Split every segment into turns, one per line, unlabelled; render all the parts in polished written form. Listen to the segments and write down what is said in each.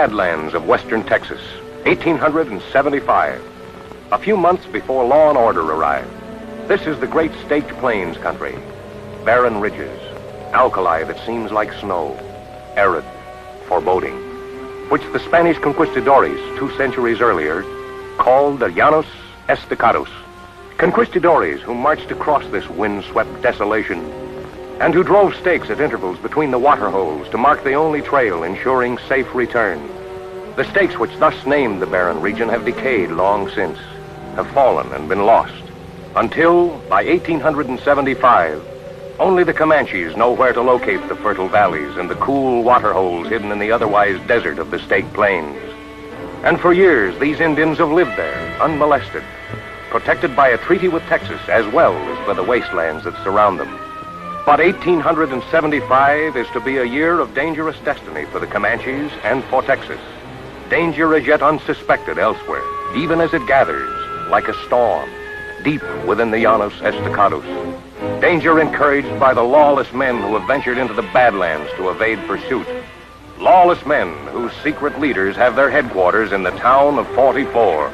Badlands of western Texas, 1875. A few months before law and order arrived. This is the great Staked Plains country. Barren ridges, alkali that seems like snow, arid, foreboding, which the Spanish conquistadores 2 centuries earlier called the Llanos Estacados. Conquistadores who marched across this wind-swept desolation and who drove stakes at intervals between the water holes to mark the only trail ensuring safe return. The stakes which thus named the barren region have decayed long since, have fallen and been lost, until, by 1875, only the Comanches know where to locate the fertile valleys and the cool water holes hidden in the otherwise desert of the Staked Plains. And for years, these Indians have lived there, unmolested, protected by a treaty with Texas as well as by the wastelands that surround them. But 1875 is to be a year of dangerous destiny for the Comanches and for Texas. Danger as yet unsuspected elsewhere, even as it gathers, like a storm, deep within the Llanos Estacados. Danger encouraged by the lawless men who have ventured into the Badlands to evade pursuit. Lawless men whose secret leaders have their headquarters in the town of 44.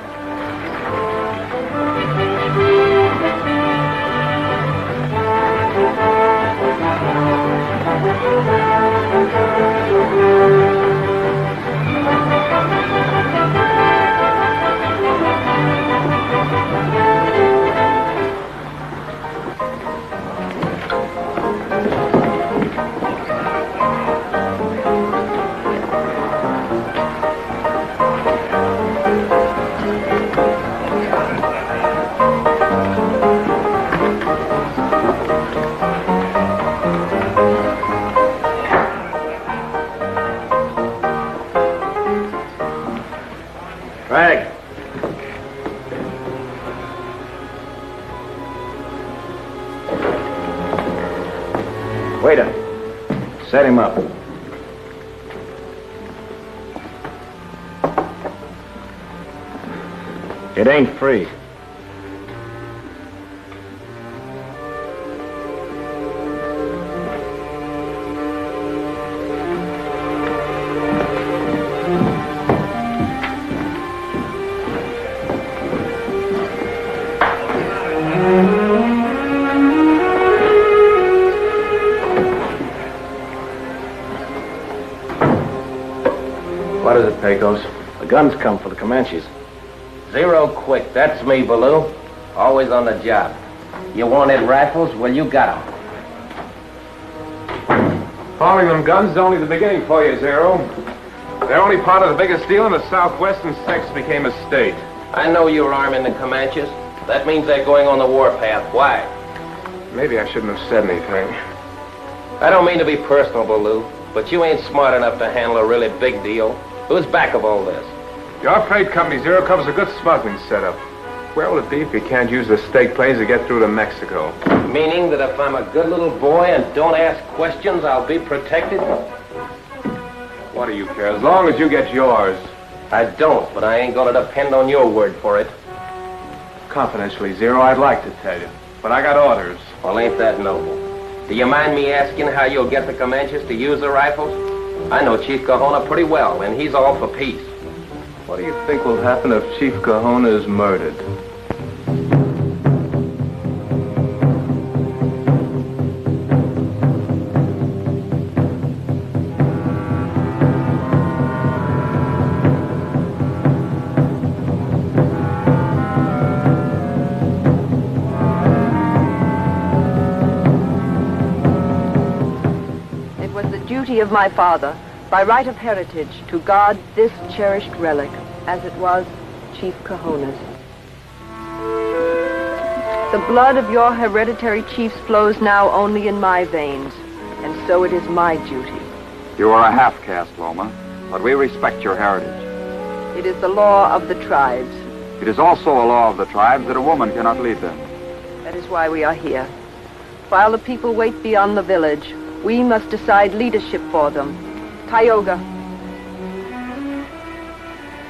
Waiter, set him up. It ain't free.
What is it, Pecos?
The guns come for the Comanches.
Zero quick. That's me, Baloo. Always on the job. You wanted rifles? Well, you got them.
Hauling them guns is only the beginning for you, Zero. They're only part of the biggest deal in the Southwest since Texas became a state.
I know you're arming the Comanches. That means they're going on the warpath. Why?
Maybe I shouldn't have said anything.
I don't mean to be personal, Baloo, but you ain't smart enough to handle a really big deal. Who's back of all this?
Your freight company, Zero, covers a good smuggling setup. Where will it be if you can't use the Staked Plains to get through to Mexico?
Meaning that if I'm a good little boy and don't ask questions, I'll be protected?
What do you care? As long as you get yours.
I don't, but I ain't gonna depend on your word for it.
Confidentially, Zero, I'd like to tell you, but I got orders.
Well, ain't that noble? Do you mind me asking how you'll get the Comanches to use the rifles? I know Chief Kahona pretty well, and he's all for peace.
What do you think will happen if Chief Kahona is murdered?
Of my father, by right of heritage, to guard this cherished relic, as it was Chief Kahona's. The blood of your hereditary chiefs flows now only in my veins, and so it is my duty.
You are a half-caste, Loma, but we respect your heritage.
It is the law of the tribes.
It is also a law of the tribes that a woman cannot lead them.
That is why we are here. While the people wait beyond the village, we must decide leadership for them. Tioga.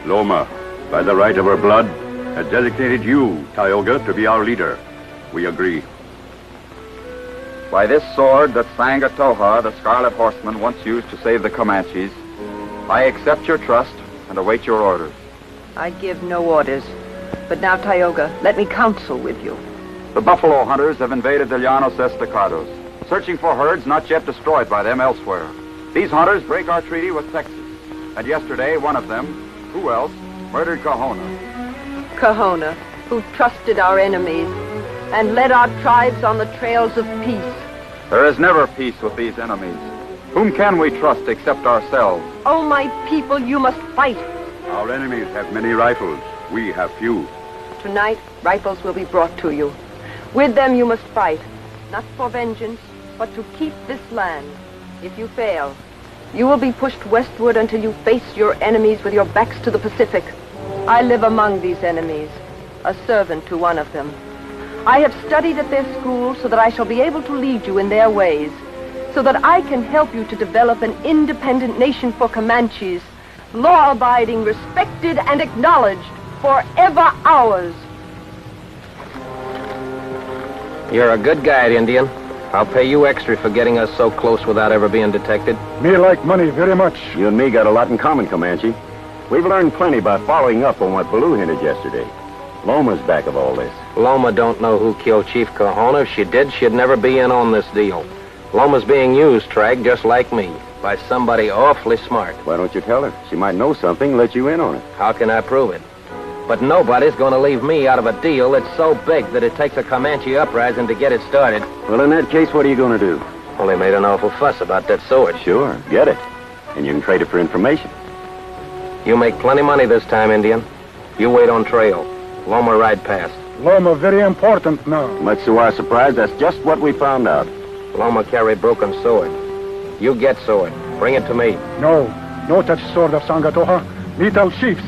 Loma, by the right of her blood, has designated you, Tioga, to be our leader. We agree.
By this sword that Sanga Toha, the Scarlet Horseman, once used to save the Comanches, I accept your trust and await your orders.
I give no orders. But now, Tioga, let me counsel with you.
The buffalo hunters have invaded the Llanos Estacados, searching for herds not yet destroyed by them elsewhere. These hunters break our treaty with Texas. And yesterday, one of them, who else, murdered Kahona.
Kahona, who trusted our enemies and led our tribes on the trails of peace.
There is never peace with these enemies. Whom can we trust except ourselves?
Oh, my people, you must fight.
Our enemies have many rifles. We have few.
Tonight, rifles will be brought to you. With them you must fight, not for vengeance, but to keep this land. If you fail, you will be pushed westward until you face your enemies with your backs to the Pacific. I live among these enemies, a servant to one of them. I have studied at their school so that I shall be able to lead you in their ways, so that I can help you to develop an independent nation for Comanches, law-abiding, respected, and acknowledged, forever ours.
You're a good guide, Indian. I'll pay you extra for getting us so close without ever being detected.
Me like money very much.
You and me got a lot in common, Comanche. We've learned plenty by following up on what Baloo hinted yesterday. Loma's back of all this.
Loma don't know who killed Chief Kahona. If she did, she'd never be in on this deal. Loma's being used, Trag, just like me, by somebody awfully smart.
Why don't you tell her? She might know something, let you in on it.
How can I prove it? But nobody's going to leave me out of a deal that's so big that it takes a Comanche uprising to get it started.
Well, in that case, what are you going to do?
Well, they made an awful fuss about that sword.
Sure, get it. And you can trade it for information.
You make plenty money this time, Indian. You wait on trail. Loma ride past.
Loma very important now.
Much to our surprise, that's just what we found out.
Loma carry broken sword. You get sword. Bring it to me.
No, no touch sword of Sangatoha. Me tell chiefs.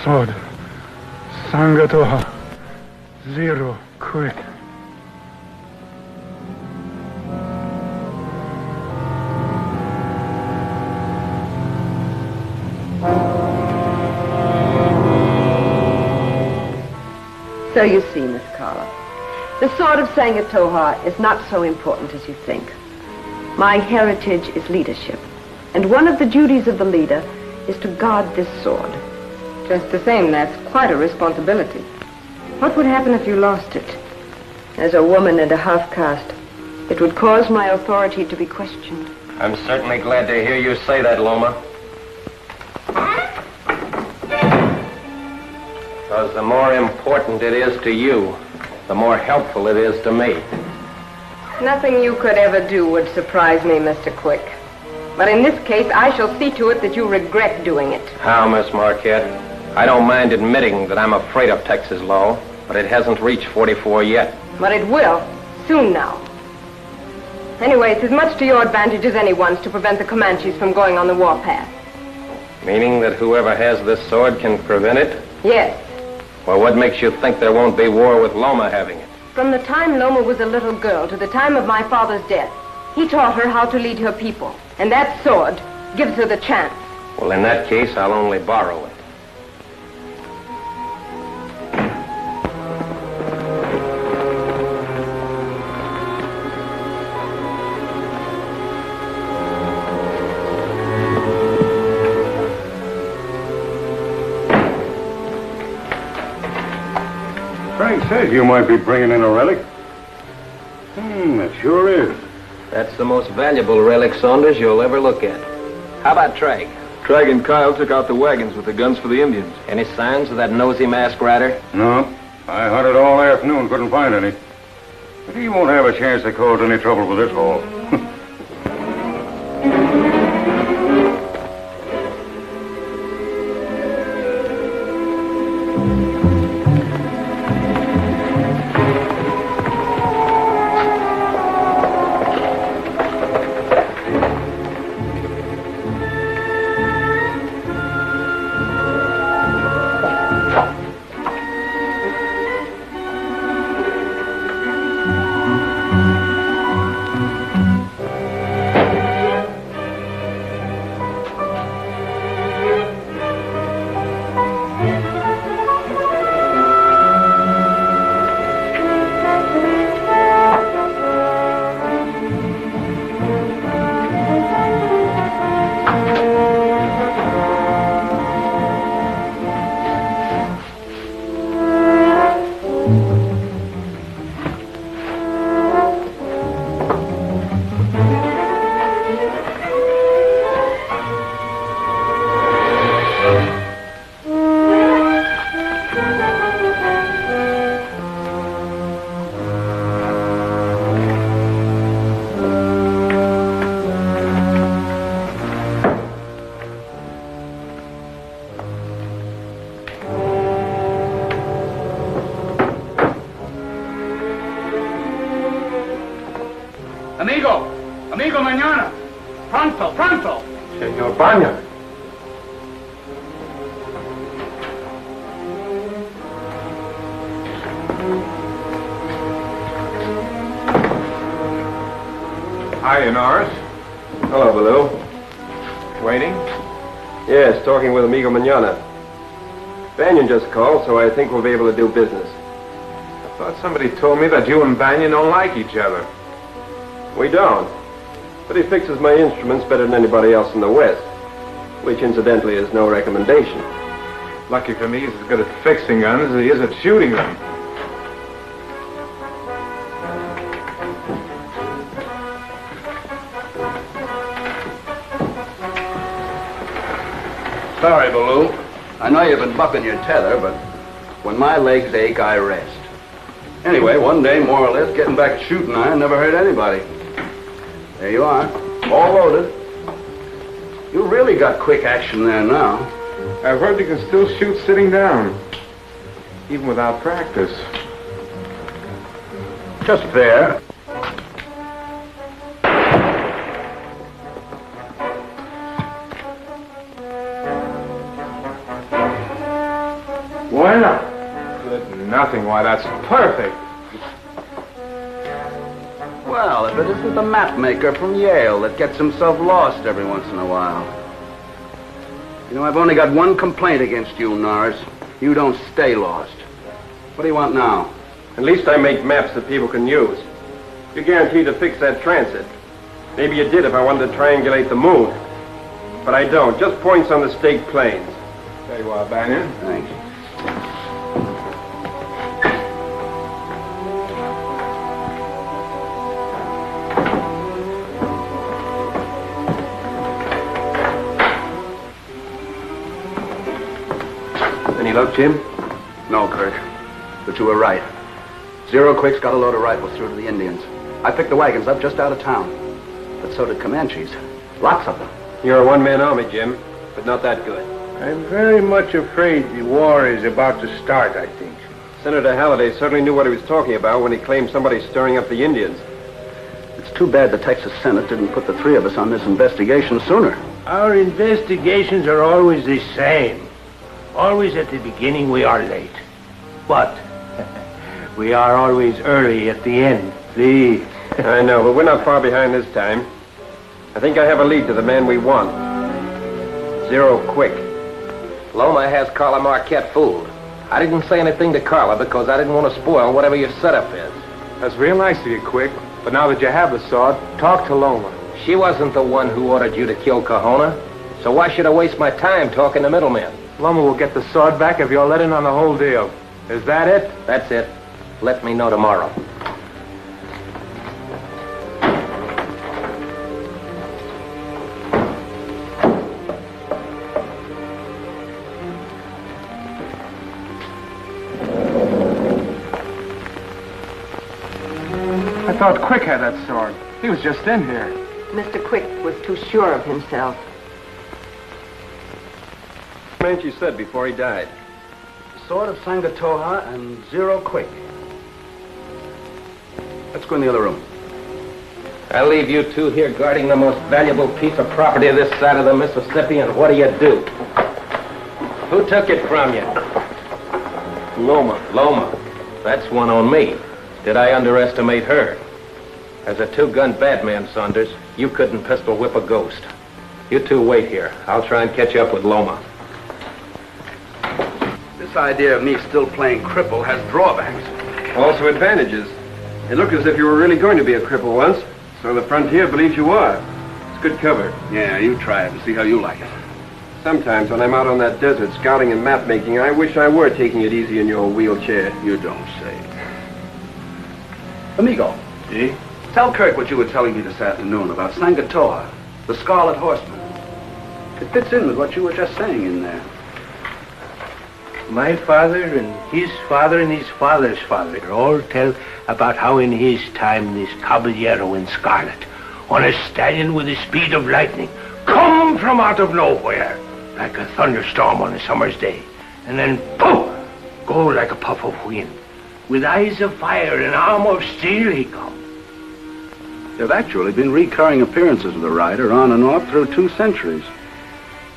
Sword. Sangatoha. Zero. Quick.
So you see, Miss Carla, the sword of Sangatoha is not so important as you think. My heritage is leadership, and one of the duties of the leader is to guard this sword.
Just the same, that's quite a responsibility. What would happen if you lost it?
As a woman and a half-caste, it would cause my authority to be questioned.
I'm certainly glad to hear you say that, Loma. Because the more important it is to you, the more helpful it is to me.
Nothing you could ever do would surprise me, Mr. Quick. But in this case, I shall see to it that you regret doing it.
How, Miss Marquette? I don't mind admitting that I'm afraid of Texas law, but it hasn't reached 44 yet.
But it will, soon now. Anyway, it's as much to your advantage as anyone's to prevent the Comanches from going on the warpath.
Meaning that whoever has this sword can prevent it?
Yes.
Well, what makes you think there won't be war with Loma having it?
From the time Loma was a little girl to the time of my father's death, he taught her how to lead her people. And that sword gives her the chance.
Well, in that case, I'll only borrow it.
Frank said you might be bringing in a relic. It sure is.
That's the most valuable relic, Saunders, you'll ever look at. How about Trag?
Trag and Kyle took out the wagons with the guns for the Indians.
Any signs of that nosy masked rider?
No. I hunted all afternoon, couldn't find any. But he won't have a chance to cause any trouble with this haul.
Amigo mañana. Pronto.
Senor Banya. Hiya, Norris.
Hello, Baloo.
Waiting?
Yes, talking with Amigo Manana. Banyan just called, so I think we'll be able to do business.
I thought somebody told me that you and Banyan don't like each other.
We don't. But he fixes my instruments better than anybody else in the West. Which, incidentally, is no recommendation.
Lucky for me, he's as good at fixing guns as he is at shooting them.
Sorry, Baloo. I know you've been bucking your tether, but when my legs ache, I rest. Anyway, one day, more or less, getting back to shooting iron never hurt anybody. There you are, all loaded. You really got quick action there now.
I've heard you can still shoot sitting down, even without practice.
Just fair.
Bueno. Good nothing. Why, that's perfect.
Well, if it isn't the map maker from Yale that gets himself lost every once in a while. You know, I've only got one complaint against you, Norris. You don't stay lost. What do you want now?
At least I make maps that people can use. You're guaranteed to fix that transit. Maybe you did if I wanted to triangulate the moon. But I don't. Just points on the staked plains.
There you are, Banyan.
Thanks.
Any luck, Jim?
No, Kirk. But you were right. Zero Quick's got a load of rifles through to the Indians. I picked the wagons up just out of town. But so did Comanches. Lots of them.
You're a one-man army, Jim, but not that good.
I'm very much afraid the war is about to start, I think.
Senator Halliday certainly knew what he was talking about when he claimed somebody's stirring up the Indians.
It's too bad the Texas Senate didn't put the three of us on this investigation sooner.
Our investigations are always the same. Always at the beginning we are late. But we are always early at the end. See?
I know, but we're not far behind this time. I think I have a lead to the man we want. Zero Quick.
Loma has Carla Marquette fooled. I didn't say anything to Carla because I didn't want to spoil whatever your setup is.
That's real nice of you, Quick. But now that you have the sword, talk to Loma.
She wasn't the one who ordered you to kill Kahona. So why should I waste my time talking to middlemen?
Loma will get the sword back if you'll let in on the whole deal. Is that it?
That's it. Let me know tomorrow.
I thought Quick had that sword. He was just in here.
Mr. Quick was too sure of himself.
Comanche said before he died.
The sword of Sangatoha and Zero Quick. Let's go in the other room.
I'll leave you two here guarding the most valuable piece of property this side of the Mississippi, and what do you do? Who took it from you?
Loma.
Loma. That's one on me. Did I underestimate her? As a two-gun bad man, Saunders, you couldn't pistol whip a ghost. You two wait here. I'll try and catch up with Loma.
This idea of me still playing cripple has drawbacks.
Also advantages. You look as if you were really going to be a cripple once, so the frontier believes you are. It's good cover.
Yeah, you try it and see how you like it.
Sometimes when I'm out on that desert scouting and map making, I wish I were taking it easy in your wheelchair.
You don't say. Amigo.
See?
Tell Kirk what you were telling me this afternoon about Sangatoha, the Scarlet Horseman. It fits in with what you were just saying in there.
My father and his father's father all tell about how in his time this caballero in scarlet, on a stallion with the speed of lightning, come from out of nowhere, like a thunderstorm on a summer's day, and then poof, go like a puff of wind. With eyes of fire and arm of steel he come.
There have actually been recurring appearances of the rider on and off through 2 centuries.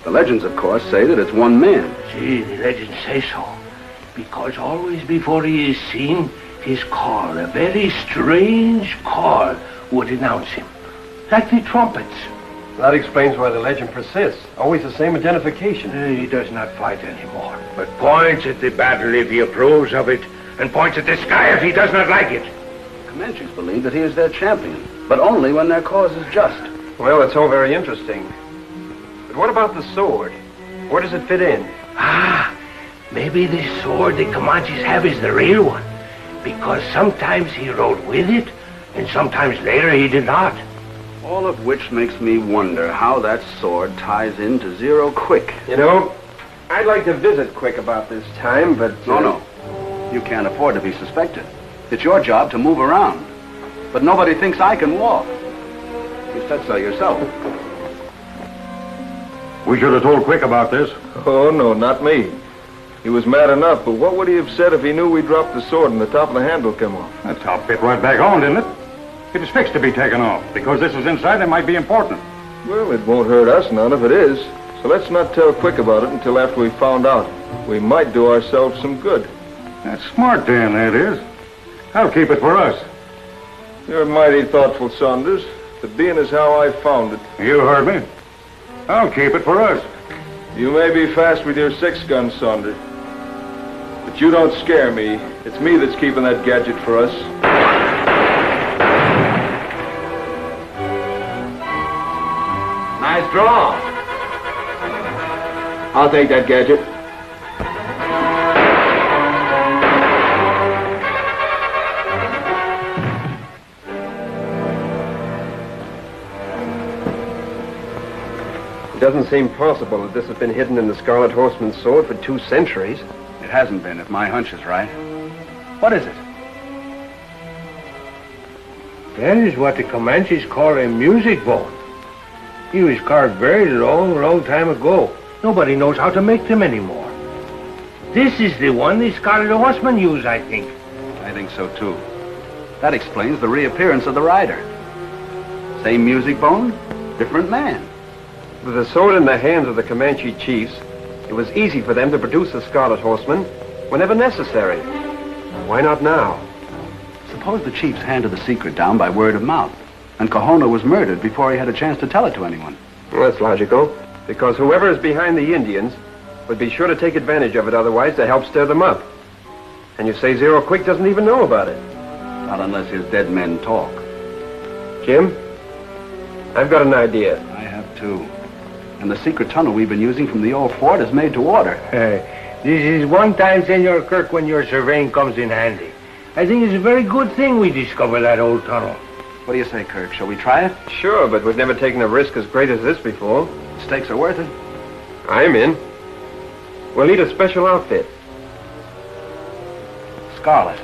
The legends, of course, say that it's one man.
See, the legends say so. Because always before he is seen, his call, a very strange call, would announce him. Like the trumpets.
That explains why the legend persists. Always the same identification.
He does not fight anymore, but points at the battle if he approves of it, and points at the sky if he does not like it.
Comanches believe that he is their champion, but only when their cause is just.
Well, it's all very interesting. But what about the sword? Where does it fit in?
Maybe the sword the Comanches have is the real one, because sometimes he rode with it, and sometimes later he did not.
All of which makes me wonder how that sword ties into Zero Quick.
You know, I'd like to visit Quick about this time, but...
No. You can't afford to be suspected. It's your job to move around. But nobody thinks I can walk. You said so yourself.
We should have told Quick about this.
Oh, no, not me. He was mad enough, but what would he have said if he knew we dropped the sword and the top of the handle came off?
The top fit right back on, didn't it? It was fixed to be taken off. Because this is inside, it might be important.
Well, it won't hurt us none if it is. So let's not tell Quick about it until after we found out. We might do ourselves some good.
That's smart, Dan, that is. I'll keep it for us.
You're mighty thoughtful, Saunders. But being as how I found it...
You heard me. I'll keep it for us.
You may be fast with your 6-gun, Saunders. But you don't scare me. It's me that's keeping that gadget for us.
Nice draw. I'll take that gadget.
It doesn't seem possible that this has been hidden in the Scarlet Horseman's sword for 2 centuries.
It hasn't been, if my hunch is right. What is it?
That is what the Comanches call a music bone. He was carved very long time ago. Nobody knows how to make them anymore. This is the one the Scarlet Horseman used, I think.
I think so, too. That explains the reappearance of the rider. Same music bone, different man.
With the sword in the hands of the Comanche chiefs, it was easy for them to produce the Scarlet Horseman whenever necessary. Why not now?
Suppose the chiefs handed the secret down by word of mouth, and Kahona was murdered before he had a chance to tell it to anyone.
Well, that's logical, because whoever is behind the Indians would be sure to take advantage of it otherwise to help stir them up. And you say Zero Quick doesn't even know about it?
Not unless his dead men talk.
Jim, I've got an idea.
I have, too. And the secret tunnel we've been using from the old fort is made to order.
This is one time, Senor Kirk, when your surveying comes in handy. I think it's a very good thing we discovered that old tunnel.
What do you say, Kirk? Shall we try it?
Sure, but we've never taken a risk as great as this before.
The stakes are worth it.
I'm in. We'll need a special outfit.
Scarlet.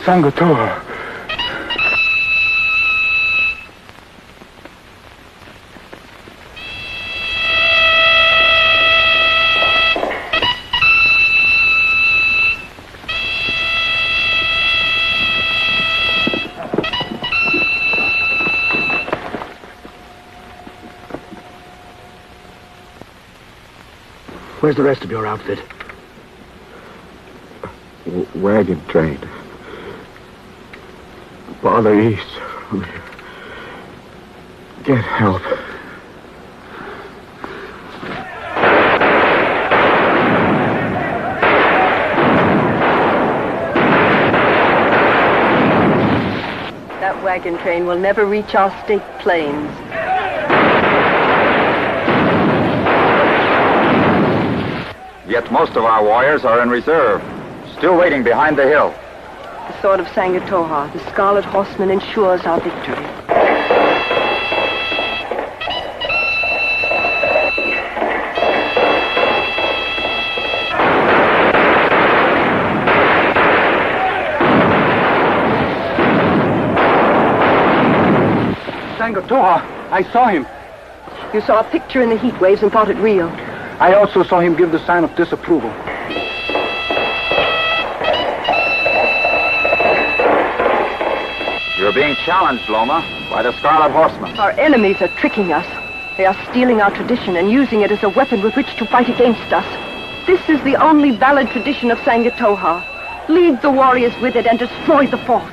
Sangator.
Where's the rest of your outfit?
Wagon train. Farther east. Get help.
That wagon train will never reach our state plains.
Yet most of our warriors are in reserve, still waiting behind the hill.
The sword of Sangatoha, the Scarlet Horseman, ensures our victory.
Sangatoha, I saw him.
You saw a picture in the heat waves and thought it real.
I also saw him give the sign of disapproval.
You're being challenged, Loma, by the Scarlet Horseman.
Our enemies are tricking us. They are stealing our tradition and using it as a weapon with which to fight against us. This is the only valid tradition of Sangatoha. Lead the warriors with it and destroy the false.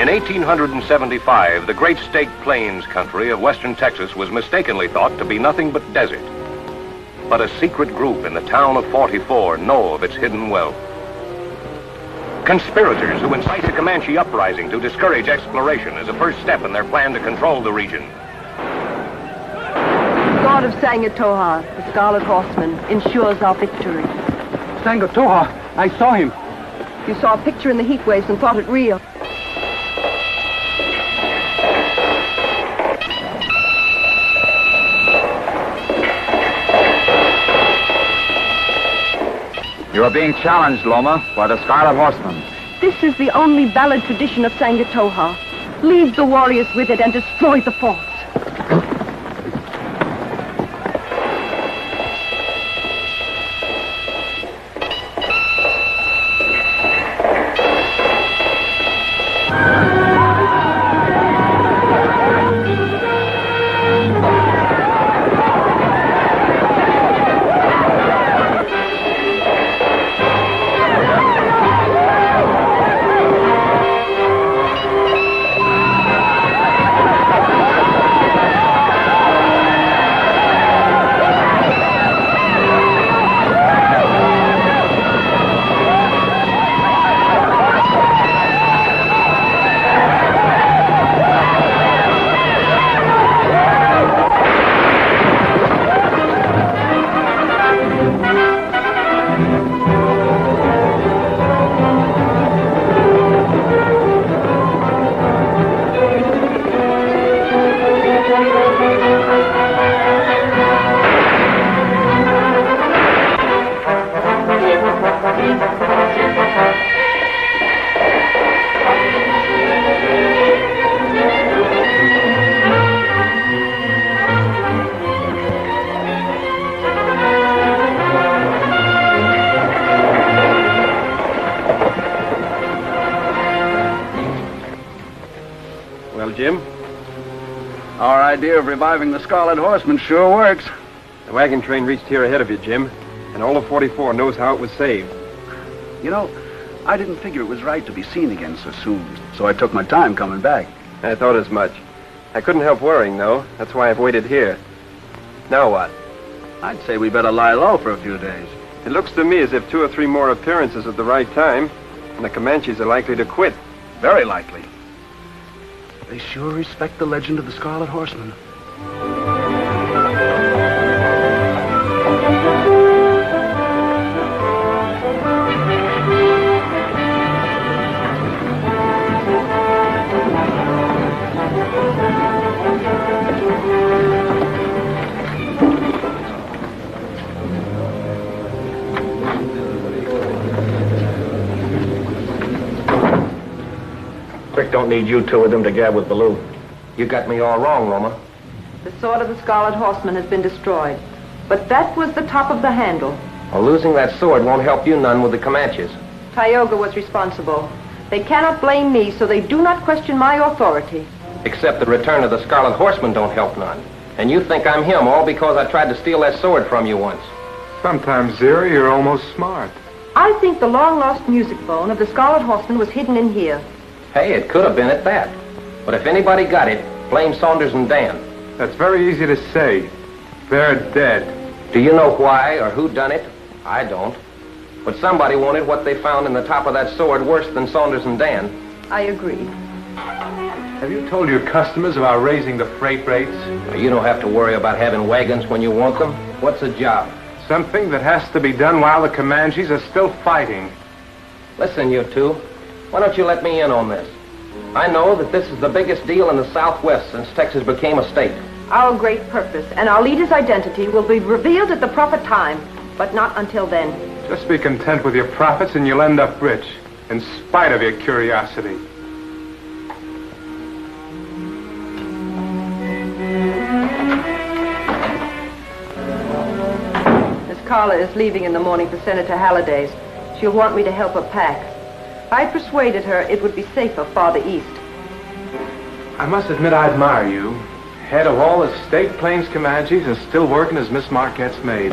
In 1875, the great State Plains country of western Texas was mistakenly thought to be nothing but desert. But a secret group in the town of 44 know of its hidden wealth. Conspirators who incite a Comanche uprising to discourage exploration as a first step in their plan to control the region.
The sword of Sangatoha, the Scarlet Horseman, ensures our victory.
Sangatoha, I saw him.
You saw a picture in the heat waves and thought it real.
You are being challenged, Loma, by the Scarlet Horseman.
This is the only valid tradition of Sangatoha. Lead the warriors with it and destroy the false.
idea of reviving the Scarlet Horseman sure works.
The wagon train reached here ahead of you, Jim, and all of 44 knows how it was saved.
You know, I didn't figure it was right to be seen again so soon, so I took my time coming back.
I thought as much. I couldn't help worrying, though. That's why I've waited here. Now what?
I'd say we better lie low for a few days.
It looks to me as if 2 or 3 more appearances at the right time, and the Comanches are likely to quit.
Very likely. They sure respect the legend of the Scarlet Horseman.
Quick don't need you 2 of them to gab with Baloo. You got me all wrong, Loma.
The sword of the Scarlet Horseman has been destroyed. But that was the top of the handle.
Well, losing that sword won't help you none with the Comanches.
Tioga was responsible. They cannot blame me, so they do not question my authority.
Except the return of the Scarlet Horseman don't help none. And you think I'm him all because I tried to steal that sword from you once.
Sometimes, Zero, you're almost smart.
I think the long-lost music bone of the Scarlet Horseman was hidden in here.
Hey, it could have been at that. But if anybody got it, blame Saunders and Dan.
That's very easy to say. They're dead.
Do you know why or who done it? I don't. But somebody wanted what they found in the top of that sword worse than Saunders and Dan.
I agree.
Have you told your customers about raising the freight rates?
You don't have to worry about having wagons when you want them. What's a job?
Something that has to be done while the Comanches are still fighting.
Listen, you 2. Why don't you let me in on this? I know that this is the biggest deal in the Southwest since Texas became a state.
Our great purpose and our leader's identity will be revealed at the proper time, but not until then.
Just be content with your profits and you'll end up rich, in spite of your curiosity.
Miss Carla is leaving in the morning for Senator Halliday's. She'll want me to help her pack. I persuaded her it would be safer farther east.
I must admit I admire you. Head of all the State Plains Comanches and still working as Miss Marquette's maid.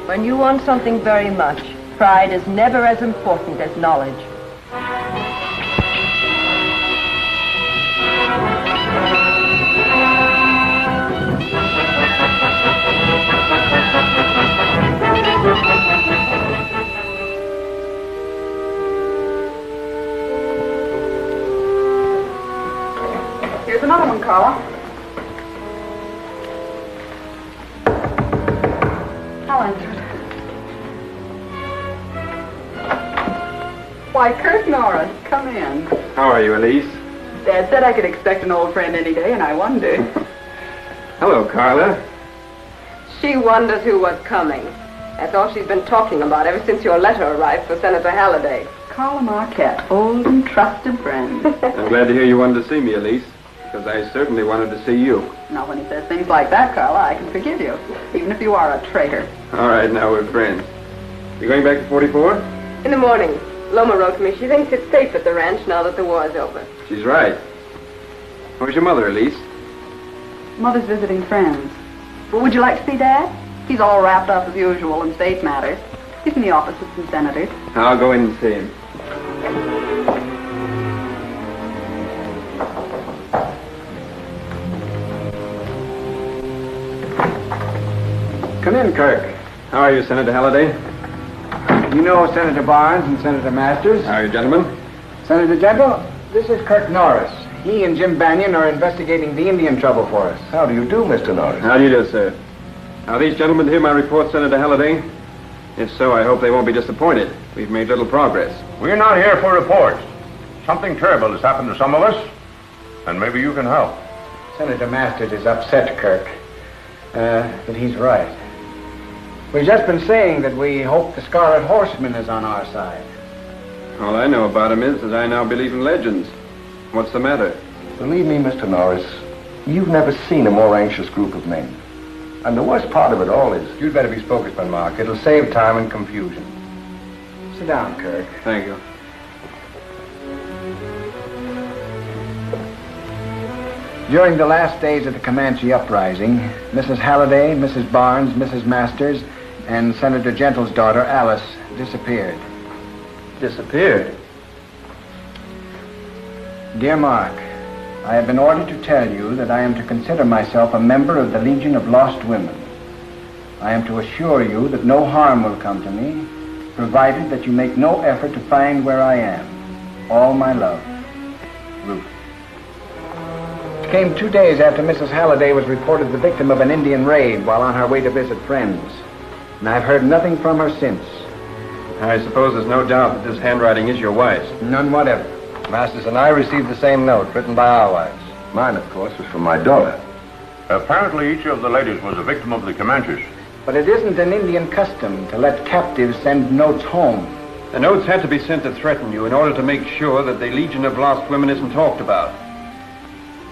When you want something very much, pride is never as important as knowledge.
Here's another one, Carla. I'll answer it. Why, Kurt Norris, come in.
How are you, Elise?
Dad said I could expect an old friend any day, and I wondered.
Hello, Carla.
She wonders who was coming. That's all she's been talking about ever since your letter arrived for Senator Halliday. Carla Marquette, old and trusted friend.
I'm glad to hear you wanted to see me, Elise, because I certainly wanted to see you.
Now, when he says things like that, Carla, I can forgive you, even if you are a traitor.
All right, now we're friends. You going back to 44?
In the morning, Loma wrote to me. She thinks it's safe at the ranch now that the war's over.
She's right. Where's your mother, Elise?
Mother's visiting friends. Well, would you like to see Dad? He's all wrapped up as usual in state matters. He's in the office with some senators.
I'll go in and see him. Come in, Kirk. How are you, Senator Halliday?
You know Senator Barnes and Senator Masters?
How are you, gentlemen?
Senator Gentle, this is Kirk Norris. He and Jim Banyan are investigating the Indian trouble for us.
How do you do, Mr. Norris?
How do you do, sir? Are these gentlemen to hear my report, Senator Halliday? If so, I hope they won't be disappointed. We've made little progress.
We're not here for reports. Something terrible has happened to some of us, and maybe you can help.
Senator Masters is upset, Kirk. But he's right. We've just been saying that we hope the Scarlet Horseman is on our side.
All I know about him is that I now believe in legends. What's the matter?
Believe me, Mr. Norris, you've never seen a more anxious group of men. And the worst part of it all is...
You'd better be spokesman, Mark. It'll save time and confusion. Sit down, Kirk.
Thank you.
During the last days of the Comanche uprising, Mrs. Halliday, Mrs. Barnes, Mrs. Masters, and Senator Gentle's daughter, Alice, disappeared.
Disappeared?
Dear Mark, I have been ordered to tell you that I am to consider myself a member of the Legion of Lost Women. I am to assure you that no harm will come to me, provided that you make no effort to find where I am. All my love, Ruth. It came 2 days after Mrs. Halliday was reported the victim of an Indian raid while on her way to visit friends. And I've heard nothing from her since.
I suppose there's no doubt that this handwriting is your wife's.
None whatever.
Masters and I received the same note written by our wives.
Mine, of course, was from my daughter. Apparently, each of the ladies was a victim of the Comanches.
But it isn't an Indian custom to let captives send notes home.
The notes had to be sent to threaten you in order to make sure that the Legion of Lost Women isn't talked about.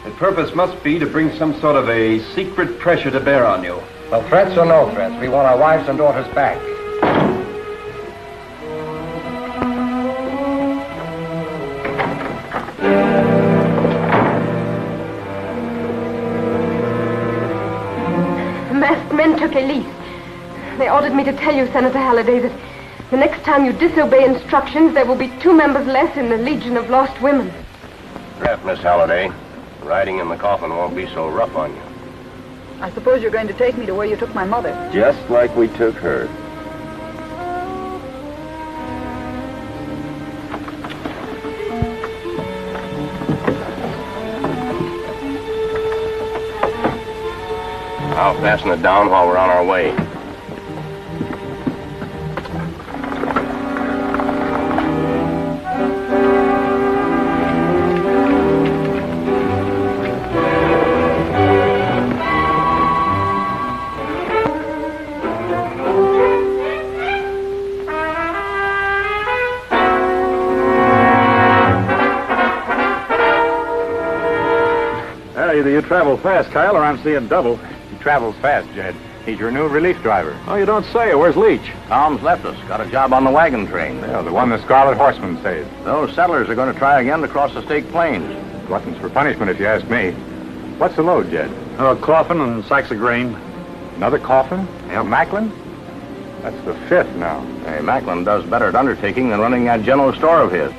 The purpose must be to bring some sort of a secret pressure to bear on you.
Well, threats or no threats, we want our wives and daughters back.
The masked men took Elise. They ordered me to tell you, Senator Halliday, that the next time you disobey instructions, there will be 2 members less in the Legion of Lost Women.
Perhaps, Miss Halliday, riding in the coffin won't be so rough on you.
I suppose you're going to take me to where you took my mother.
Just like we took her.
I'll fasten it down while we're on our way.
Either you travel fast, Kyle, or I'm seeing double.
He travels fast, Jed. He's your new relief driver.
Oh, you don't say. Where's Leach?
Tom's left us. Got a job on the wagon train.
Yeah, the one the Scarlet Horseman saved.
Those settlers are going to try again to cross the State Plains.
Gluttons for punishment, if you ask me. What's the load, Jed?
A coffin and sacks of grain.
Another coffin? Yeah, Macklin? That's the 5th now.
Hey, Macklin does better at undertaking than running that general store of his.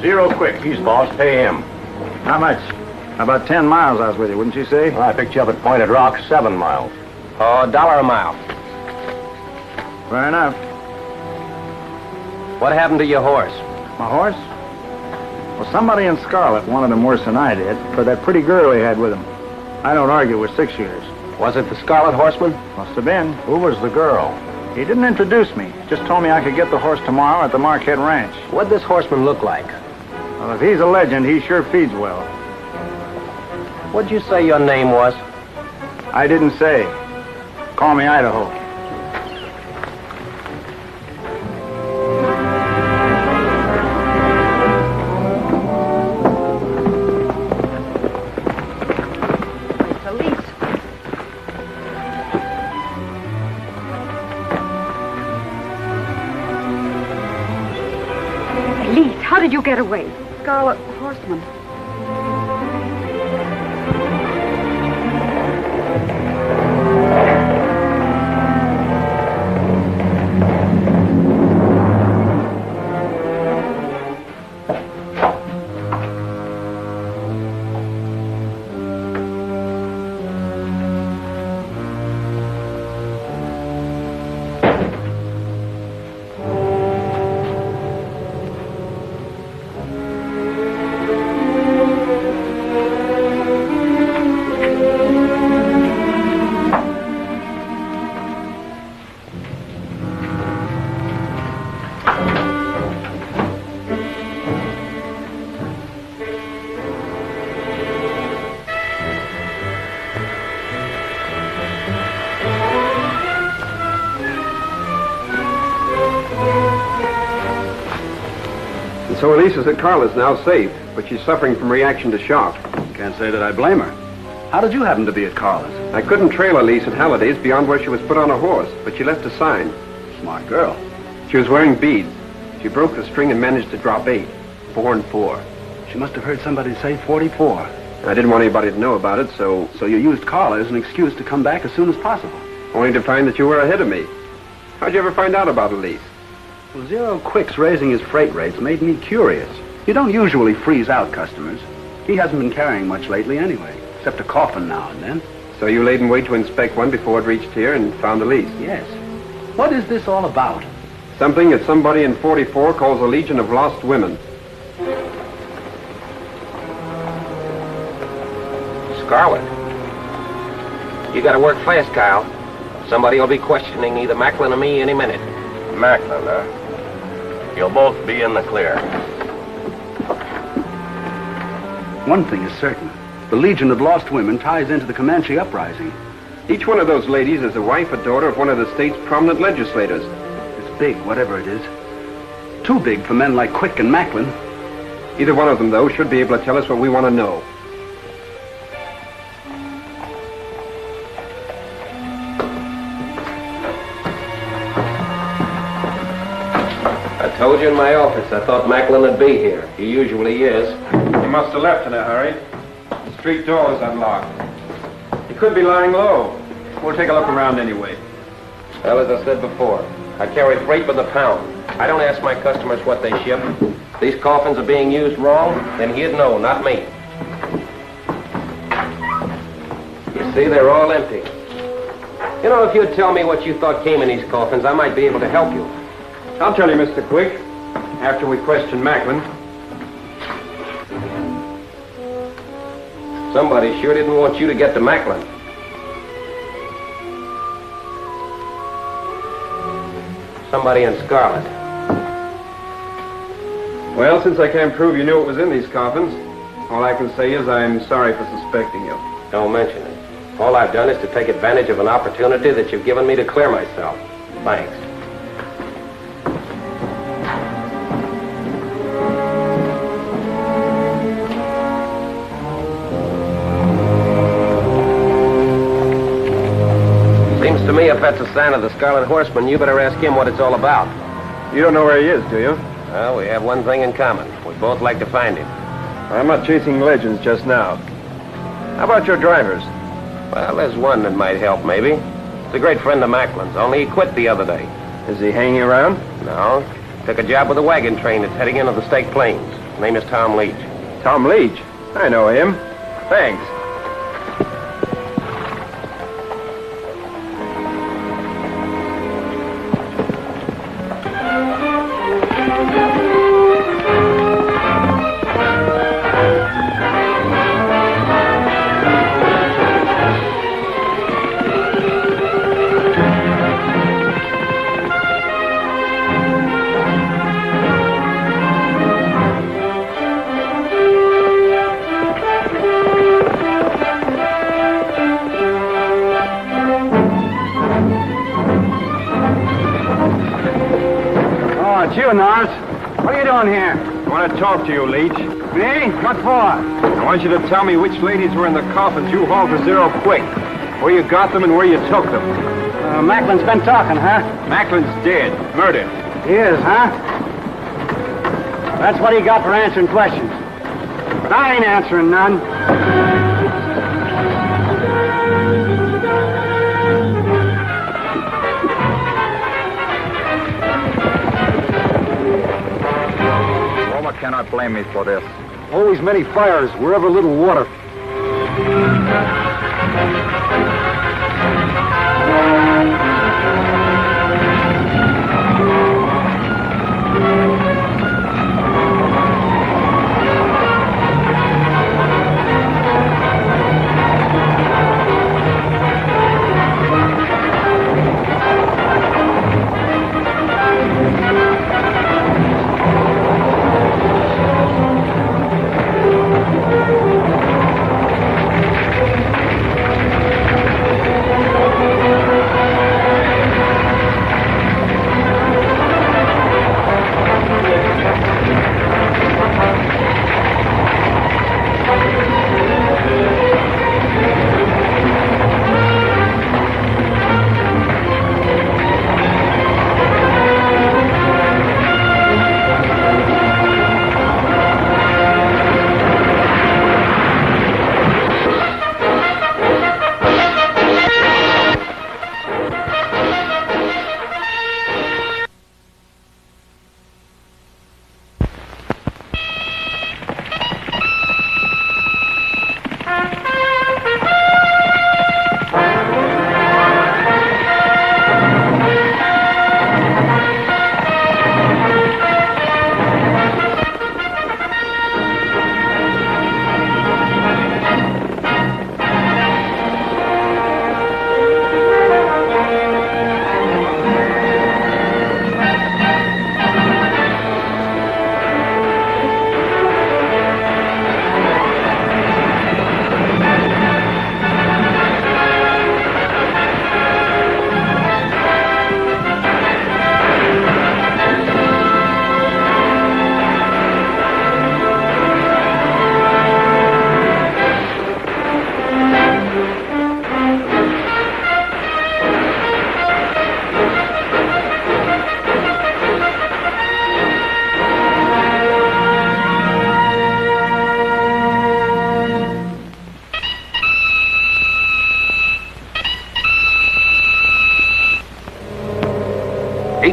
Zero quick. He's boss. Pay him.
How much? About 10 miles I was with you, wouldn't you say?
Well, I picked you up at Pointed Rock, 7 miles. $1 a mile.
Fair enough.
What happened to your horse?
My horse? Well, somebody in Scarlet wanted him worse than I did for that pretty girl he had with him. I don't argue with 6 years.
Was it the Scarlet Horseman?
Must have been.
Who was the girl?
He didn't introduce me. Just told me I could get the horse tomorrow at the Marquette Ranch.
What'd this horseman look like?
Well, if he's a legend, he sure feeds well.
What'd you say your name was?
I didn't say. Call me Idaho.
How did you get away?
Scarlet Horseman.
So Elise is at Carla's now, safe, but she's suffering from reaction to shock.
Can't say that I blame her. How did you happen to be at Carla's?
I couldn't trail Elise at Halliday's beyond where she was put on a horse, but she left a sign.
Smart girl.
She was wearing beads. She broke the string and managed to drop 8. 4 and 4.
She must have heard somebody say 44.
I didn't want anybody to know about it, so
you used Carla as an excuse to come back as soon as possible.
only to find that you were ahead of me. How'd you ever find out about Elise?
Well, Zero Quick's raising his freight rates made me curious. You don't usually freeze out customers. He hasn't been carrying much lately anyway, except a coffin now and then.
So you laid in wait to inspect one before it reached here and found Elise?
Yes. What is this all about?
Something that somebody in 44 calls a legion of lost women.
Scarlet. You gotta work fast, Kyle. Somebody will be questioning either Macklin or me any minute.
Macklin, huh? You'll both be in the clear.
One thing is certain. The Legion of Lost Women ties into the Comanche uprising.
Each one of those ladies is a wife or daughter of one of the state's prominent legislators.
It's big, whatever it is. Too big for men like Quick and Macklin.
Either one of them, though, should be able to tell us what we want to know.
I told you in my office I thought Macklin would be here. He usually is.
He must have left in a hurry. The street door is unlocked. He could be lying low. We'll take a look around anyway.
Well, as I said before, I carry freight by the pound. I don't ask my customers what they ship. If these coffins are being used wrong, then he'd know, not me. You see, they're all empty. You know, if you'd tell me what you thought came in these coffins, I might be able to help you.
I'll tell you, Mr. Quick, after we question Macklin.
Somebody sure didn't want you to get to Macklin. Somebody in Scarlet.
Well, since I can't prove you knew what was in these coffins, all I can say is I'm sorry for suspecting you.
Don't mention it. All I've done is to take advantage of an opportunity that you've given me to clear myself. Thanks. Seems to me if that's a sign of the Scarlet Horseman, you better ask him what it's all about.
You don't know where he is, do you?
Well, we have one thing in common. We both like to find him.
I'm not chasing legends just now. How about your drivers?
Well, there's one that might help, maybe. It's a great friend of Macklin's, only he quit the other day.
Is he hanging around?
No. Took a job with a wagon train that's heading into the State Plains. His name is Tom Leach.
Tom Leach? I know him. Thanks.
What are you doing here?
I want to talk to you, Leach.
Me? What for?
I want you to tell me which ladies were in the coffins you hauled to Zero Quick. Where you got them and where you took them.
Macklin's been talking, huh?
Macklin's dead. Murdered.
He is, huh? That's what he got for answering questions. But I ain't answering none.
Cannot blame me for this.
Always many fires, wherever little water.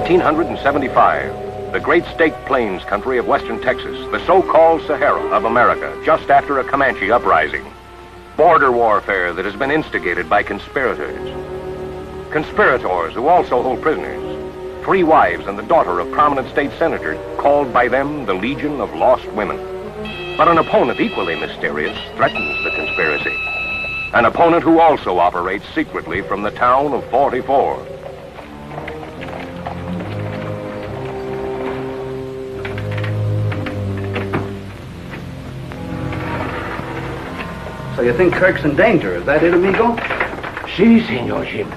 1875, the great State Plains country of western Texas, the so-called Sahara of America, just after a Comanche uprising. Border warfare that has been instigated by conspirators. Conspirators who also hold prisoners. 3 wives and the daughter of prominent state senators, called by them the Legion of Lost Women. But an opponent equally mysterious threatens the conspiracy. An opponent who also operates secretly from the town of 44.
So you think Kirk's in danger, is that it, amigo?
Si, Senor Jim.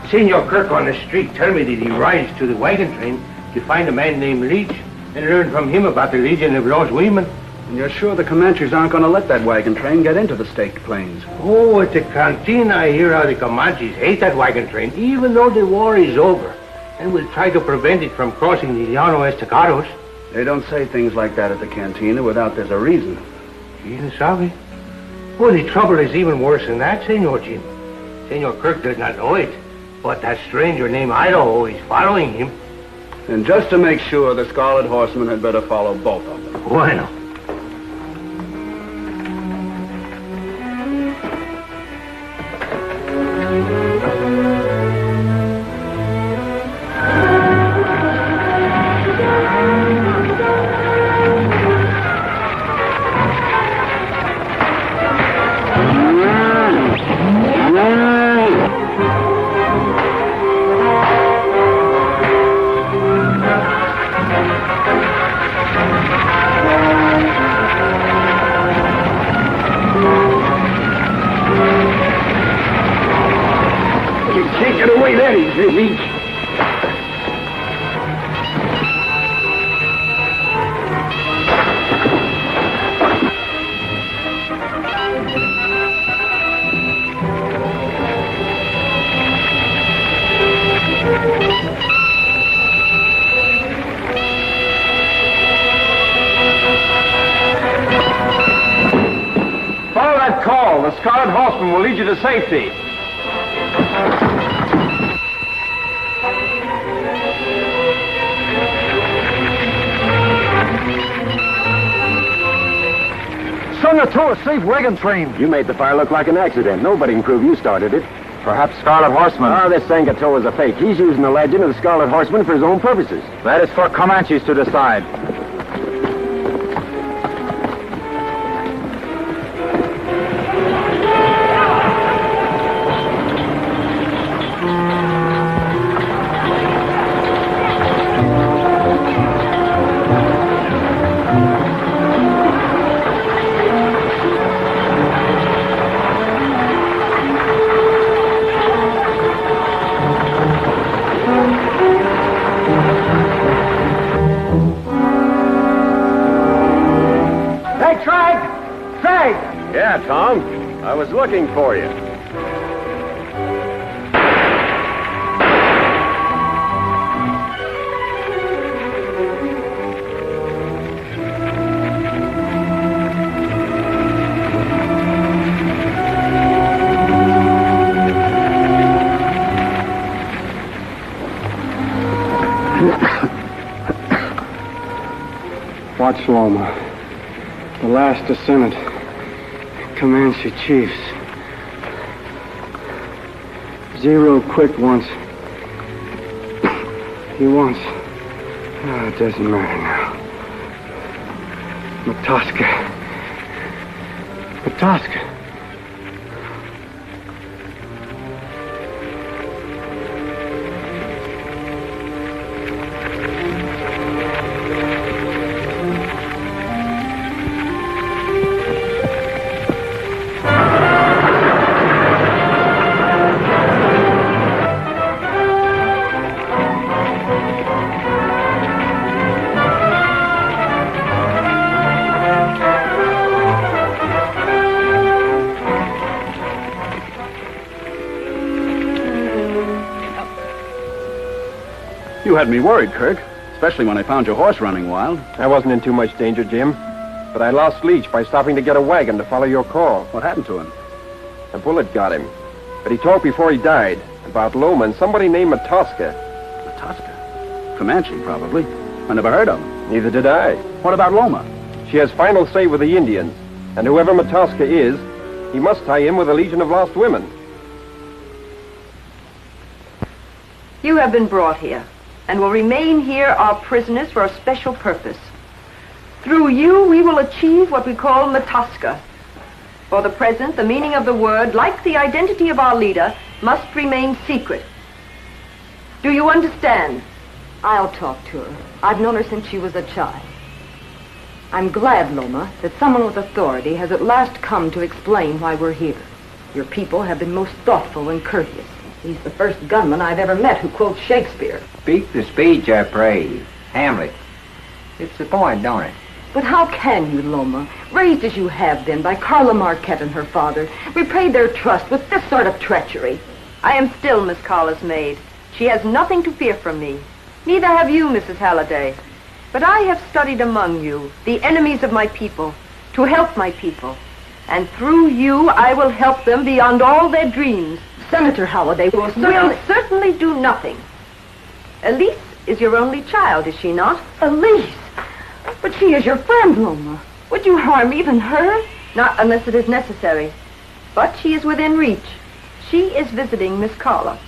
Senor Kirk on the street tell me that he rides to the wagon train to find a man named Leach and learn from him about the Legion of Lost Women.
And you're sure the Comanches aren't going to let that wagon train get into the State Plains?
Oh, at the canteen I hear how the Comanches hate that wagon train, even though the war is over, and will try to prevent it from crossing the Llano Estacados.
They don't say things like that at the cantina without there's a reason.
Bien sabe. Well, the trouble is even worse than that, Senor Jim. Senor Kirk does not know it, but that stranger named Idaho is following him.
And just to make sure, the Scarlet Horseman had better follow both of them.
Bueno.
The Scarlet Horseman will lead you to safety.
Sung it to a safe wagon train.
You made the fire look like an accident. Nobody can prove you started it.
Perhaps Scarlet Horseman.
Oh, this Sangato is a fake. He's using the legend of the Scarlet Horseman for his own purposes.
That is for Comanches to decide.
Yeah, Tom. I was looking for you.
Watch Loma. The last descendant. Comanche chiefs. Zero quit once. He wants. Oh, it doesn't matter now. Matosca. Matosca.
You had me worried, Kirk, especially when I found your horse running wild.
I wasn't in too much danger, Jim. But I lost Leach by stopping to get a wagon to follow your call.
What happened to him?
A bullet got him. But he talked before he died about Loma and somebody named Matosca.
Matosca?
Comanche, probably. I never heard of him.
Neither did I.
What about Loma?
She has final say with the Indians, and whoever Matosca is, he must tie in with a legion of lost women.
You have been brought here, and will remain here our prisoners for a special purpose. Through you, we will achieve what we call Matosca. For the present, the meaning of the word, like the identity of our leader, must remain secret. Do you understand?
I'll talk to her. I've known her since she was a child. I'm glad, Loma, that someone with authority has at last come to explain why we're here. Your people have been most thoughtful and courteous. He's the first gunman I've ever met who quotes Shakespeare.
Speak the speech I praise. Hamlet. It's the point, don't it?
But how can you, Loma, raised as you have been by Carla Marquette and her father, repay their trust with this sort of treachery?
I am still Miss Carla's maid. She has nothing to fear from me. Neither have you, Mrs. Halliday. But I have studied among you, the enemies of my people, to help my people. And through you, I will help them beyond all their dreams.
Senator Halliday will
certainly do nothing. Elise is your only child, is she not?
Elise? But she is your friend, Loma. Would you harm even her?
Not unless it is necessary. But she is within reach. She is visiting Miss Carla.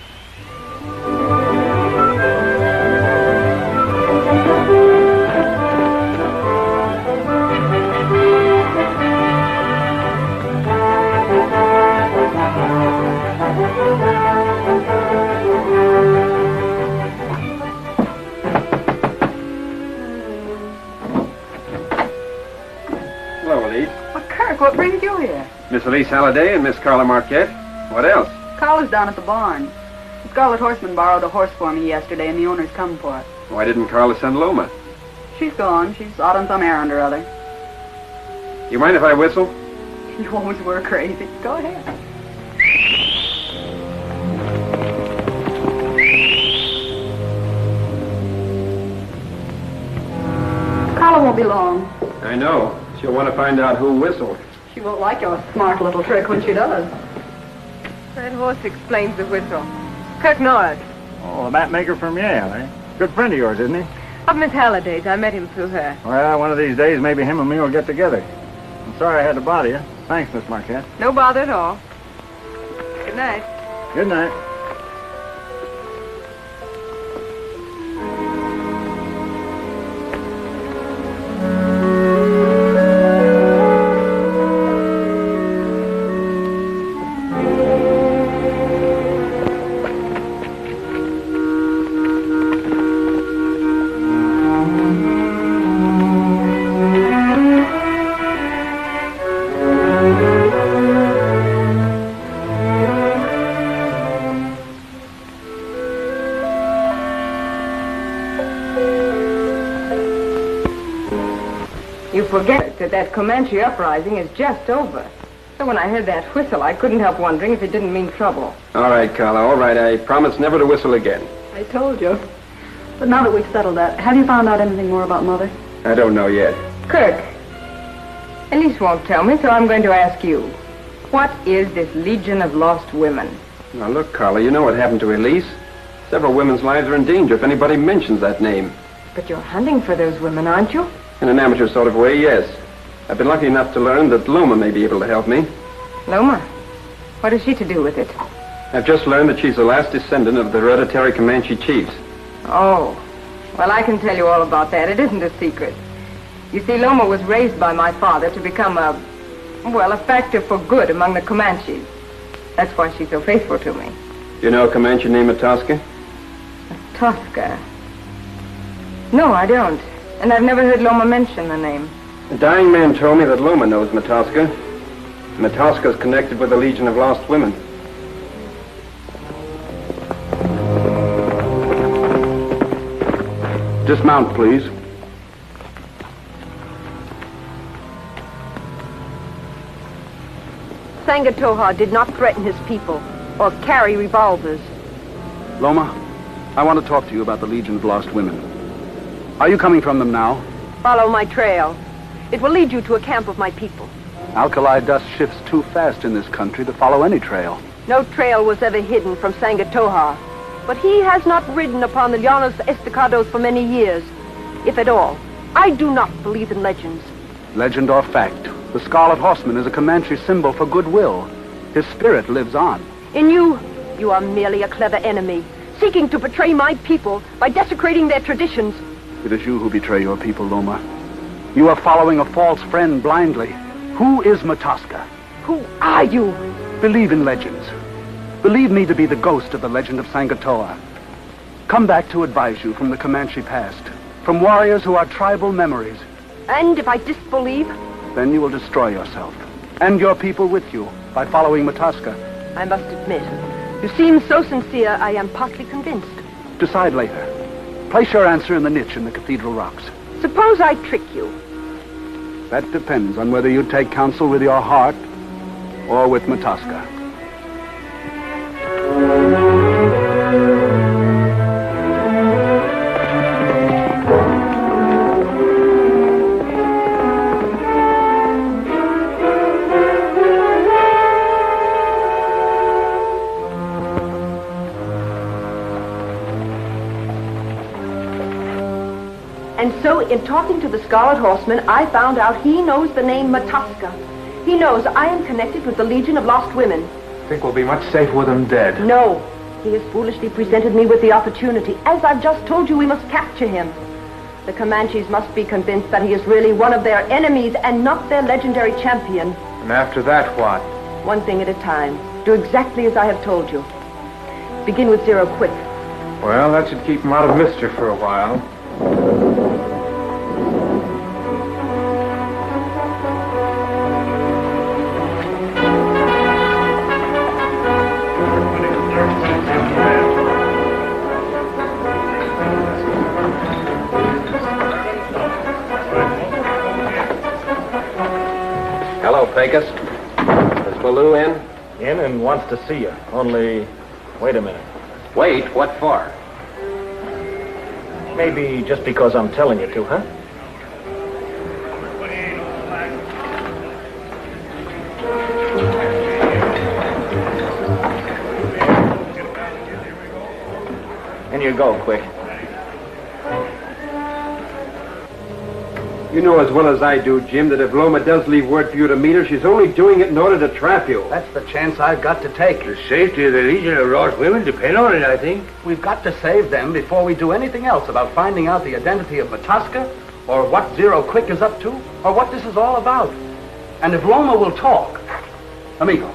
What brings you here?
Miss Elise Halliday and Miss Carla Marquette. What else?
Carla's down at the barn. The Scarlet Horseman borrowed a horse for me yesterday, and the owner's come for it.
Why didn't Carla send Loma?
She's gone. She's out on some errand or other.
You mind if I whistle?
You always were crazy. Go ahead. Carla won't be long.
I know. She'll want to find out who whistled.
She won't like your smart little trick when she does.
That horse explains the whistle. Kirk Norris.
Oh, the map maker from Yale, eh? Good friend of yours, isn't he?
Of Miss Halliday's. I met him through her.
Well, one of these days, maybe him and me will get together. I'm sorry I had to bother you. Thanks, Miss Marquette.
No bother at all. Good night.
Good night.
You forget that Comanche uprising is just over. So when I heard that whistle, I couldn't help wondering if it didn't mean trouble.
All right, Carla, all right. I promise never to whistle again.
I told you. But now that we've settled that, have you found out anything more about Mother?
I don't know yet.
Kirk, Elise won't tell me, so I'm going to ask you. What is this Legion of Lost Women?
Now, look, Carla, you know what happened to Elise. Several women's lives are in danger if anybody mentions that name.
But you're hunting for those women, aren't you?
In an amateur sort of way, yes. I've been lucky enough to learn that Loma may be able to help me.
Loma? What has she to do with it?
I've just learned that she's the last descendant of the hereditary Comanche chiefs.
Oh. Well, I can tell you all about that. It isn't a secret. You see, Loma was raised by my father to become a factor for good among the Comanches. That's why she's so faithful to me.
You know a Comanche named Matosca?
Matosca? No, I don't. And I've never heard Loma mention the name.
A dying man told me that Loma knows Matosca. Matosca's connected with the Legion of Lost Women.
Dismount, please.
Sangatoha did not threaten his people or carry revolvers.
Loma, I want to talk to you about the Legion of Lost Women. Are you coming from them now?
Follow my trail. It will lead you to a camp of my people.
Alkali dust shifts too fast in this country to follow any trail.
No trail was ever hidden from Sangatoha. but he has not ridden upon the Llanos Estacados for many years, if at all. I do not believe in legends.
Legend or fact, the Scarlet Horseman is a Comanche symbol for goodwill. His spirit lives on.
In you are merely a clever enemy, seeking to betray my people by desecrating their traditions.
It is you who betray your people, Loma. You are following a false friend blindly. Who is Matosca?
Who are you?
Believe in legends. Believe me to be the ghost of the legend of Sangatoa. Come back to advise you from the Comanche past, from warriors who are tribal memories.
And if I disbelieve?
Then you will destroy yourself, and your people with you, by following Matosca.
I must admit, you seem so sincere, I am partly convinced.
Decide later. Place your answer in the niche in the cathedral rocks.
Suppose I trick you.
That depends on whether you take counsel with your heart or with Matosca.
And so, in talking to the Scarlet Horseman, I found out he knows the name Matosca. He knows I am connected with the Legion of Lost Women.
Think we'll be much safer with him dead.
No. He has foolishly presented me with the opportunity. As I've just told you, we must capture him. The Comanches must be convinced that he is really one of their enemies and not their legendary champion.
And after that, what?
One thing at a time. Do exactly as I have told you. Begin with Zero quick.
Well, that should keep him out of mischief for a while.
Hello, Pecos. Is Baloo in?
In and wants to see you. Only, wait a minute.
Wait, what for?
Maybe just because I'm telling you to, huh? In you go, quick.
You know as well as I do, Jim, that if Loma does leave word for you to meet her, she's only doing it in order to trap you.
That's the chance I've got to take. The safety of the Legion of Lost Women depend on it, I think.
We've got to save them before we do anything else about finding out the identity of Matosca, or what Zero Quick is up to, or what this is all about. And if Loma will talk... Amigo.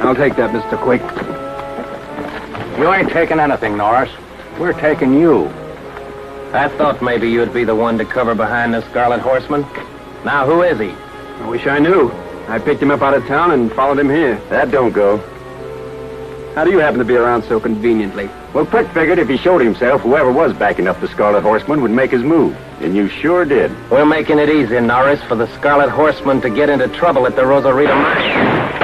I'll take that, Mr. Quick. You ain't taking anything, Norris. We're taking you.
I thought maybe you'd be the one to cover behind the Scarlet Horseman. Now, who is he?
I wish I knew. I picked him up out of town and followed him here. That don't go. How do you happen to be around so conveniently?
Well, Quick figured if he showed himself, whoever was backing up the Scarlet Horseman would make his move. And you sure did.
We're making it easy, Norris, for the Scarlet Horseman to get into trouble at the Rosarito mine.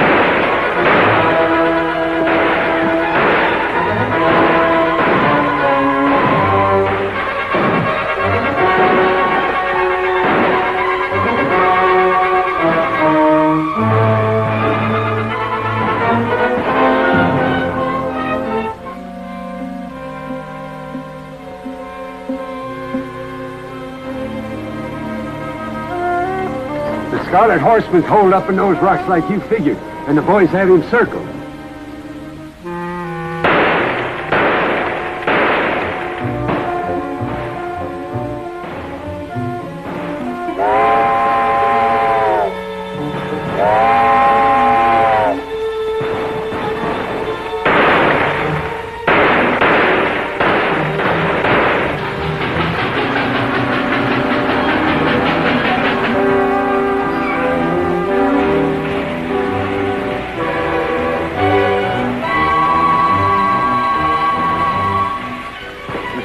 Scarlet Horseman's holed up in those rocks like you figured, and the boys have him circled.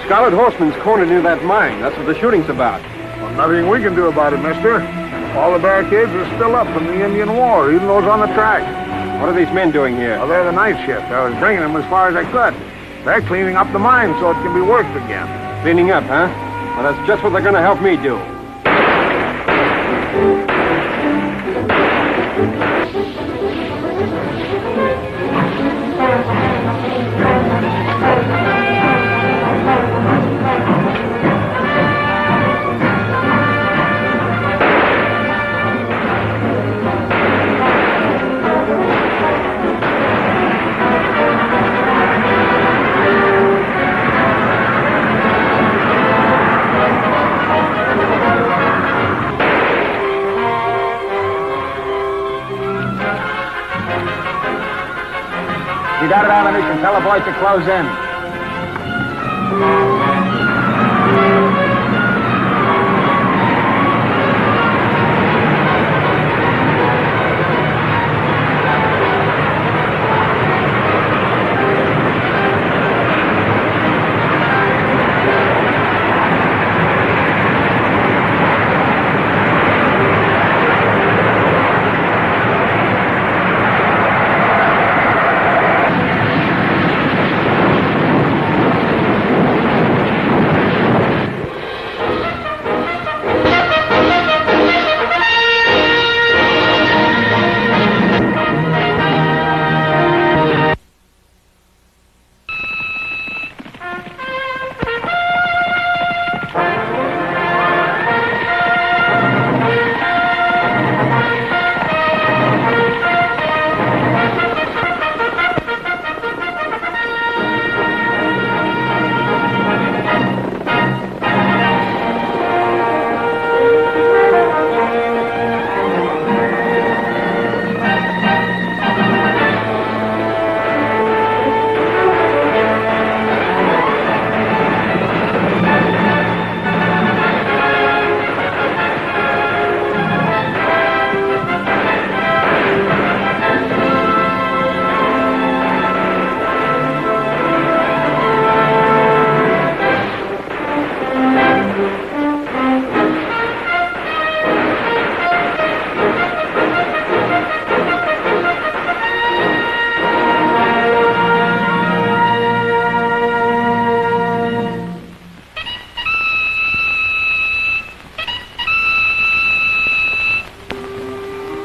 Scarlet Horseman's cornered near that mine. That's what the shooting's about.
Well, nothing we can do about it, mister. All the barricades are still up from the Indian War, even those on the track.
What are these men doing here?
Well, they're the night shift. I was bringing them as far as I could. They're cleaning up the mine so it can be worked again.
Cleaning up, huh? Well, that's just what they're going to help me do.
He's out of ammunition. Tell the boys to close in.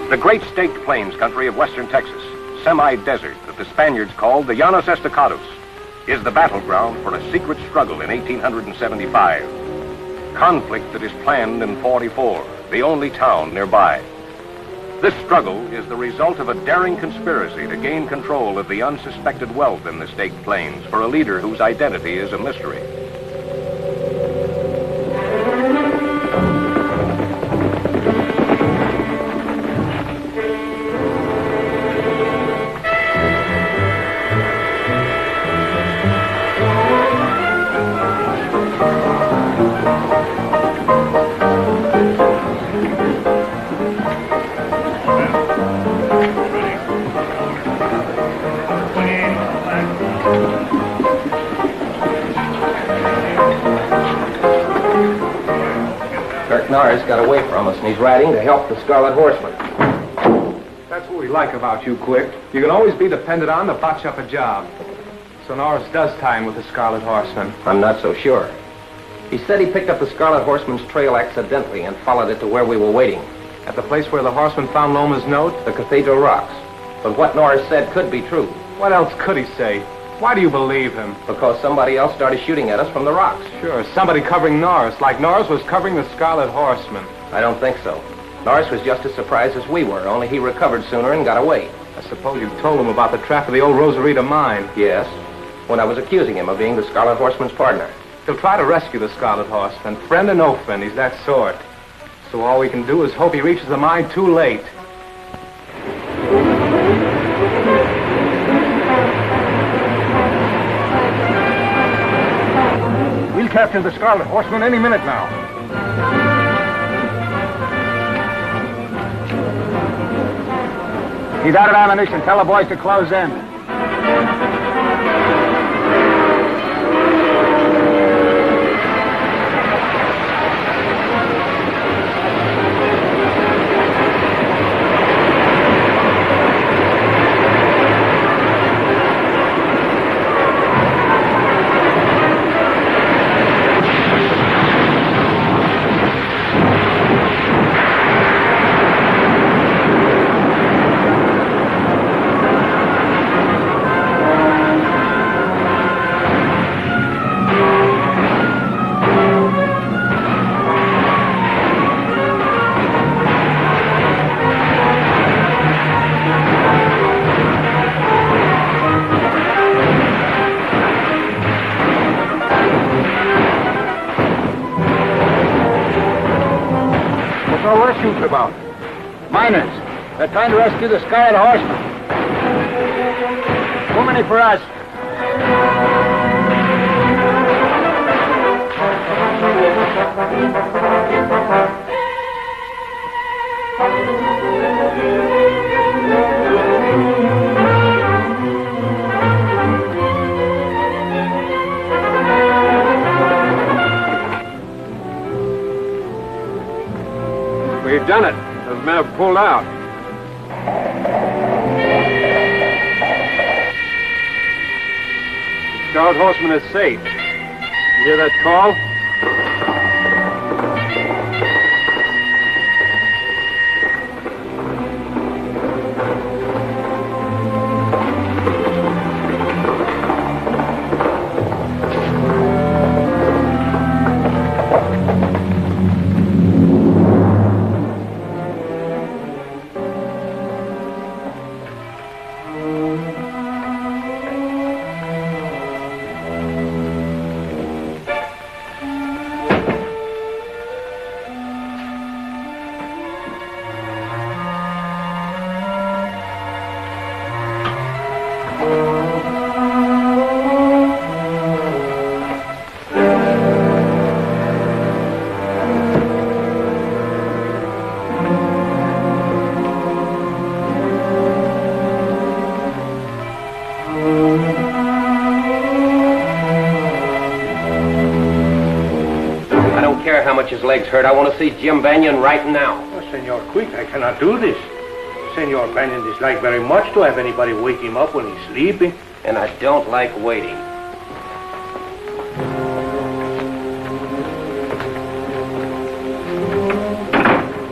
The great staked plains country of western Texas, semi-desert that the Spaniards called the Llanos Estacados, is the battleground for a secret struggle in 1875. Conflict that is planned in 44, the only town nearby. This struggle is the result of a daring conspiracy to gain control of the unsuspected wealth in the staked plains for a leader whose identity is a mystery.
Kirk Norris got away from us, and he's riding to help the Scarlet Horseman.
That's what we like about you, Quick. You can always be depended on to botch up a job. So Norris does tie in with the Scarlet Horseman.
I'm not so sure. He said he picked up the Scarlet Horseman's trail accidentally and followed it to where we were waiting.
At the place where the horseman found Loma's note?
The Cathedral Rocks. But what Norris said could be true.
What else could he say? Why do you believe him?
Because somebody else started shooting at us from the rocks.
Sure, somebody covering Norris, like Norris was covering the Scarlet Horseman.
I don't think so. Norris was just as surprised as we were, only he recovered sooner and got away.
I suppose you told him about the trap of the old Rosarita mine.
Yes, when I was accusing him of being the Scarlet Horseman's partner.
He'll try to rescue the Scarlet Horseman, friend or no friend, he's that sort. So all we can do is hope he reaches the mine too late.
We'll capture the Scarlet Horseman any minute now. He's out of ammunition. Tell the boys to close in. About miners. They're trying to rescue the Scarlet Horseman. Too many for us.
We've done it. Those men have pulled out. The Scarlet Horseman is safe. You hear that call?
His legs hurt. I want to see Jim Banyan right now.
Oh, Senor Quick, I cannot do this. Senor Banyan dislikes very much to have anybody wake him up when he's sleeping.
And I don't like waiting.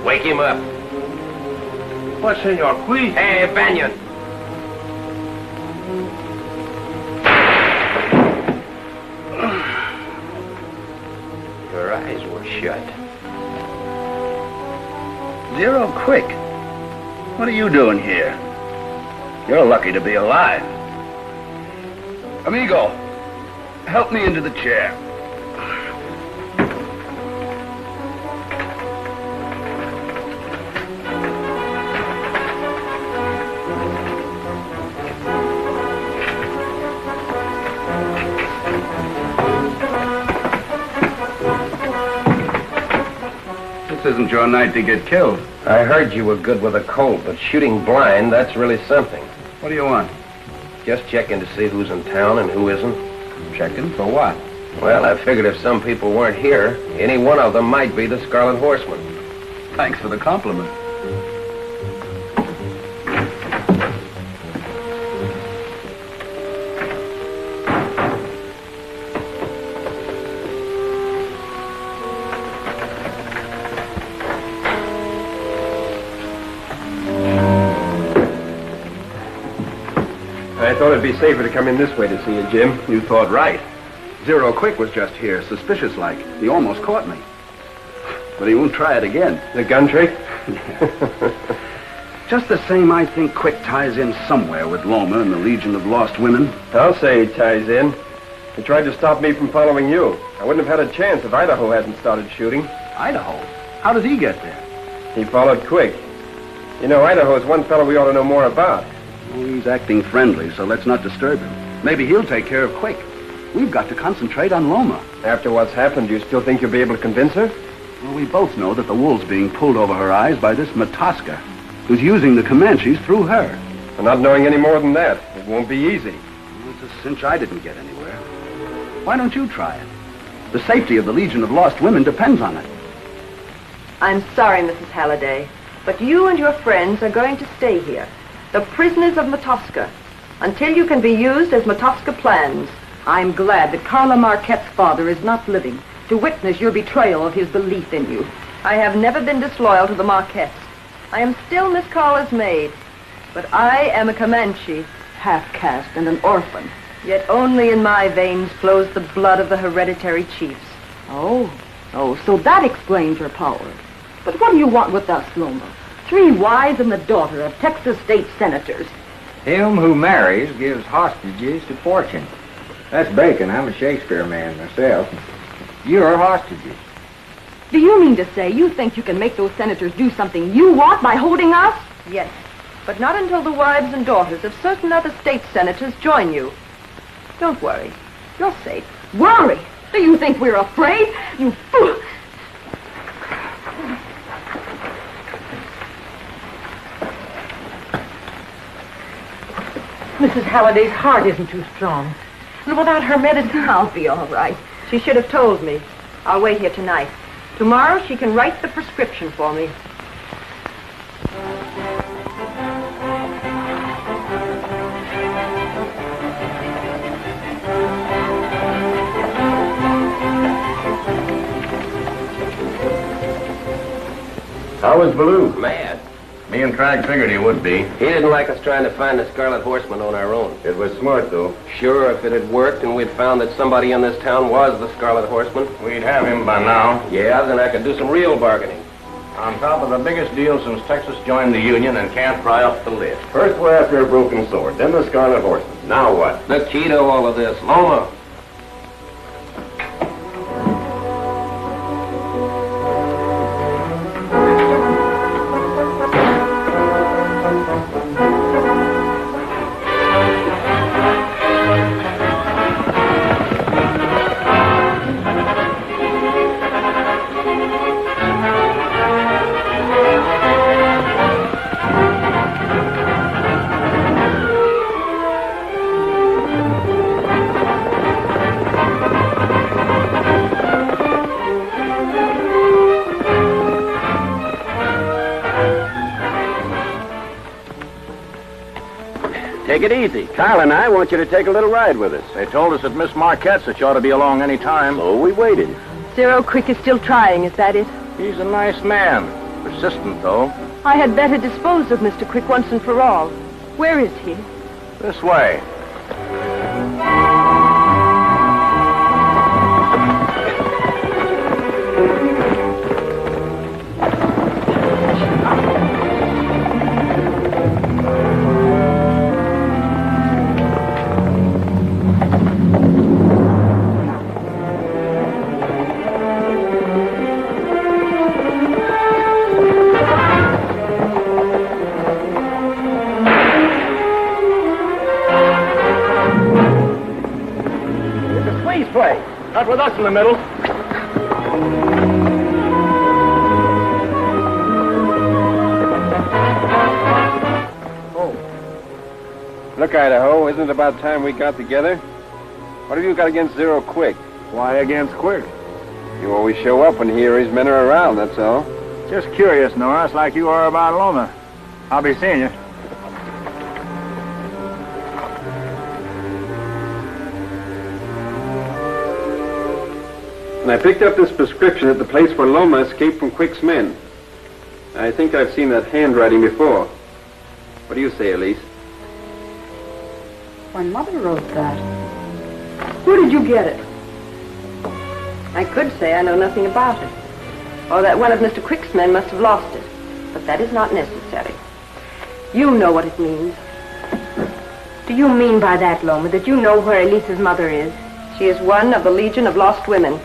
Wake him up.
What, Senor Quick?
Hey, Banyan. Your eyes were shut.
Zero Quick. What are you doing here? You're lucky to be alive. Amigo, help me into the chair.
This isn't your night to get killed.
I heard you were good with a Colt, but shooting blind, that's really something.
What do you want?
Just checking to see who's in town and who isn't.
Checking for what?
Well, I figured if some people weren't here, any one of them might be the Scarlet Horseman.
Thanks for the compliment.
I thought it'd be safer to come in this way to see you, Jim.
You thought right. Zero Quick was just here, suspicious-like. He almost caught me. But he won't try it again.
The gun trick?
Just the same, I think Quick ties in somewhere with Loma and the Legion of Lost Women.
I'll say he ties in. He tried to stop me from following you. I wouldn't have had a chance if Idaho hadn't started shooting.
Idaho? How did he get there?
He followed Quick. You know, Idaho's one fellow we ought to know more about.
Well, he's acting friendly, so let's not disturb him. Maybe he'll take care of Quick. We've got to concentrate on Loma.
After what's happened, do you still think you'll be able to convince her?
Well, we both know that the wool's being pulled over her eyes by this Matosca, who's using the Comanches through her.
And not knowing any more than that, it won't be easy.
Well, it's a cinch I didn't get anywhere. Why don't you try it? The safety of the Legion of Lost Women depends on it.
I'm sorry, Mrs. Halliday, but you and your friends are going to stay here, the prisoners of Matosca, until you can be used as Matosca plans.
I'm glad that Carla Marquette's father is not living to witness your betrayal of his belief in you.
I have never been disloyal to the Marquettes. I am still Miss Carla's maid, but I am a Comanche,
half-caste and an orphan.
Yet only in my veins flows the blood of the hereditary chiefs.
Oh, so that explains your power. But what do you want with us, Loma? 3 wives and the daughter of Texas state senators.
Him who marries gives hostages to fortune. That's Bacon. I'm a Shakespeare man myself. You're hostages.
Do you mean to say you think you can make those senators do something you want by holding us?
Yes, but not until the wives and daughters of certain other state senators join you. Don't worry. You're safe.
Worry? Do you think we're afraid? You fool!
Mrs. Halliday's heart isn't too strong. And without her medicine,
I'll be all right. She should have told me. I'll wait here tonight. Tomorrow she can write the prescription for me.
How was Baloo?
Mad.
Me and Crag figured he would be.
He didn't like us trying to find the Scarlet Horseman on our own.
It was smart, though.
Sure, if it had worked and we'd found that somebody in this town was the Scarlet Horseman.
We'd have him by now.
Yeah, then I could do some real bargaining.
On top of the biggest deal since Texas joined the Union and can't pry off the lid. First we're after a broken sword, then the Scarlet Horseman. Now what?
The key to all of this, Loma.
Take it easy. Kyle and I want you to take a little ride with us.
They told us at Miss Marquette's that you ought to be along any time.
So we waited.
Zero Quick is still trying, is that it?
He's a nice man. Persistent, though.
I had better dispose of Mr. Quick once and for all. Where is he?
This way.
Not with us in the middle.
Look, Idaho, isn't it about time we got together? What have you got against Zero Quick?
Why against Quick?
You always show up when he or his men are around, that's all.
Just curious, Norris, like you are about Loma. I'll be seeing you.
And I picked up this prescription at the place where Loma escaped from Quick's men. I think I've seen that handwriting before. What do you say, Elise?
My mother wrote that. Where did you get it?
I could say I know nothing about it, or that one of Mr. Quick's men must have lost it, but that is not necessary. You know what it means.
Do you mean by that, Loma, that you know where Elise's mother is?
She is one of the Legion of Lost Women.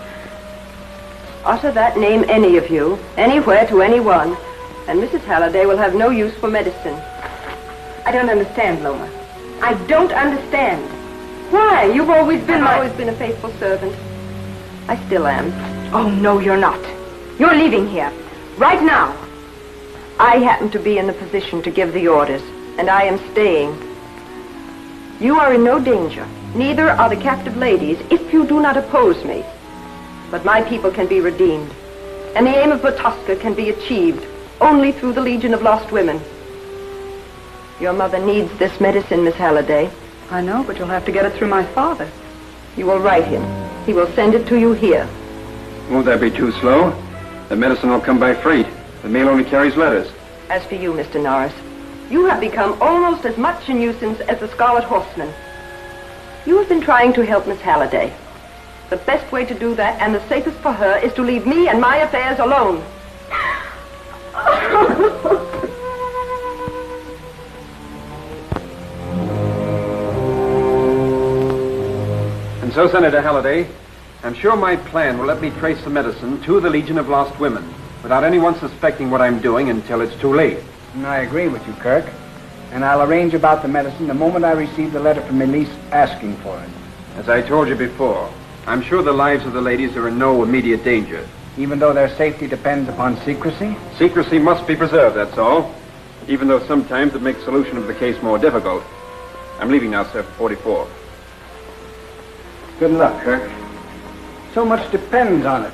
Utter that name, any of you, anywhere to anyone, and Mrs. Halliday will have no use for medicine.
I don't understand, Loma. I don't understand. Why? You've always been
I've always been a faithful servant. I still am.
Oh, no, you're not. You're leaving here. Right now.
I happen to be in the position to give the orders, and I am staying. You are in no danger. Neither are the captive ladies, if you do not oppose me. But my people can be redeemed, and the aim of Matosca can be achieved only through the Legion of Lost Women. Your mother needs this medicine, Miss Halliday.
I know, but you'll have to get it through my father.
You will write him. He will send it to you here.
Won't that be too slow? The medicine will come by freight. The mail only carries letters.
As for you, Mr. Norris, you have become almost as much a nuisance as the Scarlet Horseman. You have been trying to help Miss Halliday. The best way to do that, and the safest for her, is to leave me and my affairs alone.
And so, Senator Halliday, I'm sure my plan will let me trace the medicine to the Legion of Lost Women without anyone suspecting what I'm doing until it's too late.
And I agree with you, Kirk. And I'll arrange about the medicine the moment I receive the letter from Elise asking for it.
As I told you before, I'm sure the lives of the ladies are in no immediate danger.
Even though their safety depends upon secrecy?
Secrecy must be preserved, that's all. Even though sometimes it makes solution of the case more difficult. I'm leaving now, sir, for 44.
Good luck, Kirk. So much depends on it.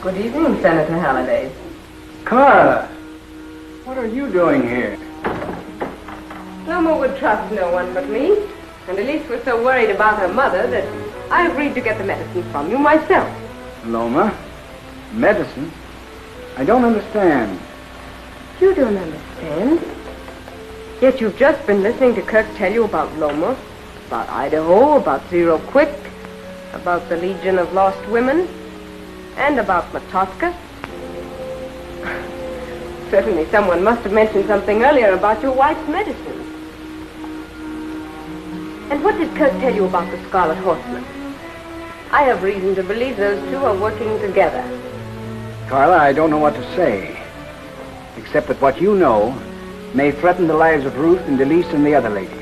Good evening, Senator Halliday.
Carla, what are you doing here?
Loma would trust no one but me, and Elise was so worried about her mother that I agreed to get the medicine from you myself.
Loma? Medicine? I don't understand.
You don't understand? Yet you've just been listening to Kirk tell you about Loma, about Idaho, about Zero Quick, about the Legion of Lost Women, and about Matosca. Certainly someone must have mentioned something earlier about your wife's medicine. And what did Kirk tell you about the Scarlet Horseman? I have reason to believe those two are working together.
Carla, I don't know what to say, except that what you know may threaten the lives of Ruth and Elise and the other ladies.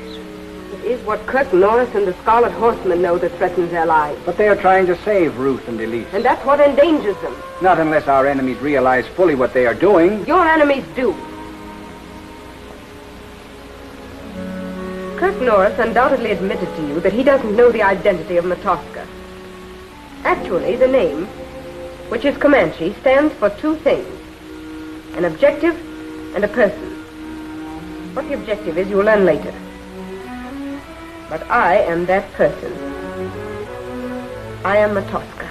It is what Kirk Norris and the Scarlet Horseman know that threatens their lives.
But they are trying to save Ruth and Elise.
And that's what endangers them.
Not unless our enemies realize fully what they are doing.
Your enemies do. Kirk Norris undoubtedly admitted to you that he doesn't know the identity of Matosca. Actually, the name, which is Comanche, stands for two things: an objective and a person. What the objective is, you will learn later. But I am that person. I am Matosca.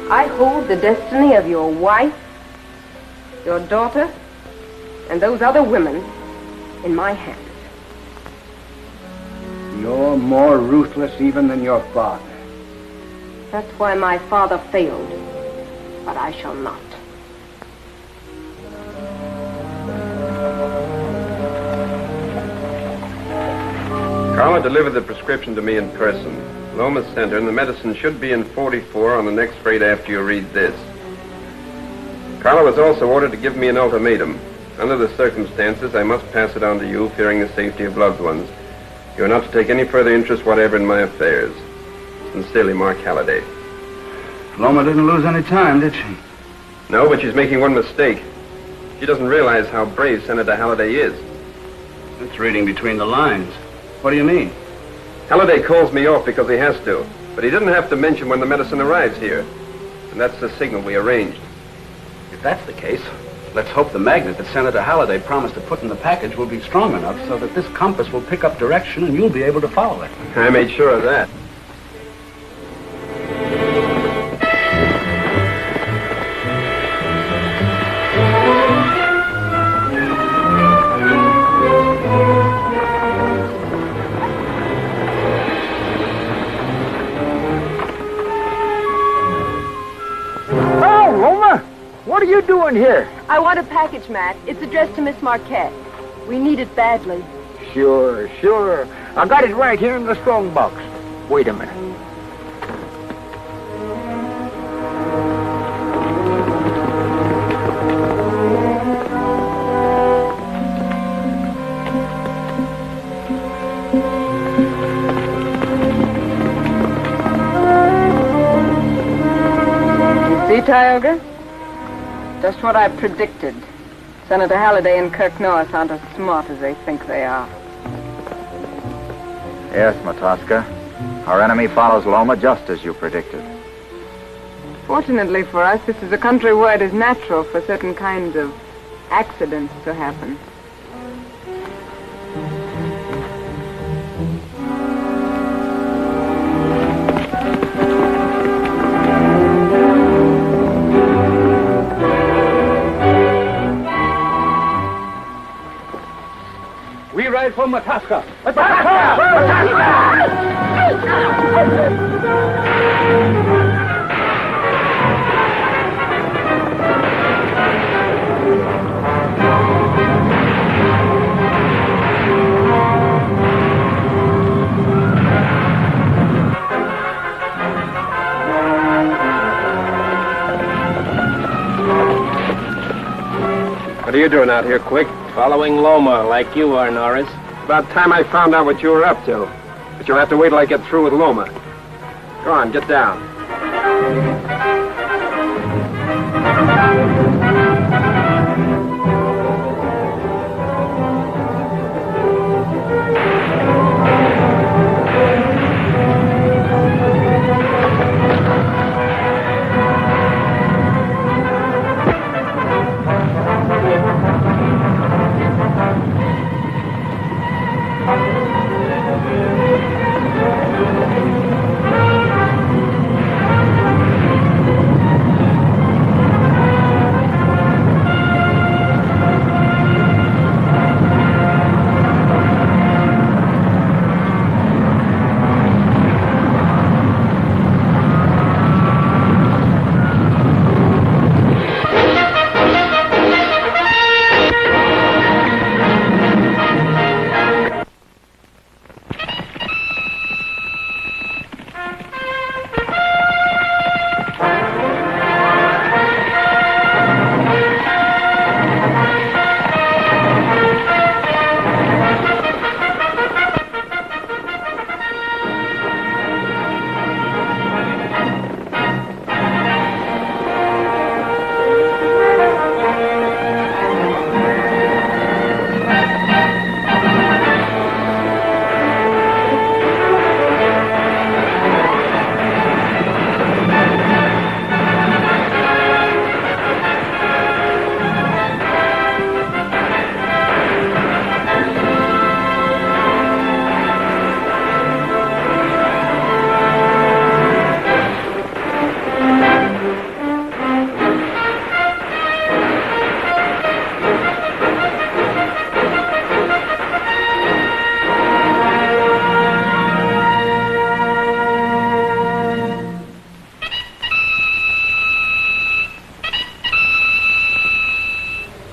I hold the destiny of your wife, your daughter, and those other women in my hands.
You're more ruthless even than your father.
That's why my father failed, but I shall not.
Carla delivered the prescription to me in person. Loma sent her, and the medicine should be in 44 on the next freight after you read this. Carla was also ordered to give me an ultimatum. Under the circumstances, I must pass it on to you, fearing the safety of loved ones. You are not to take any further interest whatever in my affairs. Sincerely, Mark Halliday.
Loma didn't lose any time, did she?
No, but she's making one mistake. She doesn't realize how brave Senator Halliday is.
It's reading between the lines. What do you mean?
Halliday calls me off because he has to, but he didn't have to mention when the medicine arrives here. And that's the signal we arranged.
If that's the case, let's hope the magnet that Senator Halliday promised to put in the package will be strong enough so that this compass will pick up direction and you'll be able to follow it.
I made sure of that.
What are you doing here?
I want a package, Matt. It's addressed to Miss Marquette. We need it badly.
Sure. I got it right here in the strong box. Wait a minute.
See, Tioga? Just what I predicted. Senator Halliday and Kirk Norris aren't as smart as they think they are.
Yes, Matosca. Our enemy follows Loma just as you predicted.
Fortunately for us, this is a country where it is natural for certain kinds of accidents to happen.
We ride for Matosca.
What are you doing out here, Quick?
Following Loma, like you are, Norris.
About time I found out what you were up to. But you'll have to wait till I get through with Loma. Go on, get down.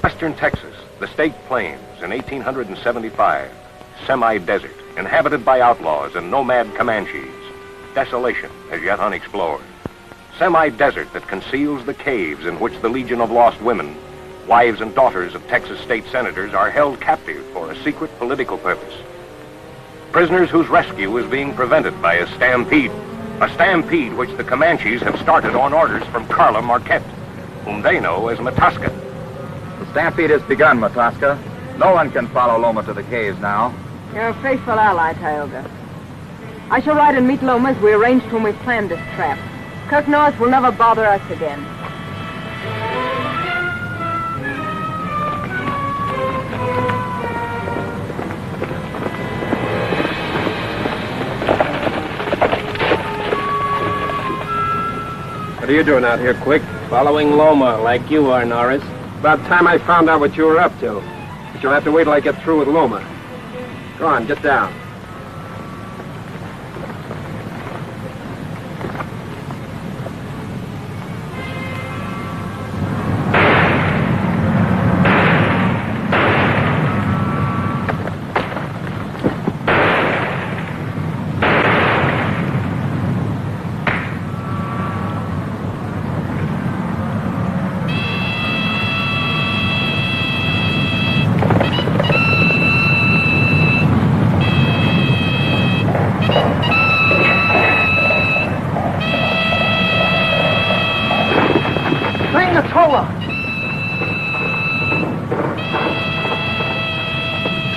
Western Texas, the State Plains, in 1875. Semi-desert, inhabited by outlaws and nomad Comanches. Desolation as yet unexplored. Semi-desert that conceals the caves in which the Legion of Lost Women, wives and daughters of Texas state senators, are held captive for a secret political purpose. Prisoners whose rescue is being prevented by a stampede which the Comanches have started on orders from Carla Marquette, whom they know as Matosca.
The stampede has begun, Matosca. No one can follow Loma to the caves now.
You're a faithful ally, Tioga. I shall ride and meet Loma as we arranged when we planned this trap. Kirk North will never bother us again.
What are you doing out here, Quick? Following Loma, like you are, Norris. About time I found out what you were up to. But you'll have to wait till I get through with Loma. Go on, get down.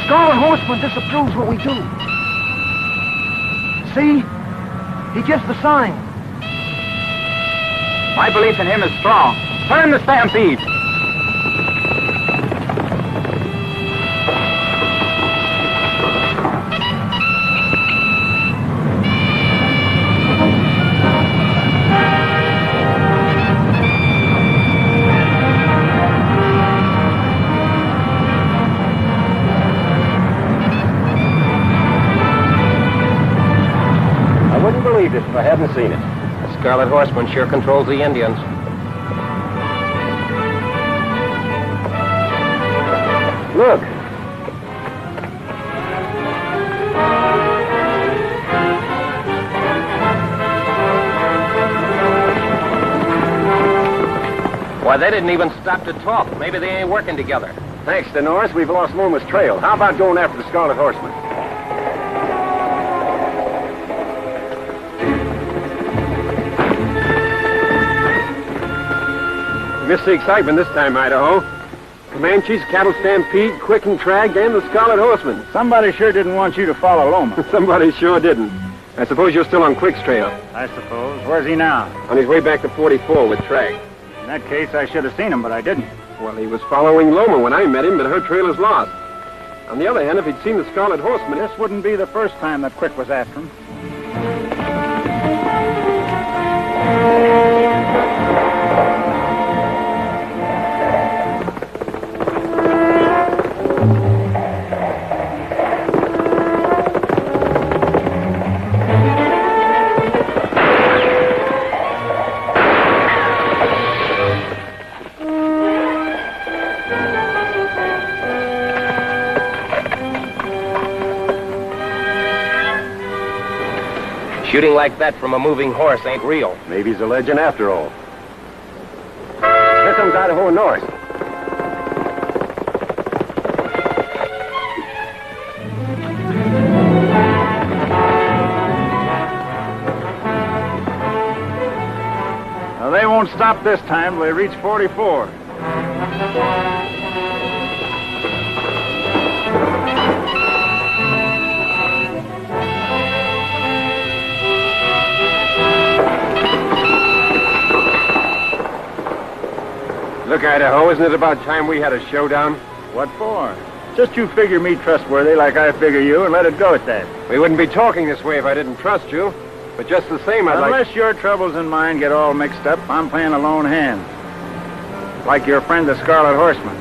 Scarlet Horseman disapproves what we do. See? He gives the sign.
My belief in him is strong. Turn the stampede!
If I hadn't seen it. The Scarlet Horseman sure controls the Indians. Look. Why, they didn't even stop to talk. Maybe they ain't working together.
Thanks to Norris, we've lost Loma's trail. How about going after the Scarlet Horseman? Missed the excitement this time, Idaho. Comanches, cattle stampede, quick and tragged, and the Scarlet Horseman.
Somebody sure didn't want you to follow Loma.
Somebody sure didn't. I suppose you're still on Quick's trail.
I suppose. Where's he now?
On his way back to 44 with Trag.
In that case, I should have seen him, but I didn't.
Well, he was following Loma when I met him, but her trail is lost. On the other hand, if he'd seen the Scarlet Horseman...
This wouldn't be the first time that Quick was after him.
Shooting like that from a moving horse ain't real.
Maybe he's a legend after all. Here comes Idaho and Norris.
Now, they won't stop this time till they reach 44.
Look, Idaho, isn't it about time we had a showdown?
What for? Just you figure me trustworthy like I figure you and let it go at that.
We wouldn't be talking this way if I didn't trust you. But just the same,
Unless your troubles and mine get all mixed up, I'm playing a lone hand. Like your friend the Scarlet Horseman.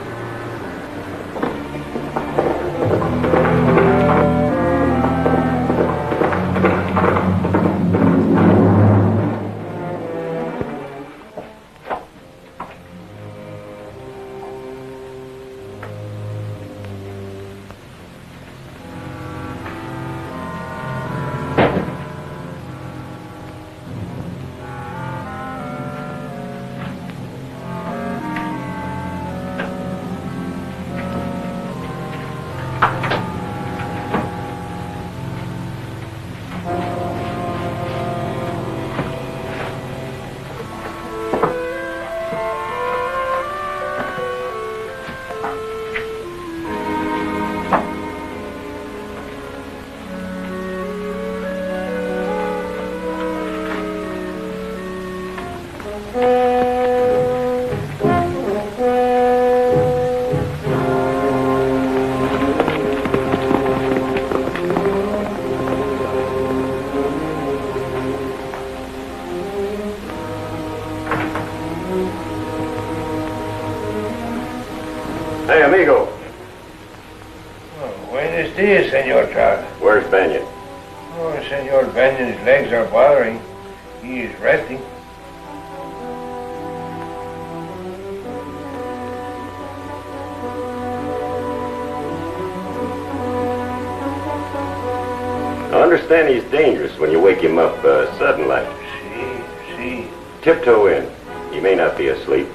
Buenos dias, Senor Trout.
Where's Banyan?
Oh, Senor Banyan's legs are bothering. He is resting.
I understand he's dangerous when you wake him up sudden like.
See.
Tiptoe in. He may not be asleep.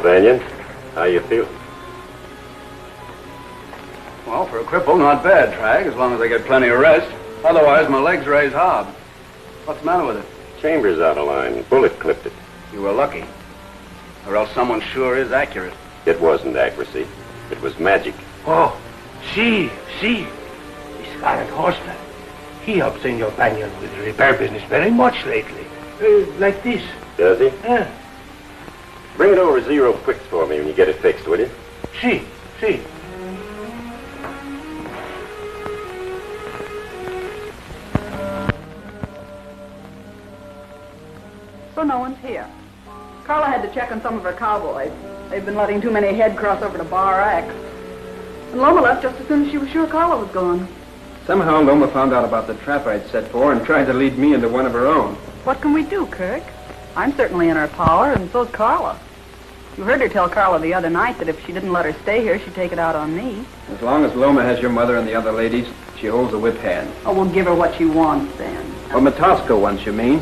Banyan, how you feel?
Well, for a cripple, not bad, Trag, as long as I get plenty of rest. Otherwise, my legs raise hob. What's the matter with it?
Chamber's out of line. Bullet clipped it.
You were lucky. Or else someone sure is accurate.
It wasn't accuracy. It was magic.
Oh, see. The Scarlet Horseman. He helps Senor Banyan with the repair business very much lately. Like this.
Does he?
Yeah.
Bring it over 0 quicks for me when you get it fixed, will you?
See.
So no one's here. Carla had to check on some of her cowboys. They've been letting too many head cross over to Bar X. And Loma left just as soon as she was sure Carla was gone.
Somehow Loma found out about the trap I'd set for and tried to lead me into one of her own.
What can we do, Kirk? I'm certainly in her power, and so's Carla. You heard her tell Carla the other night that if she didn't let her stay here, she'd take it out on me.
As long as Loma has your mother and the other ladies, she holds a whip hand.
Oh, we'll give her what she wants, then.
Or Matosca wants, you mean?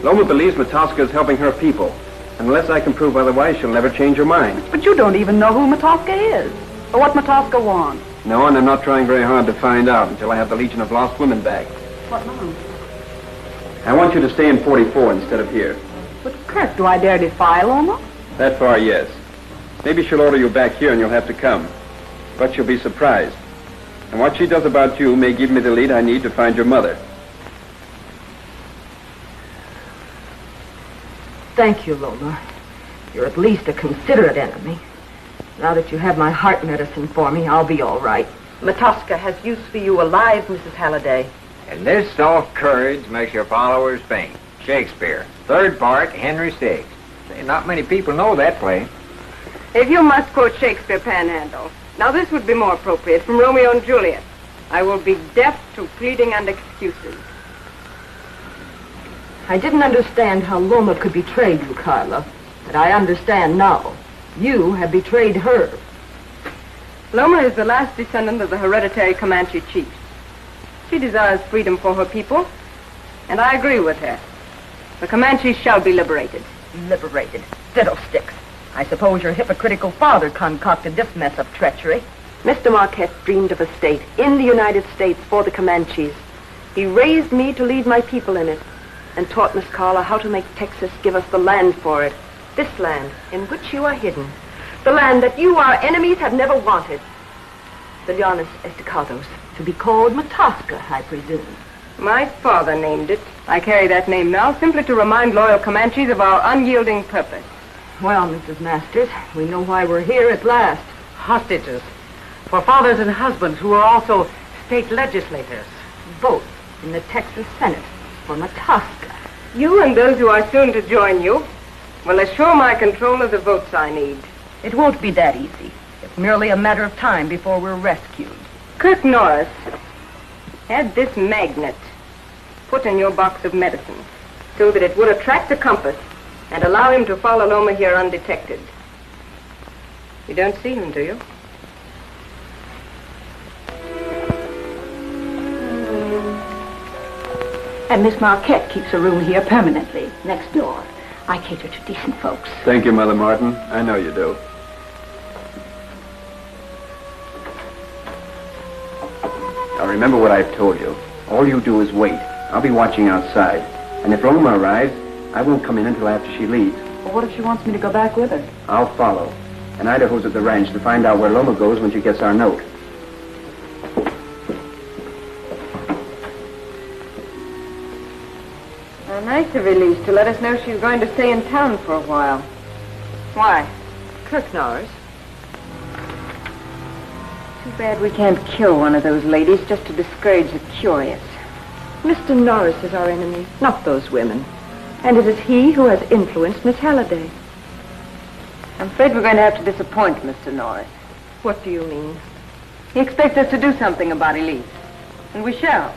Loma believes Matosca is helping her people. Unless I can prove otherwise, she'll never change her mind.
But you don't even know who Matosca is, or what Matosca wants.
No, and I'm not trying very hard to find out until I have the Legion of Lost Women back.
What now?
I want you to stay in 44 instead of here.
But, Kirk, do I dare defy Loma?
That far, yes. Maybe she'll order you back here and you'll have to come. But you'll be surprised. And what she does about you may give me the lead I need to find your mother.
Thank you, Loma. You're at least a considerate enemy. Now that you have my heart medicine for me, I'll be all right.
Matosca has use for you alive, Mrs. Halliday.
And this soft courage makes your followers faint. Shakespeare, 3rd part, Henry VI. Say, not many people know that play.
If you must quote Shakespeare, Panhandle, now this would be more appropriate from Romeo and Juliet. I will be deaf to pleading and excuses.
I didn't understand how Loma could betray you, Carla, but I understand now. You have betrayed her.
Loma is the last descendant of the hereditary Comanche chiefs. She desires freedom for her people, and I agree with her. The Comanches shall be liberated.
Liberated? Fiddlesticks. I suppose your hypocritical father concocted this mess of treachery.
Mr. Marquette dreamed of a state in the United States for the Comanches. He raised me to lead my people in it, and taught Miss Carla how to make Texas give us the land for it. This land in which you are hidden. The land that you, our enemies, have never wanted. The Llanos Estacados.
To be called Matosca, I presume.
My father named it. I carry that name now simply to remind loyal Comanches of our unyielding purpose.
Well, Mrs. Masters, we know why we're here at last.
Hostages. For fathers and husbands who are also state legislators.
Both in the Texas Senate for Matosca.
You and those who are soon to join you will assure my control of the votes I need.
It won't be that easy. It's merely a matter of time before we're rescued.
Kirk Norris had this magnet put in your box of medicine so that it would attract the compass and allow him to follow Loma here undetected. You don't see him, do you?
And Miss Marquette keeps a room here permanently, next door. I cater to decent folks.
Thank you, Mother Martin. I know you do. Now remember what I've told you. All you do is wait. I'll be watching outside. And if Loma arrives, I won't come in until after she leaves.
Well, what if she wants me to go back with her?
I'll follow. And Idaho's at the ranch to find out where Loma goes when she gets our note.
How nice of Elise to let us know she's going to stay in town for a while. Why? Kirk Norris. Too bad we can't kill one of those ladies just to discourage the curious. Mr. Norris is our enemy, not those women. And it is he who has influenced Miss Halliday. I'm afraid we're going to have to disappoint Mr. Norris. What do you mean? He expects us to do something about Elise. And we shall.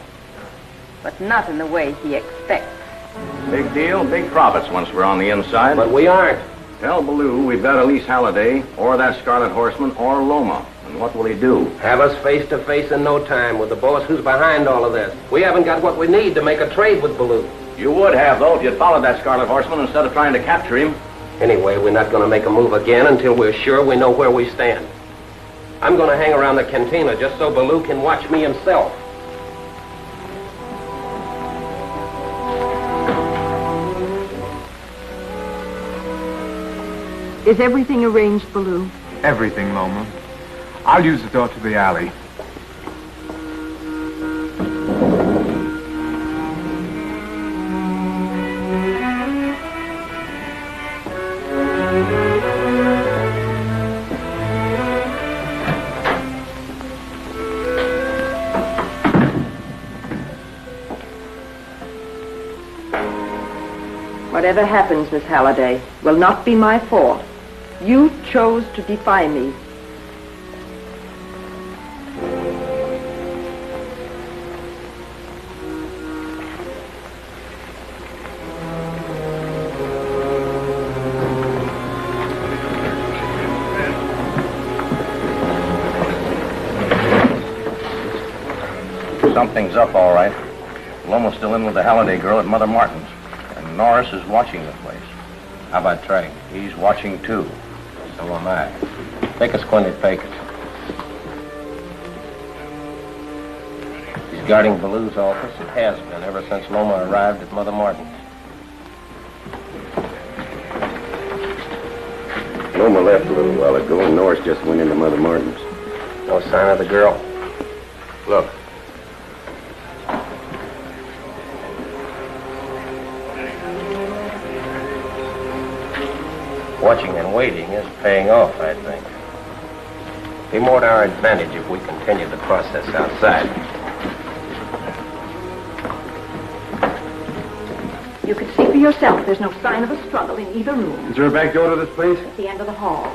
But not in the way he expects.
Big deal, big profits once we're on the inside.
But we aren't.
Tell Ballou we've got Elise Halliday, or that Scarlet Horseman, or Loma. And what will he do?
Have us face to face in no time with the boss who's behind all of this. We haven't got what we need to make a trade with Ballou.
You would have, though, if you'd followed that Scarlet Horseman instead of trying to capture him.
Anyway, we're not going to make a move again until we're sure we know where we stand. I'm going to hang around the cantina just so Ballou can watch me himself.
Is everything arranged, Ballou?
Everything, Loma. I'll use the door to the alley.
Whatever happens, Miss Halliday, will not be my fault. You chose to defy me.
Something's up, all right. Loma's still in with the Halliday girl at Mother Martin's. And Norris is watching the place. How about Trey? He's watching, too. So am I. Take a squint at Pecos. He's guarding Ballou's office. It has been ever since Loma arrived at Mother Martin's.
Loma left a little while ago, and Norris just went into Mother Martin's.
No sign of the girl.
Look.
Watching and waiting is paying off, I think. Be more to our advantage if we continue the process outside.
You can see for yourself there's no sign of a struggle in either room.
Is there a back door to this place?
At the end of the hall.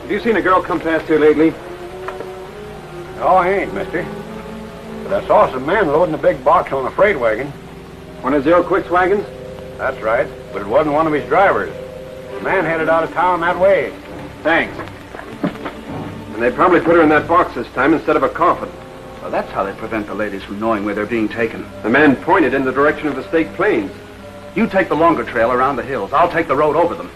Have you seen a girl come past here lately?
No, I ain't, mister. But I saw some men loading a big box on a freight wagon.
One of Zero Quick's wagons?
That's right, but it wasn't one of his drivers. The man headed out of town that way.
Thanks. And they probably put her in that box this time instead of a coffin.
Well, that's how they prevent the ladies from knowing where they're being taken.
The man pointed in the direction of the state plains.
You take the longer trail around the hills. I'll take the road over them.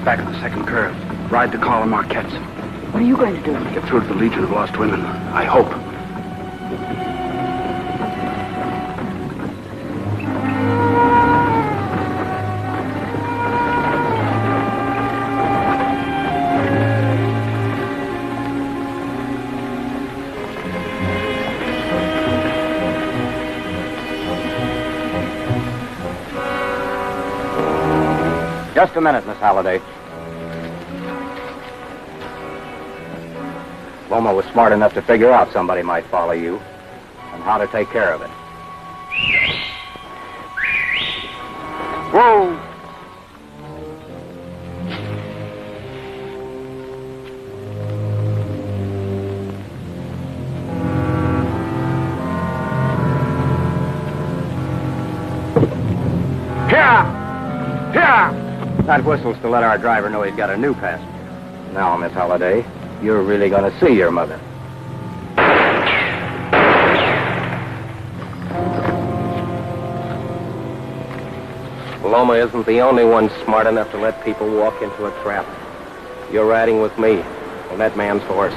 Back at the second curve. Ride to Carla Marquette's.
What are you going to do?
Get through to the Legion of Lost Women. I hope.
Just a minute, Miss Halliday. Loma was smart enough to figure out somebody might follow you and how to take care of it.
Whoa! Here! Here! That whistle's to let our driver know he's got a new passenger. Now, Miss Holliday, you're really going to see your mother.
Loma isn't the only one smart enough to let people walk into a trap. You're riding with me on that man's horse.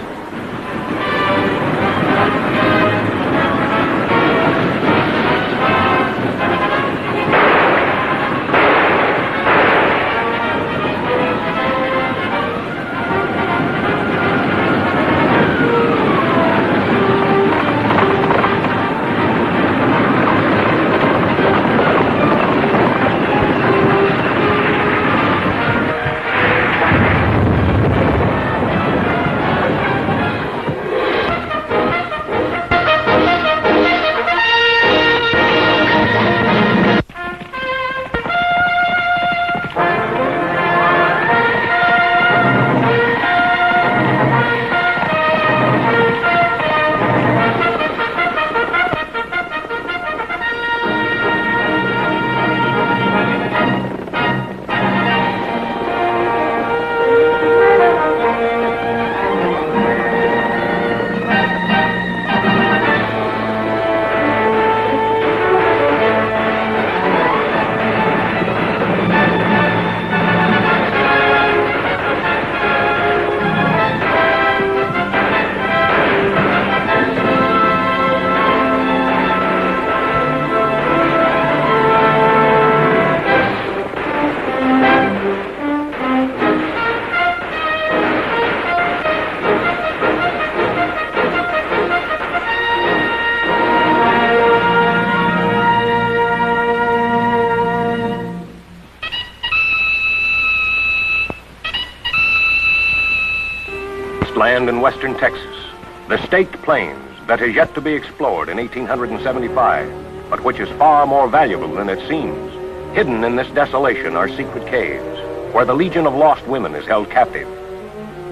Land in western Texas, the staked plains that is yet to be explored in 1875, but which is far more valuable than it seems. Hidden in this desolation are secret caves, where the Legion of Lost Women is held captive.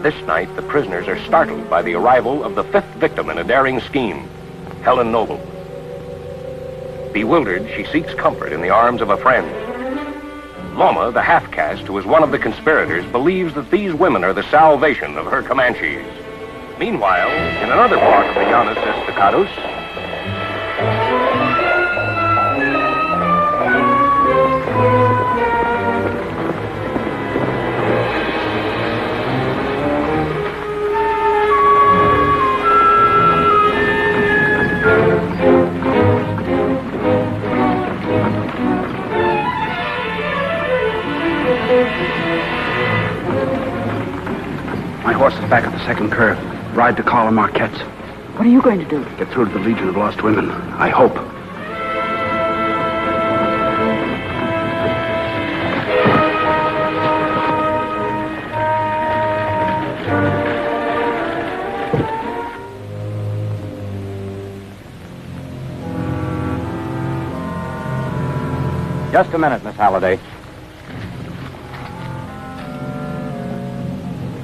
This night, the prisoners are startled by the arrival of the fifth victim in a daring scheme, Helen Noble. Bewildered, she seeks comfort in the arms of a friend. Loma, the half-caste, who is one of the conspirators, believes that these women are the salvation of her Comanches. Meanwhile, in another part of the Llanos Estacados,
my horse is back at the second curve. Ride to Carla Marquette's.
What are you going to do?
Get through to the Legion of Lost Women. I hope.
Just a minute, Miss Halliday.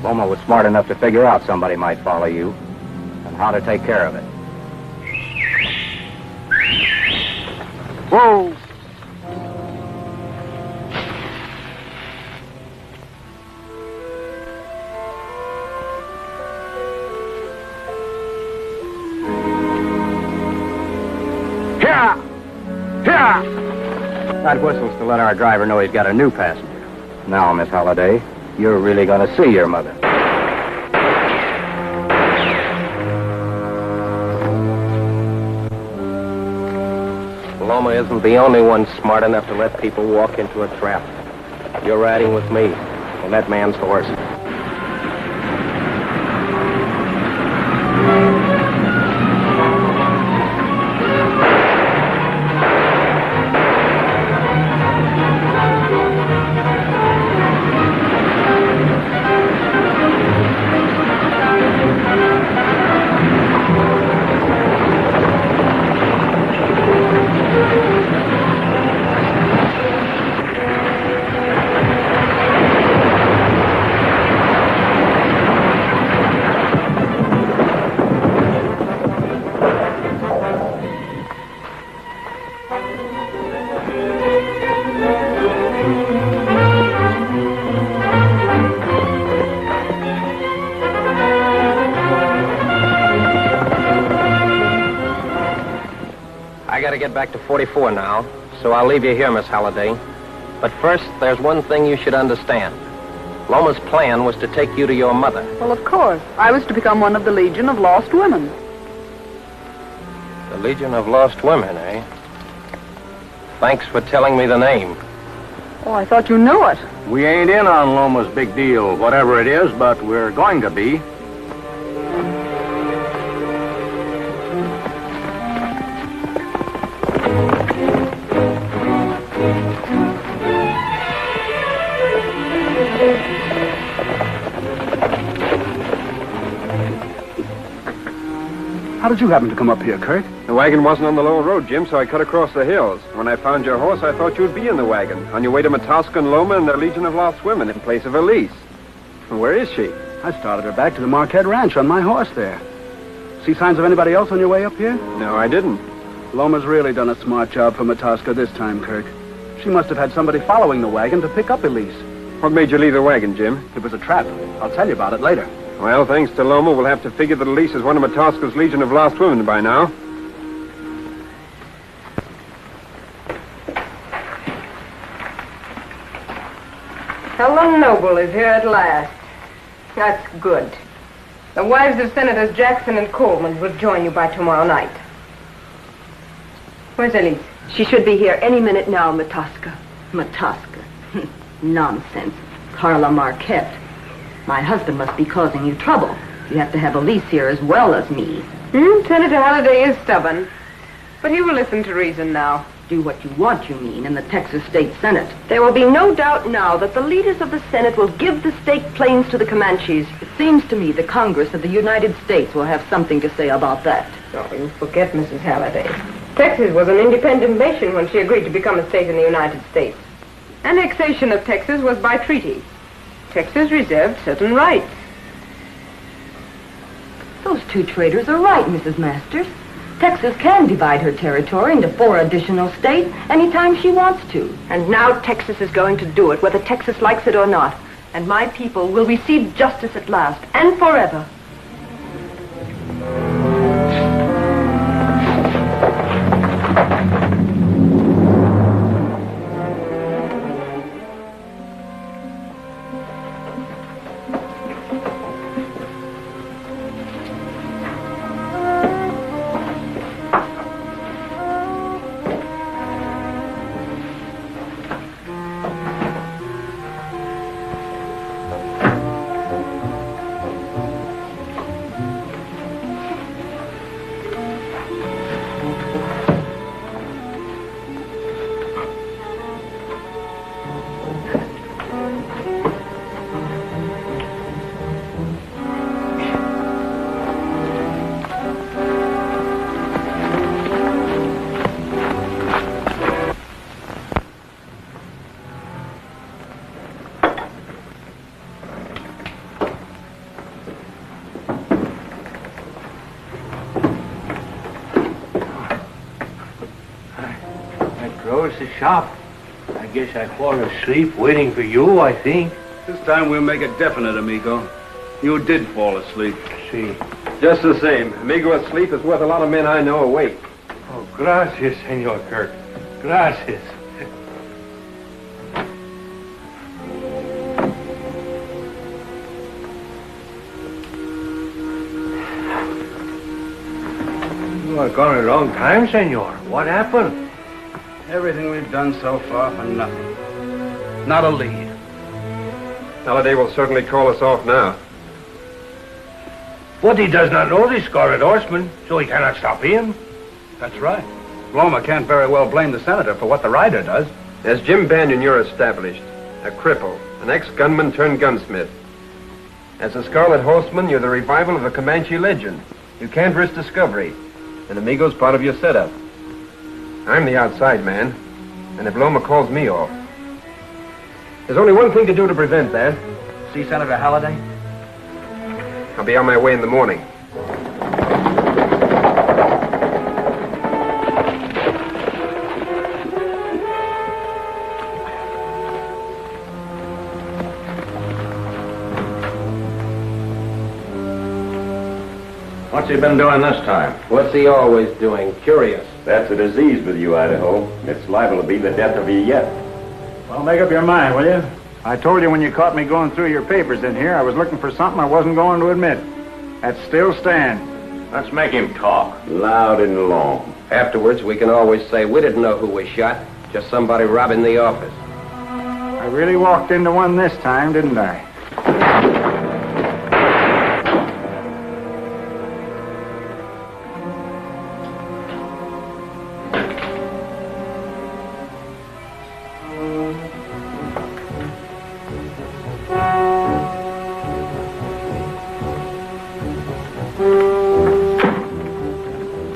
Loma was smart enough to figure out somebody might follow you and how to take care of it. Whoa! Here! Here! That whistle's to let our driver know he's got a new passenger. Now, Miss Halliday, you're really going to see your mother.
Loma isn't the only one smart enough to let people walk into a trap. You're riding with me on that man's horse. back to 44 now, so I'll leave you here, Miss Halliday. But first, there's one thing you should understand. Loma's plan was to take you to your mother.
Well, of course. I was to become one of the Legion of Lost Women.
The Legion of Lost Women, eh? Thanks for telling me the name.
Oh, I thought you knew it.
We ain't in on Loma's big deal, whatever it is, but we're going to be.
How did you happen to come up here, Kirk?
The wagon wasn't on the lower road, Jim, so I cut across the hills. When I found your horse, I thought you'd be in the wagon, on your way to Matosca and Loma and their Legion of Lost Women in place of Elise. Where is she?
I started her back to the Marquette Ranch on my horse there. See signs of anybody else on your way up here?
No, I didn't.
Loma's really done a smart job for Matosca this time, Kirk. She must have had somebody following the wagon to pick up Elise.
What made you leave the wagon, Jim?
It was a trap. I'll tell you about it later.
Well, thanks to Loma, we'll have to figure that Elise is one of Matosca's Legion of Lost Women by now.
Helen Noble is here at last. That's good. The wives of Senators Jackson and Coleman will join you by tomorrow night. Where's Elise?
She should be here any minute now, Matosca. Matosca? Nonsense. Carla Marquette. My husband must be causing you trouble. You have to have Elise here as well as me.
Senator Halliday is stubborn, but he will listen to reason now.
Do what you want, you mean, in the Texas State Senate.
There will be no doubt now that the leaders of the Senate will give the state plains to the Comanches.
It seems to me the Congress of the United States will have something to say about that.
Oh, you forget, Mrs. Halliday. Texas was an independent nation when she agreed to become a state in the United States. Annexation of Texas was by treaty. Texas reserved certain rights.
Those two traitors are right, Mrs. Masters. Texas can divide her territory into 4 additional states anytime she wants to.
And now Texas is going to do it, whether Texas likes it or not. And my people will receive justice at last, and forever.
Close the shop. I guess I fall asleep waiting for you, I think.
This time we'll make it definite, amigo. You did fall asleep.
See.
Just the same. Amigo asleep is worth a lot of men I know awake.
Oh, gracias, Senor Kirk. Gracias. You are gone a long time, Senor. What happened?
Everything we've done so far for nothing. Not a lead.
Halliday will certainly call us off now.
But he does not know the Scarlet Horseman, so he cannot stop him.
That's right. Loma can't very well blame the senator for what the rider does.
As Jim Banyan, you're established. A cripple, an ex-gunman turned gunsmith. As the Scarlet Horseman, you're the revival of a Comanche legend. You can't risk discovery. And Amigo's part of your setup. I'm the outside man, and if Loma calls me off. There's only one thing to do to prevent that.
See Senator Halliday?
I'll be on my way in the morning.
What's he been doing this time?
What's he always doing? Curious.
That's a disease with you, Idaho. It's liable to be the death of you yet.
Well, make up your mind, will you? I told you when you caught me going through your papers in here, I was looking for something I wasn't going to admit. That still stands.
Let's make him talk.
Loud and long.
Afterwards, we can always say we didn't know who we shot. Just somebody robbing the office.
I really walked into one this time, didn't I?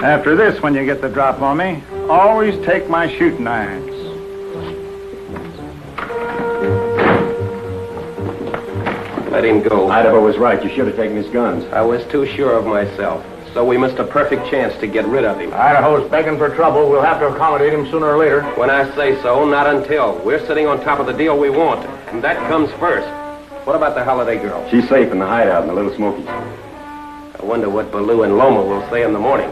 After this, when you get the drop on me, always take my shooting irons.
Let him go.
Idaho was right. You should have taken his guns.
I was too sure of myself. So we missed a perfect chance to get rid of him.
Idaho's begging for trouble. We'll have to accommodate him sooner or later.
When I say so, not until. We're sitting on top of the deal we want, and that comes first. What about the holiday girl?
She's safe in the hideout in the Little Smokies.
I wonder what Baloo and Loma will say in the morning.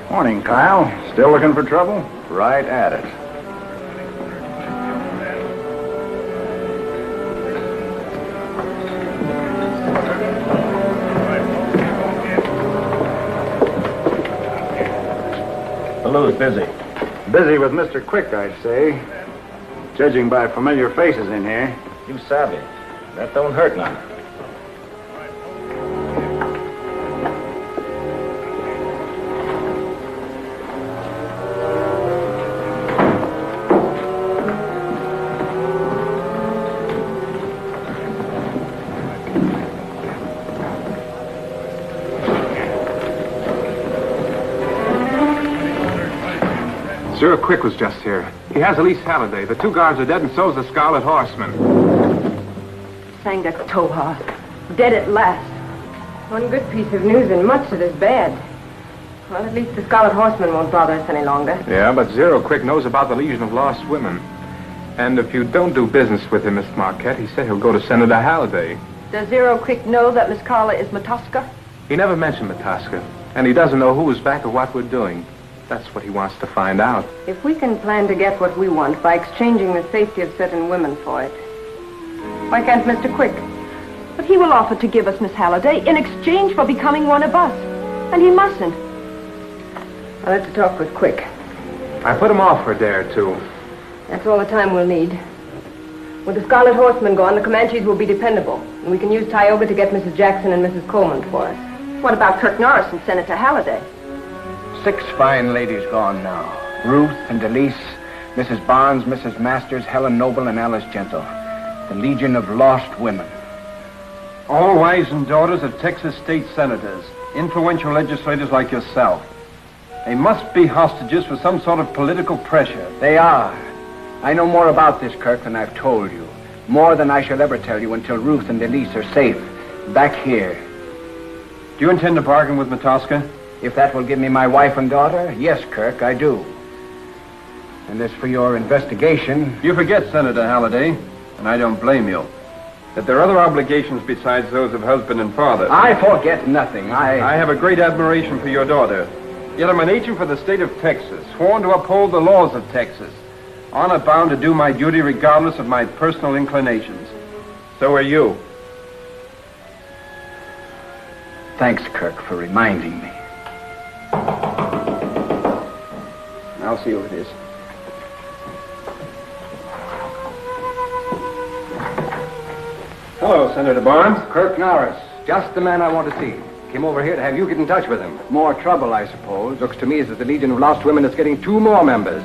Morning, Kyle. Still looking for trouble?
Right at it.
Baloo's busy.
Busy with Mr. Quick, I'd say. Judging by familiar faces in here.
You savvy. That don't hurt none.
Sir Quick was just here. He has Elise Halliday. The two guards are dead, and so's the Scarlet Horseman.
Sang that towhar. Dead at last. One good piece of news and much that is bad. Well, at least the Scarlet Horseman won't bother us any longer.
Yeah, but Zero Quick knows about the Legion of Lost Women. And if you don't do business with him, Miss Marquette, he said he'll go to Senator Halliday.
Does Zero Quick know that Miss Carla is Matosca?
He never mentioned Matosca, and he doesn't know who is back or what we're doing. That's what he wants to find out.
If we can plan to get what we want by exchanging the safety of certain women for it, why can't Mr. Quick? But he will offer to give us Miss Halliday in exchange for becoming one of us. And he mustn't. I'll have to talk with Quick.
I put him off for a day or two.
That's all the time we'll need. With the Scarlet Horseman gone, the Comanches will be dependable. And we can use Tioga to get Mrs. Jackson and Mrs. Coleman for us. What about Kirk Norris and Senator Halliday?
6 fine ladies gone now. Ruth and Elise, Mrs. Barnes, Mrs. Masters, Helen Noble, and Alice Gentle. The Legion of Lost Women.
All wives and daughters of Texas state senators, influential legislators like yourself. They must be hostages for some sort of political pressure.
They are. I know more about this, Kirk, than I've told you. More than I shall ever tell you until Ruth and Elise are safe. Back here.
Do you intend to bargain with Matosca?
If that will give me my wife and daughter, yes, Kirk, I do. And as for your investigation...
You forget, Senator Halliday, and I don't blame you, that there are other obligations besides those of husband and father.
I forget nothing.
I have a great admiration for your daughter. Yet I'm an agent for the state of Texas, sworn to uphold the laws of Texas, honor bound to do my duty regardless of my personal inclinations. So are you.
Thanks, Kirk, for reminding me.
I'll see who it is. Hello, Senator Barnes.
Kirk Norris. Just the man I want to see. Came over here to have you get in touch with him. More trouble, I suppose. Looks to me as if the Legion of Lost Women is getting 2 more members.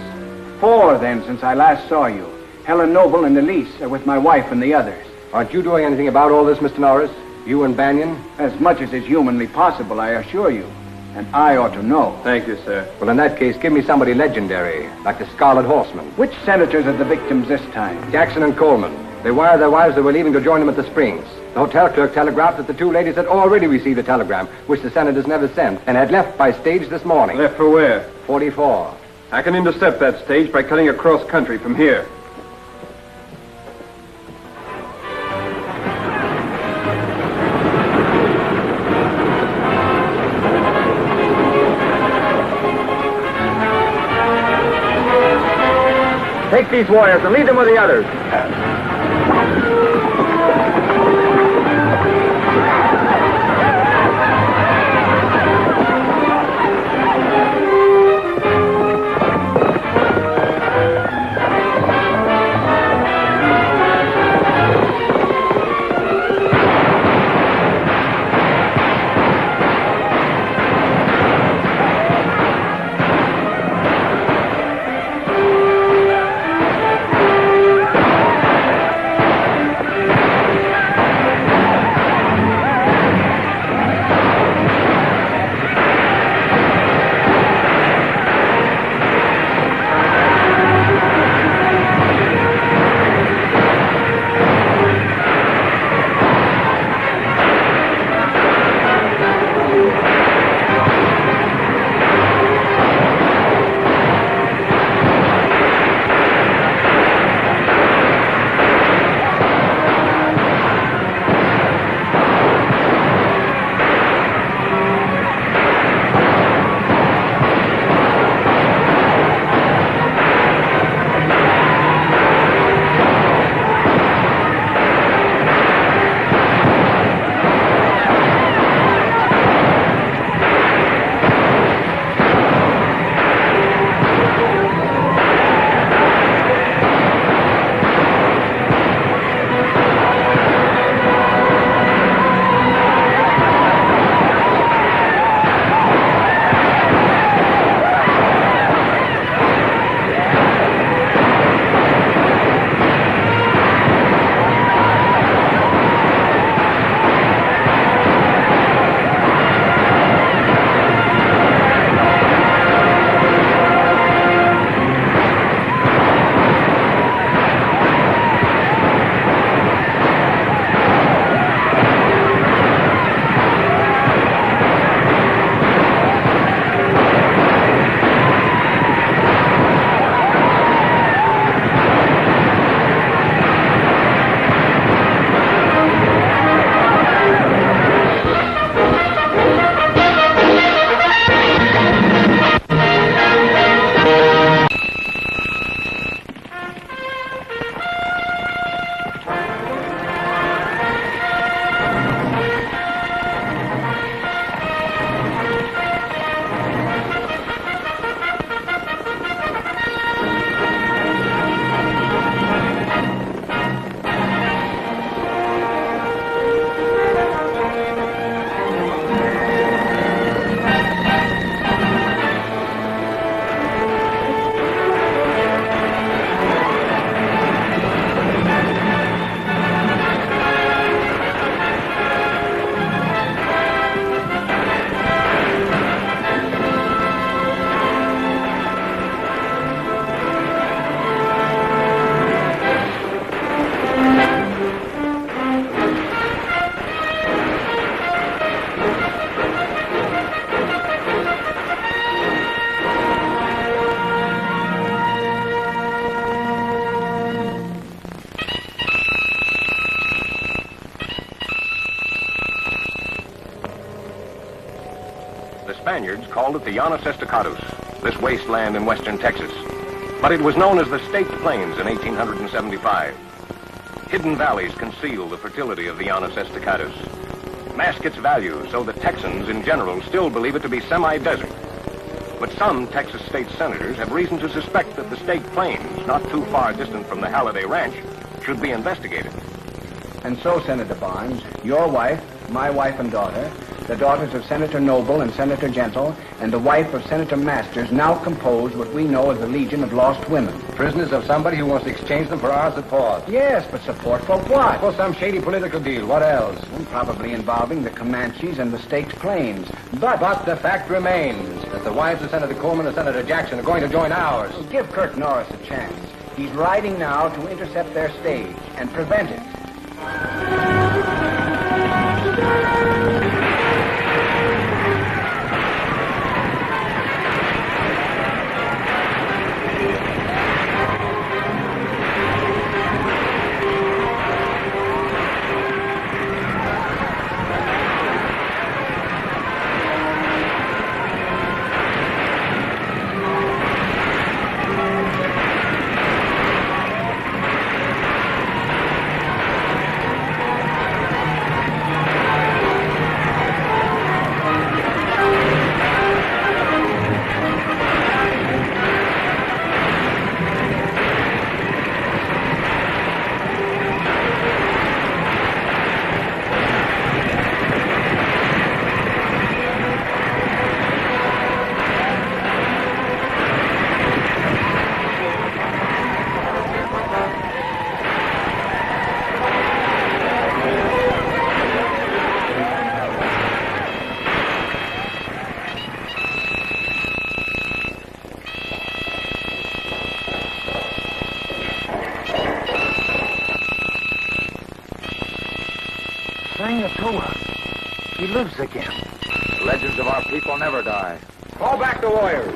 4, then, since I last saw you. Helen Noble and Elise are with my wife and the others. Aren't you doing anything about all this, Mr. Norris? You and Banyan? As much as is humanly possible, I assure you. And I ought to know.
Thank you, sir.
Well, in that case, give me somebody legendary, like the Scarlet Horseman. Which senators are the victims this time? Jackson and Coleman. They wired their wives they were leaving to join them at the Springs.
The hotel clerk telegraphed that the two ladies had already received a telegram, which the senators never sent, and had left by stage this morning.
Left for where?
44.
I can intercept that stage by cutting across country from here.
Take these warriors and lead them with the others.
Spaniards called it the Llanos Estacados, this wasteland in western Texas. But it was known as the Staked Plains in 1875. Hidden valleys conceal the fertility of the Llanos Estacados. Mask its value so that Texans in general still believe it to be semi-desert. But some Texas state senators have reason to suspect that the Staked Plains, not too far distant from the Halliday Ranch, should be investigated.
And so, Senator Barnes, your wife, my wife and daughter, the daughters of Senator Noble and Senator Gentle, and the wife of Senator Masters now compose what we know as the Legion of Lost Women.
Prisoners of somebody who wants to exchange them for ours at pause.
Yes, but support for what?
For some shady political deal. What else?
Probably involving the Comanches and the Staked Plains.
But the fact remains that the wives of Senator Coleman and Senator Jackson are going to join ours.
Give Kirk Norris a chance. He's riding now to intercept their stage and prevent it.
He lives again.
The legends of our people never die.
Call back the warriors.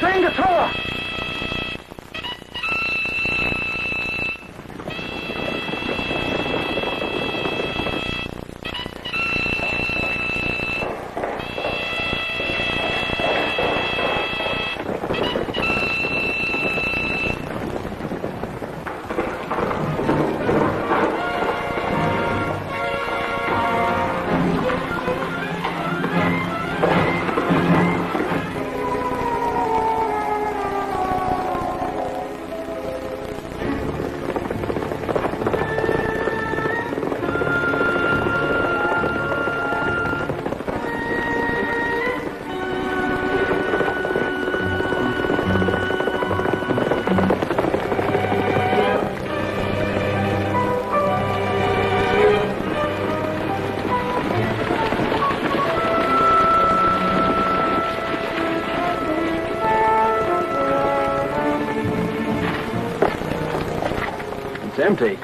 Sangatoa!
Empty.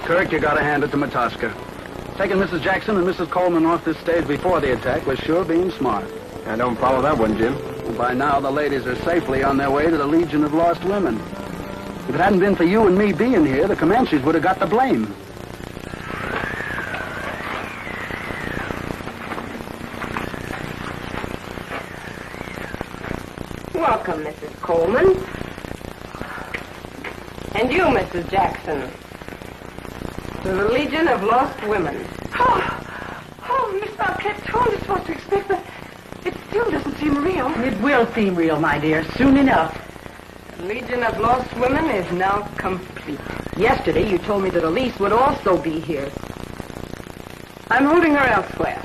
Kirk, you gotta hand it to Matosca. Taking Mrs. Jackson and Mrs. Coleman off this stage before the attack was sure being smart.
I don't follow that one, Jim.
Well, by now, the ladies are safely on their way to the Legion of Lost Women. If it hadn't been for you and me being here, the Comanches would have got the blame.
Welcome, Mrs. Coleman. And you, Mrs. Jackson. To the Legion of Lost Women.
Oh, Miss Marquette told us what to expect, but it still doesn't seem real.
It will seem real, my dear, soon enough.
The Legion of Lost Women is now complete.
Yesterday, you told me that Elise would also be here.
I'm holding her elsewhere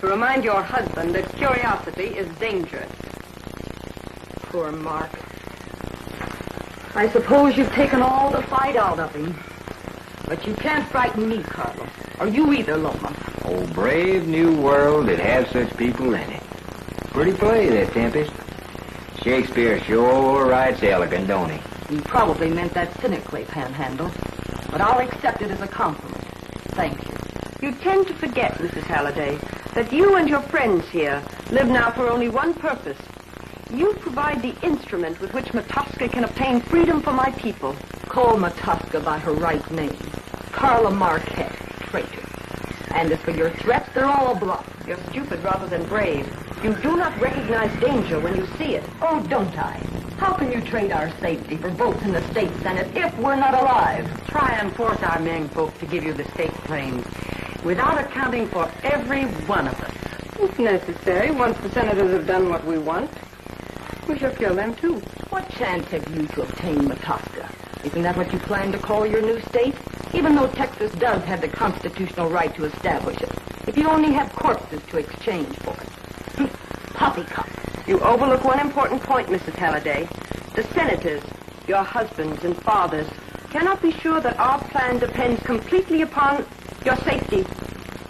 to remind your husband that curiosity is dangerous.
Poor Mark. I suppose you've taken all the fight out of him. But you can't frighten me, Carlos. Or you either, Loma.
Oh, brave new world that has such people in it. Pretty play, that Tempest. Shakespeare sure writes elegant, don't he?
He probably meant that cynically, Panhandle. But I'll accept it as a compliment. Thank you.
You tend to forget, Mrs. Halliday, that you and your friends here live now for only one purpose. You provide the instrument with which Matosca can obtain freedom for my people.
Call Matosca by her right name. Carla Marquette, traitor. And as for your threats, they're all a bluff.
You're stupid rather than brave. You do not recognize danger when you see it.
Oh, don't I? How can you trade our safety for votes in the state senate if we're not alive?
Try and force our men folk to give you the state claims without accounting for every one of us.
It's necessary once the senators have done what we want. We shall kill them, too.
What chance have you to obtain Matosca? Isn't that what you plan to call your new state? Even though Texas does have the constitutional right to establish it. If you only have corpses to exchange for it. Poppycock.
You overlook one important point, Mrs. Halliday. The senators, your husbands and fathers, cannot be sure that our plan depends completely upon your safety.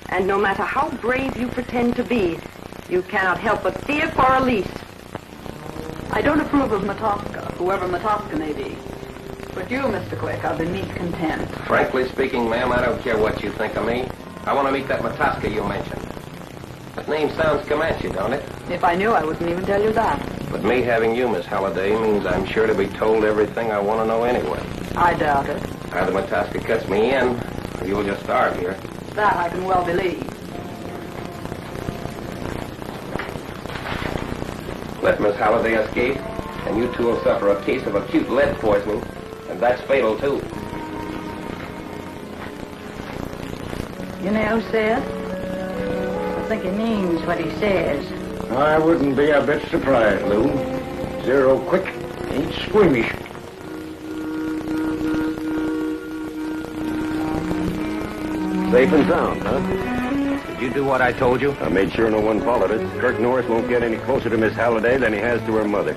And no matter how brave you pretend to be, you cannot help but fear for Elise.
I don't approve of Matosca, whoever Matosca may be. But you, Mr. Quick, are beneath contempt.
Frankly speaking, ma'am, I don't care what you think of me. I want to meet that Matosca you mentioned. That name sounds Comanche, don't it?
If I knew, I wouldn't even tell you that.
But me having you, Miss Halliday, means I'm sure to be told everything I want to know anyway.
I doubt it.
Either Matosca cuts me in, or you'll just starve here.
That I can well believe.
Let Miss Halliday escape, and you two will suffer a case of acute lead poisoning, and that's fatal, too.
You know, Seth, I think he means what he says.
I wouldn't be a bit surprised, Lou. Zero Quick ain't squeamish.
Safe and sound, huh?
Did you do what I told you?
I made sure no one followed us. Kirk Norris won't get any closer to Miss Halliday than he has to her mother.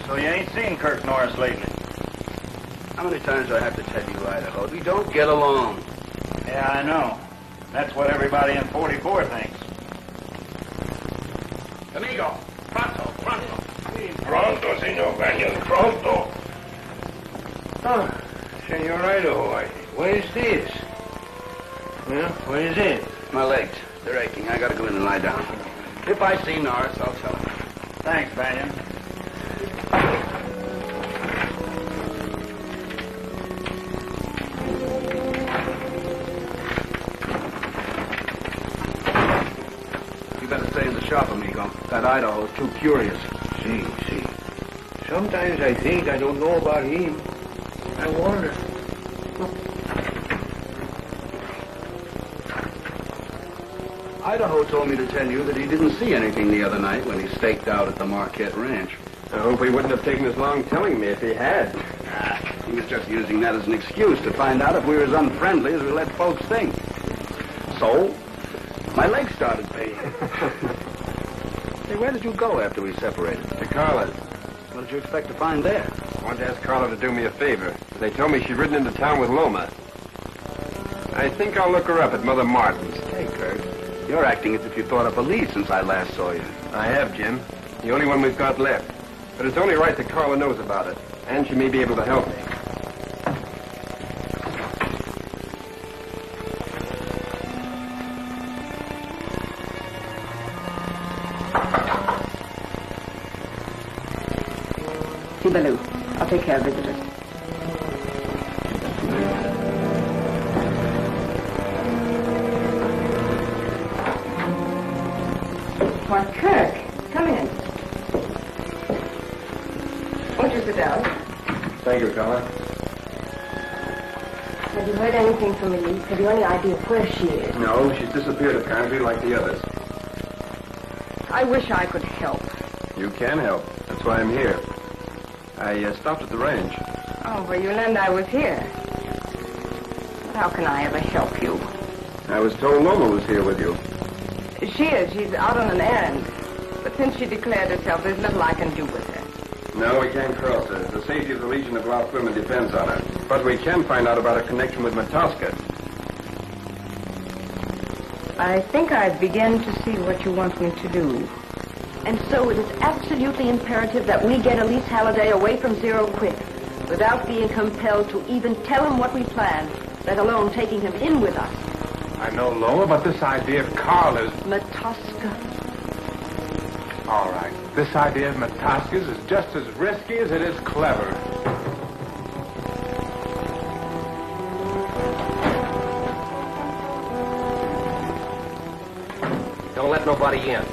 So you ain't seen Kirk Norris lately?
How many times do I have to tell you, Idaho? We don't get along.
Yeah, I know. That's what everybody in 44 thinks.
Amigo, pronto. Pronto, Senor Banyan, pronto. Oh, Senor Idaho, what is this? Yeah, what is it?
My legs. They're aching. I gotta go in and lie down. If I see Norris, I'll tell him.
Thanks, Banyan.
You better stay in the shop, amigo. That Idaho's too curious.
See. Sometimes I think I don't know about him. I wonder.
Idaho told me to tell you that he didn't see anything the other night when he staked out at the Marquette Ranch.
I hope he wouldn't have taken as long telling me if he had.
He was just using that as an excuse to find out if we were as unfriendly as we let folks think. So, my legs started paying. Hey, where did you go after we separated?
To Carla's.
What did you expect to find there?
I wanted to ask Carla to do me a favor. They told me she'd ridden into town with Loma. I think I'll look her up at Mother Martin's.
Hey, Kurt. You're acting as if you thought of a lead since I last saw you.
I have, Jim. The only one we've got left. But it's only right that Carla knows about it. And she may be able to help me.
See, Baloo. I'll take care of visitors. Why, Kirk, come in. Won't you sit down?
Thank you, Carla.
Have you heard anything from Elise? Have you any idea where she is?
No, she's disappeared apparently like the others.
I wish I could help.
You can help. That's why I'm here. I stopped at the ranch.
Oh, well, you learned I was here. But how can I ever help you?
I was told Loma was here with you.
She is. She's out on an errand. But since she declared herself, there's little I can do with her.
No, we can't cross her. The safety of the Legion of Lost Women depends on her. But we can find out about her connection with Matosca.
I think I begin to see what you want me to do.
And so it is absolutely imperative that we get Elise Halliday away from Zero quick,
without being compelled to even tell him what we planned, let alone taking him in with us.
I know, Loma, but this idea of Carla's...
Matosca.
All right. This idea of Matosca's is just as risky as it is clever.
Don't let nobody in.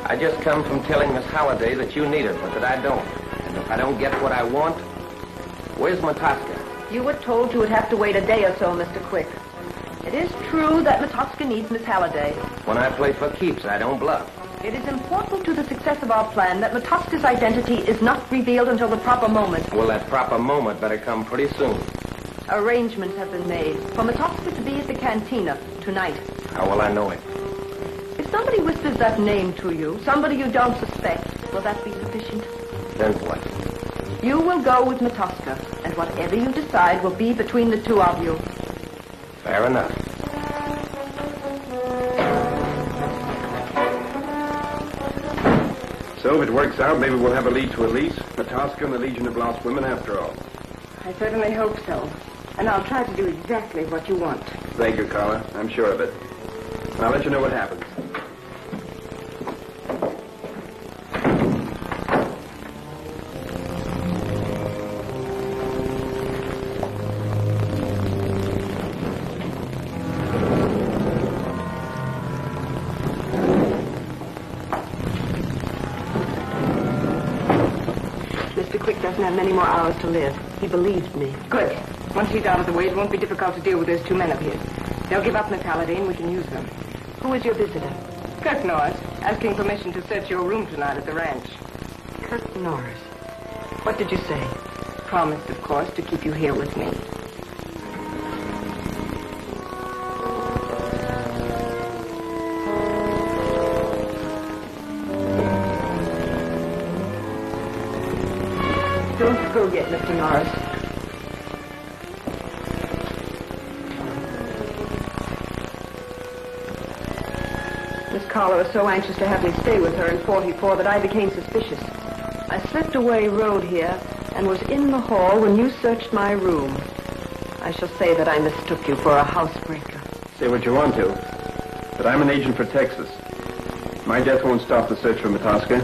I just come from telling Miss Halliday that you need her, but that I don't. And if I don't get what I want, where's Matosca?
You were told you would have to wait a day or so, Mr. Quick. It is true that Matosca needs Miss Halliday.
When I play for keeps, I don't bluff.
It is important to the success of our plan that Matosca's identity is not revealed until the proper moment.
Well, that proper moment better come pretty soon.
Arrangements have been made for Matosca to be at the cantina tonight.
How will I know it?
If somebody whispers that name to you, somebody you don't suspect, will that be sufficient?
Then what?
You will go with Matosca, and whatever you decide will be between the two of you.
Fair enough.
So if it works out, maybe we'll have a lead to Elise, Matosca, and the Legion of Lost Women after all.
I certainly hope so. And I'll try to do exactly what you want.
Thank you, Carla. I'm sure of it. I'll let you know what happens.
Mr. Quick doesn't have many more hours to live. He believes me.
Good. Once he's out of the way, it won't be difficult to deal with those two men of his. They'll give up Miss Halliday and we can use them.
Who is your visitor?
Kirk Norris, asking permission to search your room tonight at the ranch.
Kirk Norris. What did you say?
Promised, of course, to keep you here with me.
Don't go yet, Mr. Norris. Miss Carla was so anxious to have me stay with her in 44 that I became suspicious. I slipped away, rode here, and was in the hall when you searched my room. I shall say that I mistook you for a housebreaker.
Say what you want to, but I'm an agent for Texas. My death won't stop the search for Matosca.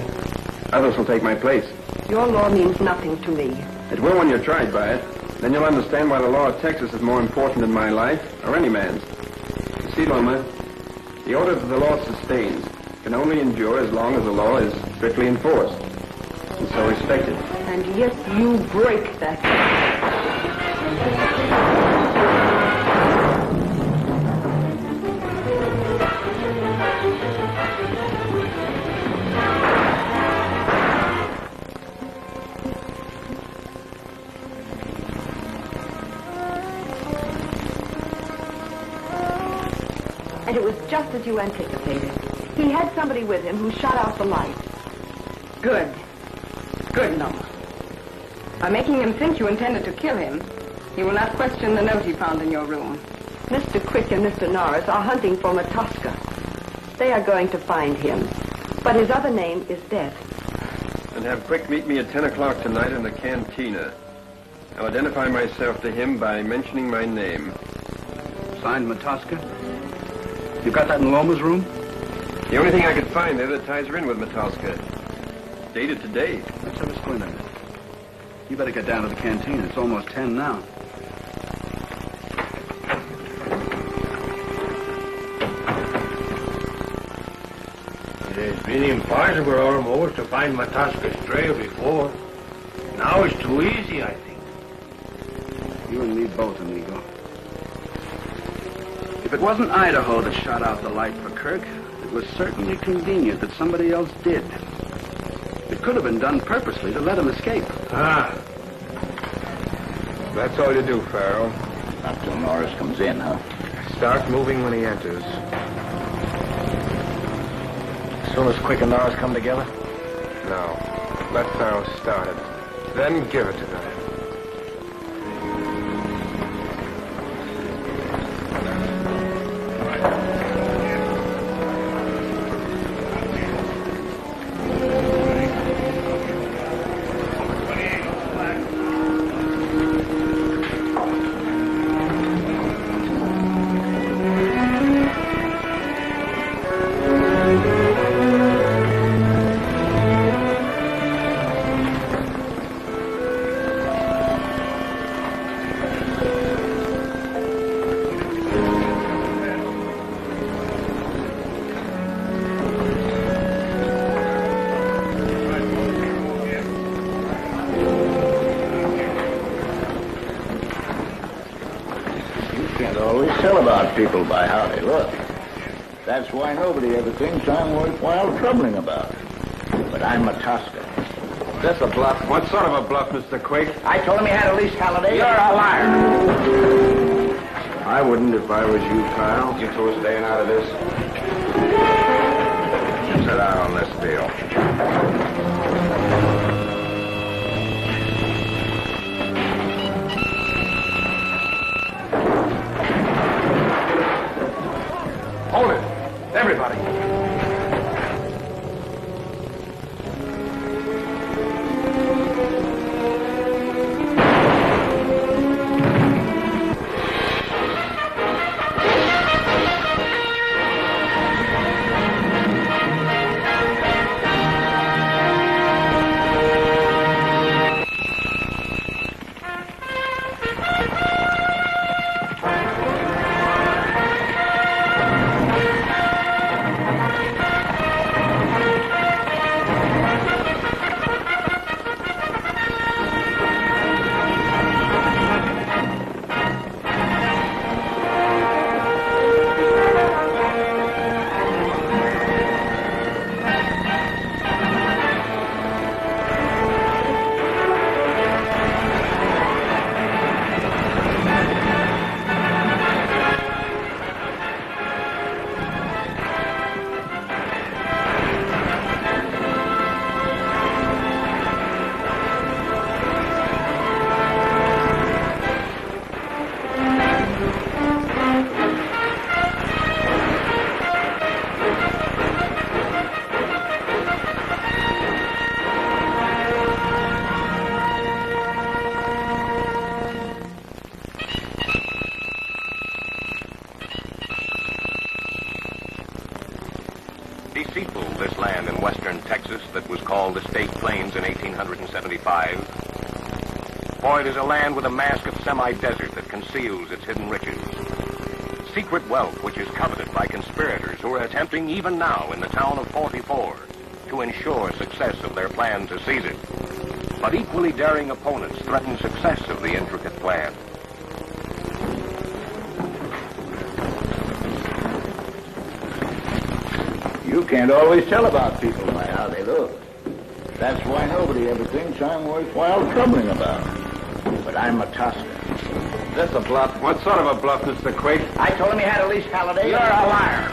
Others will take my place.
Your law means nothing to me.
It will when you're tried by it. Then you'll understand why the law of Texas is more important than my life, or any man's. You see, Loma, the order that the law sustains can only endure as long as the law is strictly enforced, and so respected.
And yet you break that. And it was just as you anticipated. He had somebody with him who shut out the light.
Good. Good, Loma. By making him think you intended to kill him, he will not question the note he found in your room.
Mr. Quick and Mr. Norris are hunting for Matosca. They are going to find him. But his other name is Death.
And have Quick meet me at 10 o'clock tonight in the cantina. I'll identify myself to him by mentioning my name.
Signed Matosca? You got that in Loma's room?
The only thing I could find there that ties her in with Matosca. Dated today.
Let's have a squint at it. You better get down to the canteen. It's almost 10 now.
It has been impossible almost to find Matosca's trail before. Now it's too easy, I think.
You and me both, amigo. If it wasn't Idaho that shot out the light for Kirk, it was certainly convenient that somebody else did. It could have been done purposely to let him escape.
Ah. That's all you do, Farrell.
Not till Norris comes in, huh?
Start moving when he enters. As soon as Quick and Norris come together?
No. Let Farrell start it. Then give it to them.
about people by how they look. That's why nobody ever thinks I'm worthwhile troubling about. But I'm Matosca.
That's a bluff. What sort of a bluff, Mr. Quake?
I told him he had at least Halliday.
You're a liar. I wouldn't if I was you, Kyle.
You two are staying out of this.
Sit down on this deal.
Hold it. Everybody.
Deceitful, this land in western Texas that was called the State Plains in 1875. For it is a land with a mask of semi-desert that conceals its hidden riches. Secret wealth which is coveted by conspirators who are attempting even now in the town of 44 to ensure success of their plan to seize it. But equally daring opponents threaten success of the intricate plan.
You can't always tell about people by how they look. That's why nobody ever thinks I'm worthwhile troubling about. But I'm Matosca.
That's a bluff. What sort of a bluff, Mr. Quake?
I told him he had at least Halliday.
You're a liar.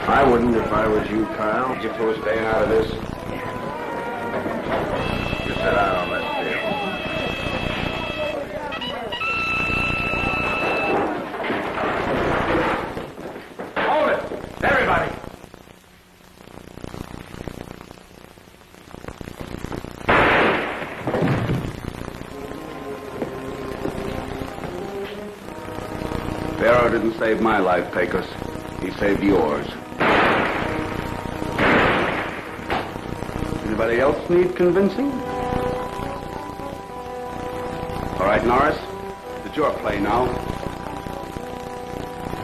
I wouldn't if I was you, Kyle.
You two are staying out of this.
You sit down on this deal.
Hold it. Everybody.
Barrow didn't save my life, Pecos. He saved yours. Anybody else need convincing? All right, Norris. It's your play now.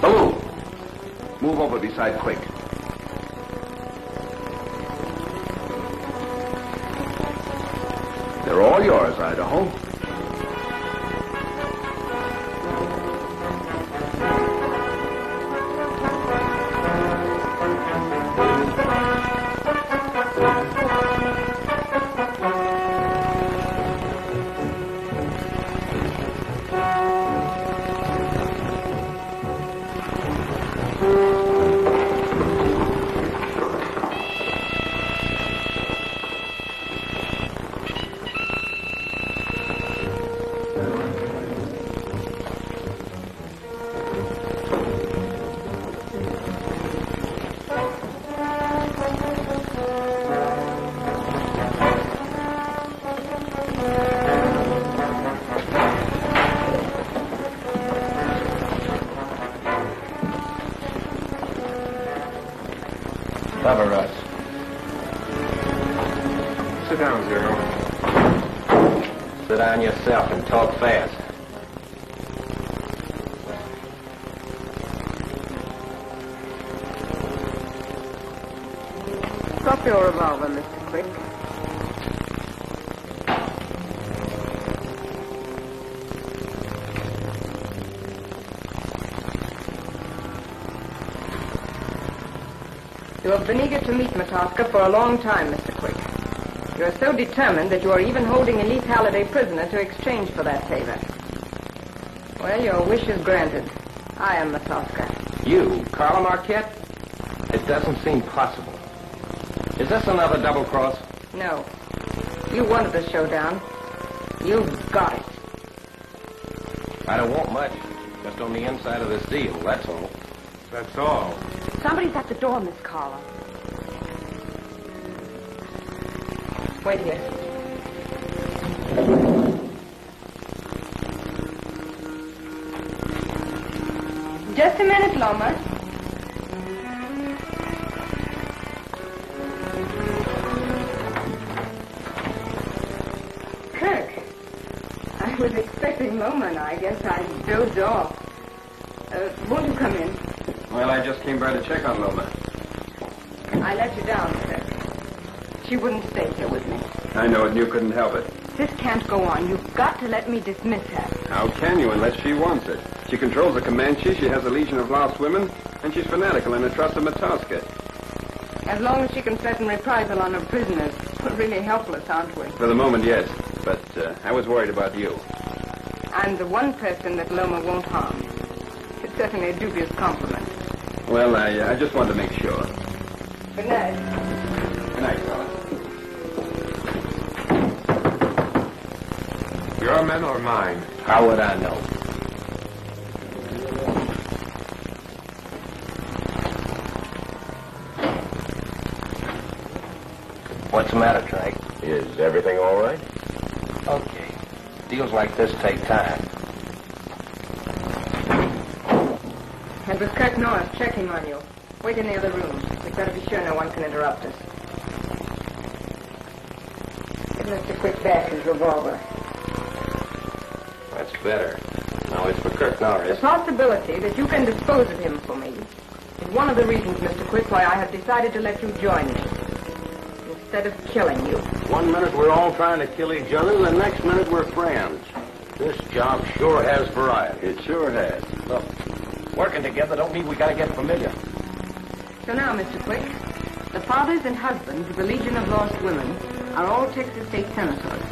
Baloo! Move over beside Quick. They're all yours, Idaho.
Cover us.
Sit down, Zero.
Sit down yourself and talk fast.
Drop your revolver, Mr. Quick. You have been eager to meet Matosca for a long time, Mr. Quick. You are so determined that you are even holding Elise Halliday prisoner to exchange for that favor. Well, your wish is granted. I am Matosca.
You, Carla Marquette? It doesn't seem possible. Is this another double cross?
No. You wanted the showdown. You've got it.
I don't want much. Just on the inside of this deal, that's all.
That's all.
Somebody's at the door, Miss Carla.
Wait here. Just a minute, Loma. Kirk. I was expecting Loma, and I guess I dozed off. Won't you come in?
Well, I just came by to check on Loma.
I let you down, Kirk. She wouldn't stay here with me.
I know it, and you couldn't help it.
This can't go on. You've got to let me dismiss her.
How can you unless she wants it? She controls the Comanches, she has a legion of lost women, and she's fanatical in the trust of Matosca.
As long as she can threaten reprisal on her prisoners, we're really helpless, aren't we?
For the moment, yes. But I was worried about you.
I'm the one person that Loma won't harm. It's certainly a dubious compliment.
Well, I just wanted to make sure.
Good night.
Good night, Carla.
Your men or mine?
How would I know? What's the matter, Drake?
Is everything all right?
Okay. Deals like this take time.
It was Kirk Norris checking on you. Wait in the other room. We've got to be sure no one can interrupt us. Give Mr. Quick back his revolver.
That's better. Now it's for Kirk Norris.
The possibility that you can dispose of him for me is one of the reasons, Mr. Quick, why I have decided to let you join me. Instead of killing you.
1 minute we're all trying to kill each other, the next minute we're friends. This job sure has variety.
It sure has.
Look, working together don't mean we gotta get familiar.
So now, Mr. Quick, the fathers and husbands of the Legion of Lost Women are all Texas state senators.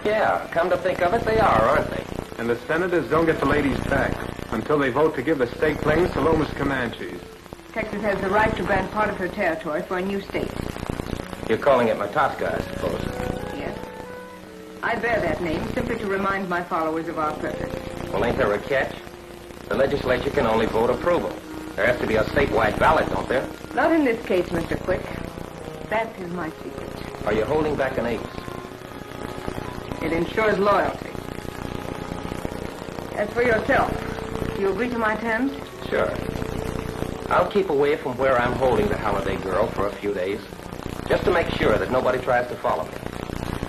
Yeah, come to think of it, they are, aren't they?
And the senators don't get the ladies back until they vote to give the state claims to Loma's Comanches.
Texas has the right to grant part of her territory for a new state.
You're calling it Matosca, I suppose.
Yes. I bear that name simply to remind my followers of our purpose.
Well, ain't there a catch? The legislature can only vote approval. There has to be a statewide ballot, don't there?
Not in this case, Mr. Quick. That is my secret.
Are you holding back an ace?
It ensures loyalty. As for yourself, do you agree to my terms?
Sure. I'll keep away from where I'm holding the Halliday girl for a few days, just to make sure that nobody tries to follow me.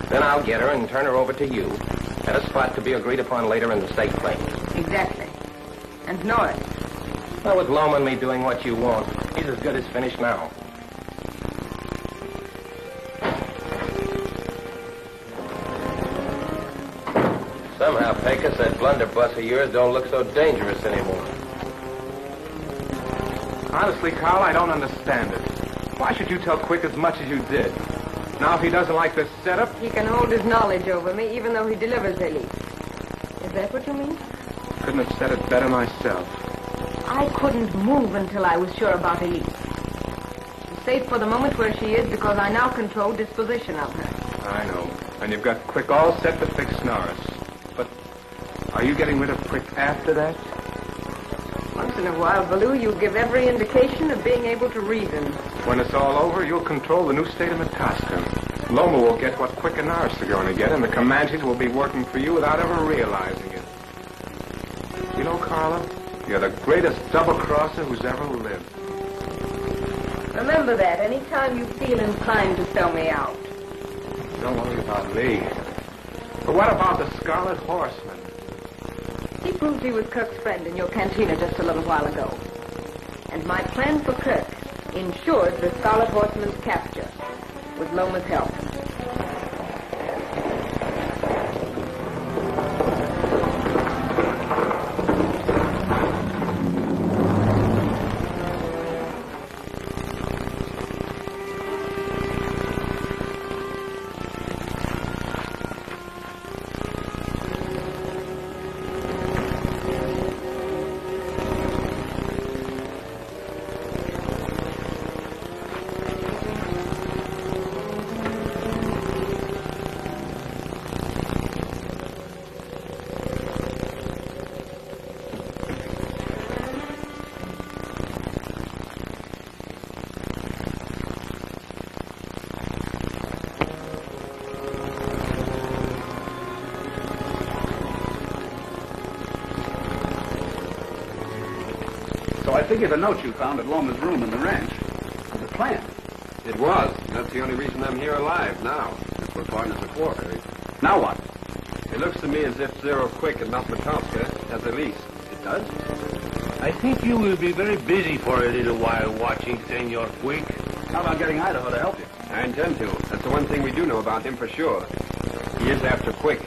Then I'll get her and turn her over to you at a spot to be agreed upon later in the state claims.
Exactly. And Norris?
Well, with Loma and me doing what you want, he's as good as finished now. Somehow, Pecos, that blunderbuss of yours don't look so dangerous anymore.
Honestly, Carl, I don't understand it. Why should you tell Quick as much as you did? Now, if he doesn't like this setup...
He can hold his knowledge over me even though he delivers Elise. Is that what you mean?
Couldn't have said it better myself.
I couldn't move until I was sure about Elise. She's safe for the moment where she is because I now control disposition of her.
I know. And you've got Quick all set to fix Norris. But are you getting rid of Quick after that?
Once in a while, Baloo, you give every indication of being able to reason.
When it's all over, you'll control the new state of Matosca. Loma will get what Quick and Norris are going to get, and the Comanches will be working for you without ever realizing it. You know, Carla, you're the greatest double-crosser who's ever lived.
Remember that any time you feel inclined to sell me out.
Don't worry about me. But what about the Scarlet Horseman?
He proved he was Kirk's friend in your cantina just a little while ago. And my plan for Kirk ensures the Scarlet Horseman's capture with Loma's help.
figure the note you found at Loma's room in the ranch was a plan.
It was. That's the only reason I'm here alive now. If we're partners of war.
Now what?
It looks to me as if Zero Quick and not Matosca has a lease.
It does?
I think you will be very busy for a little while watching Senor Quick.
How about getting Idaho to help you?
I intend to. That's the one thing we do know about him for sure. He is after Quick.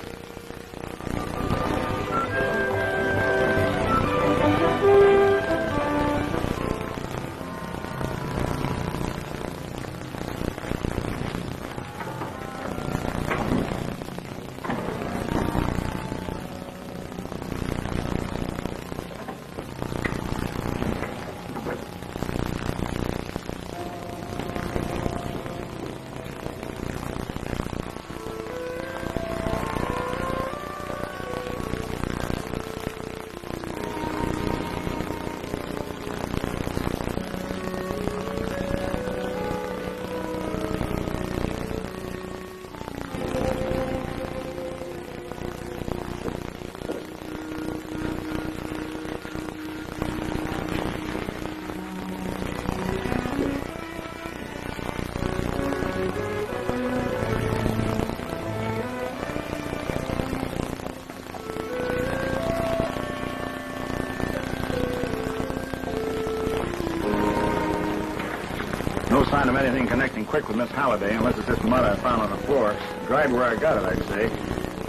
No sign of anything connecting Quick with Miss Halliday, unless it's this mud I found on the floor. Dried where I got it, I'd say.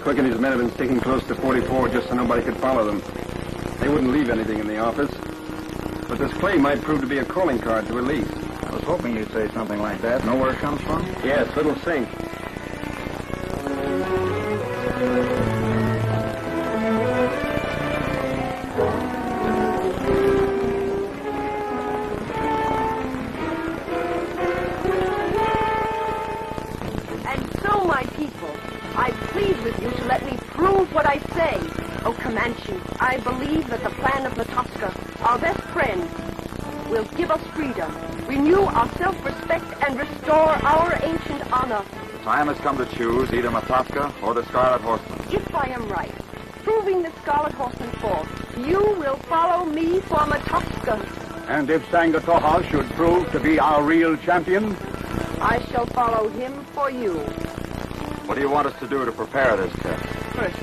Quick and his men have been sticking close to 44 just so nobody could follow them. They wouldn't leave anything in the office. But this clay might prove to be a calling card to a lease.
I was hoping you'd say something like that. Know where it comes from?
Yes, Little Sink.
I plead with you to let me prove what I say. O Comanches, I believe that the plan of Matosca, our best friend, will give us freedom, renew our self-respect, and restore our ancient honor.
The time has come to choose either Matosca or the Scarlet Horseman.
If I am right, proving the Scarlet Horseman false, you will follow me for Matosca.
And if Sangatoha should prove to be our real champion?
I shall follow him for you.
What do you want us to do to prepare this test?
First,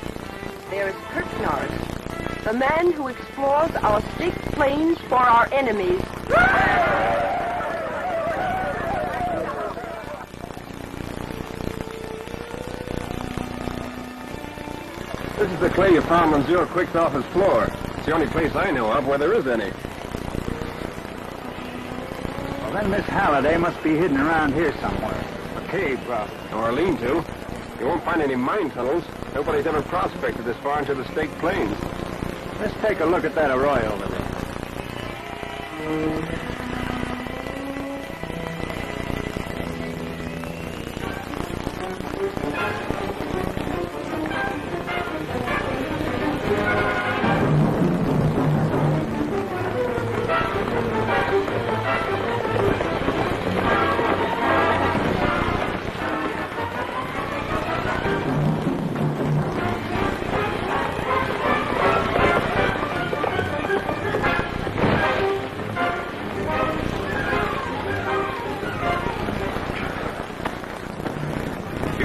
there is Kurt Norris, the man who explores our staked plains for our enemies.
This is the clay you found on Zero Quick's office floor. It's the only place I know of where there is any.
Well, then Miss Halliday must be hidden around here somewhere. A cave, probably.
Or a lean-to. You won't find any mine tunnels. Nobody's ever prospected this far into the staked plains.
Let's take a look at that arroyo over there.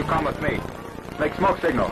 Come with me. Make smoke signal.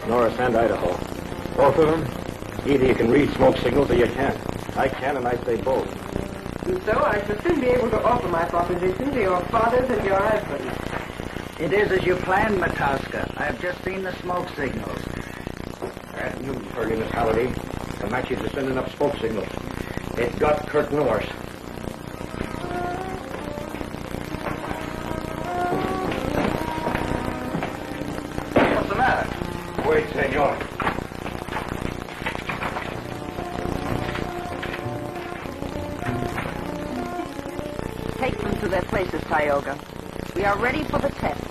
Norris and Idaho. Both of them? Either you can read smoke signals or you can't. I can, and I say both.
And so I shall soon be able to offer my proposition to your fathers and your husbands.
It is as you planned, Matosca. I have just seen the smoke signals.
You've heard Miss Halliday. The Comanches are sending up smoke signals. It got Kurt Norris.
What's the matter?
Wait, senor.
Take them to their places, Tioga. We are ready for the test.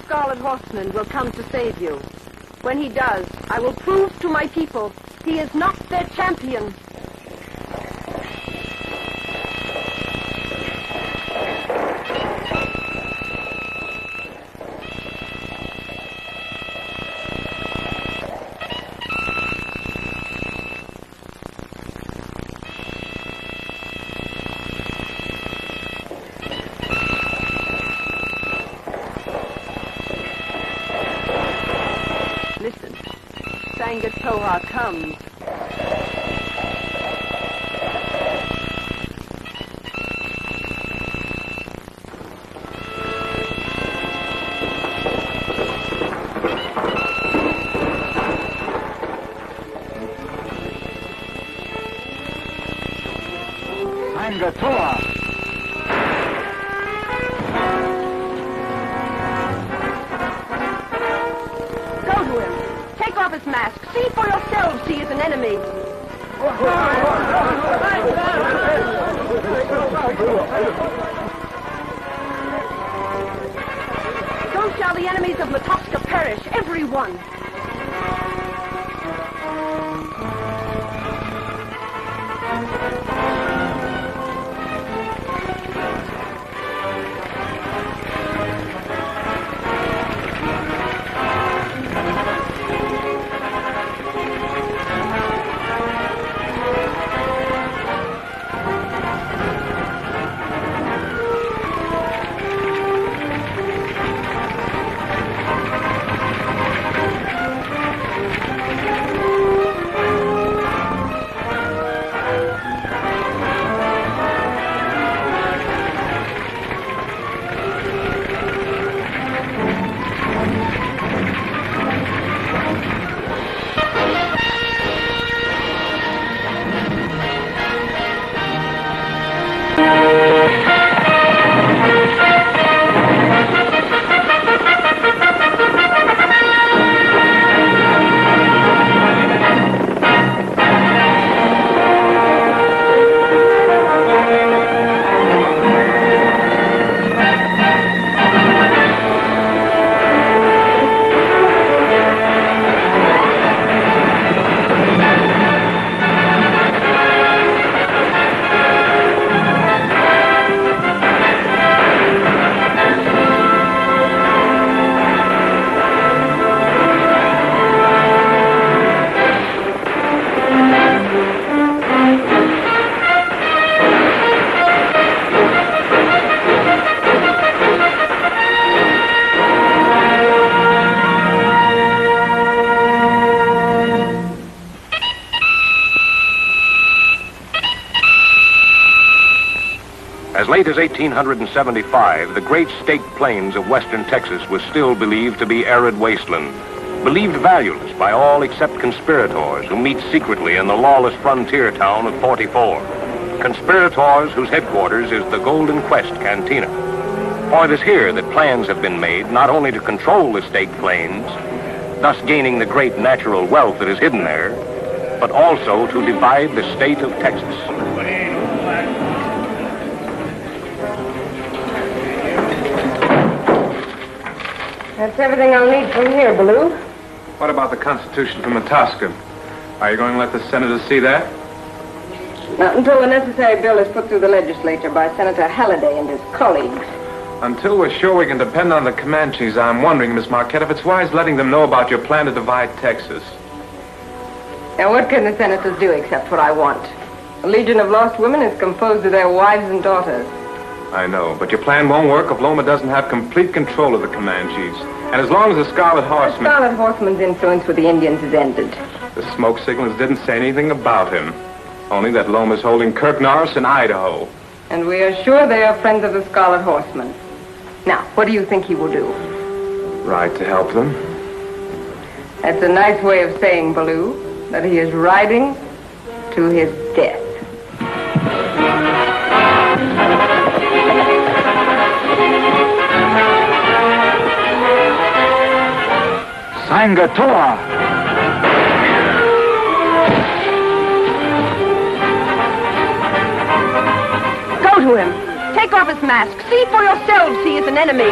Scarlet Horseman will come to save you. When he does, I will prove to my people he is not their champion. Toha comes.
Toha.
His mask. See for yourselves he is an enemy. So shall the enemies of Matosca perish, every one.
As late as 1875, the great staked plains of western Texas was still believed to be arid wasteland, believed valueless by all except conspirators who meet secretly in the lawless frontier town of 44. Conspirators whose headquarters is the Golden Quest Cantina. For it is here that plans have been made not only to control the staked plains, thus gaining the great natural wealth that is hidden there, but also to divide the state of Texas.
That's everything I'll need from here, Baloo.
What about the Constitution from Matosca? Are you going to let the senators see that?
Not until the necessary bill is put through the legislature by Senator Halliday and his colleagues.
Until we're sure we can depend on the Comanches, I'm wondering, Miss Marquette, if it's wise letting them know about your plan to divide Texas.
Now, what can the senators do except what I want? The Legion of Lost Women is composed of their wives and daughters.
I know, but your plan won't work if Loma doesn't have complete control of the Comanches. And as long as the Scarlet Horseman...
The Scarlet Horseman's influence with the Indians is ended.
The smoke signals didn't say anything about him. Only that Loma's holding Kirk Norris in Idaho.
And we are sure they are friends of the Scarlet Horseman. Now, what do you think he will do?
Ride to help them.
That's a nice way of saying, Baloo, that he is riding to his death.
Sangatoa!
Go to him. Take off his mask. See for yourselves he is an enemy.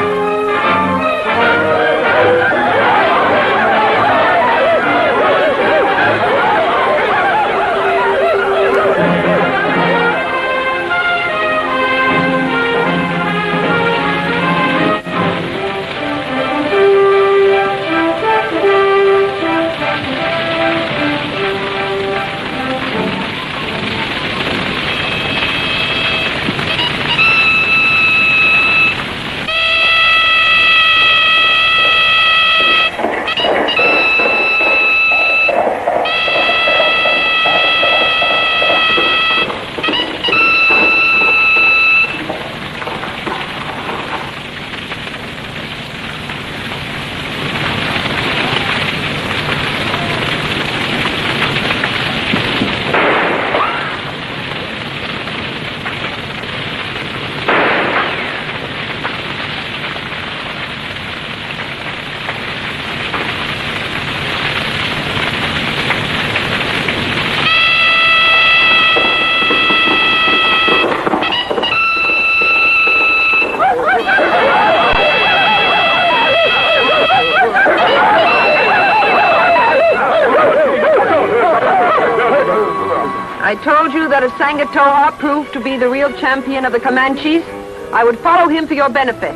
I told you that if Sangatoa proved to be the real champion of the Comanches, I would follow him for your benefit.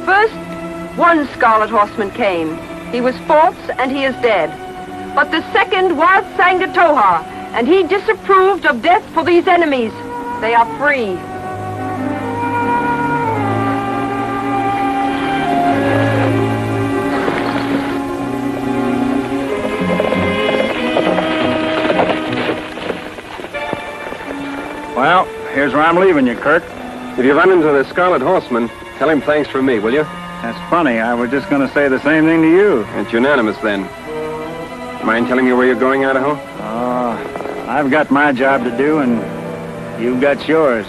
First, one Scarlet Horseman came. He was false, and he is dead. But the second was Sangatoa, and he disapproved of death for these enemies. They are free.
Well, here's where I'm leaving you, Kirk.
If you run into the Scarlet Horseman, tell him thanks from me, will you?
That's funny. I was just going to say the same thing to you.
It's unanimous, then. Mind telling me where you're going, Idaho?
I've got my job to do, and you've got yours.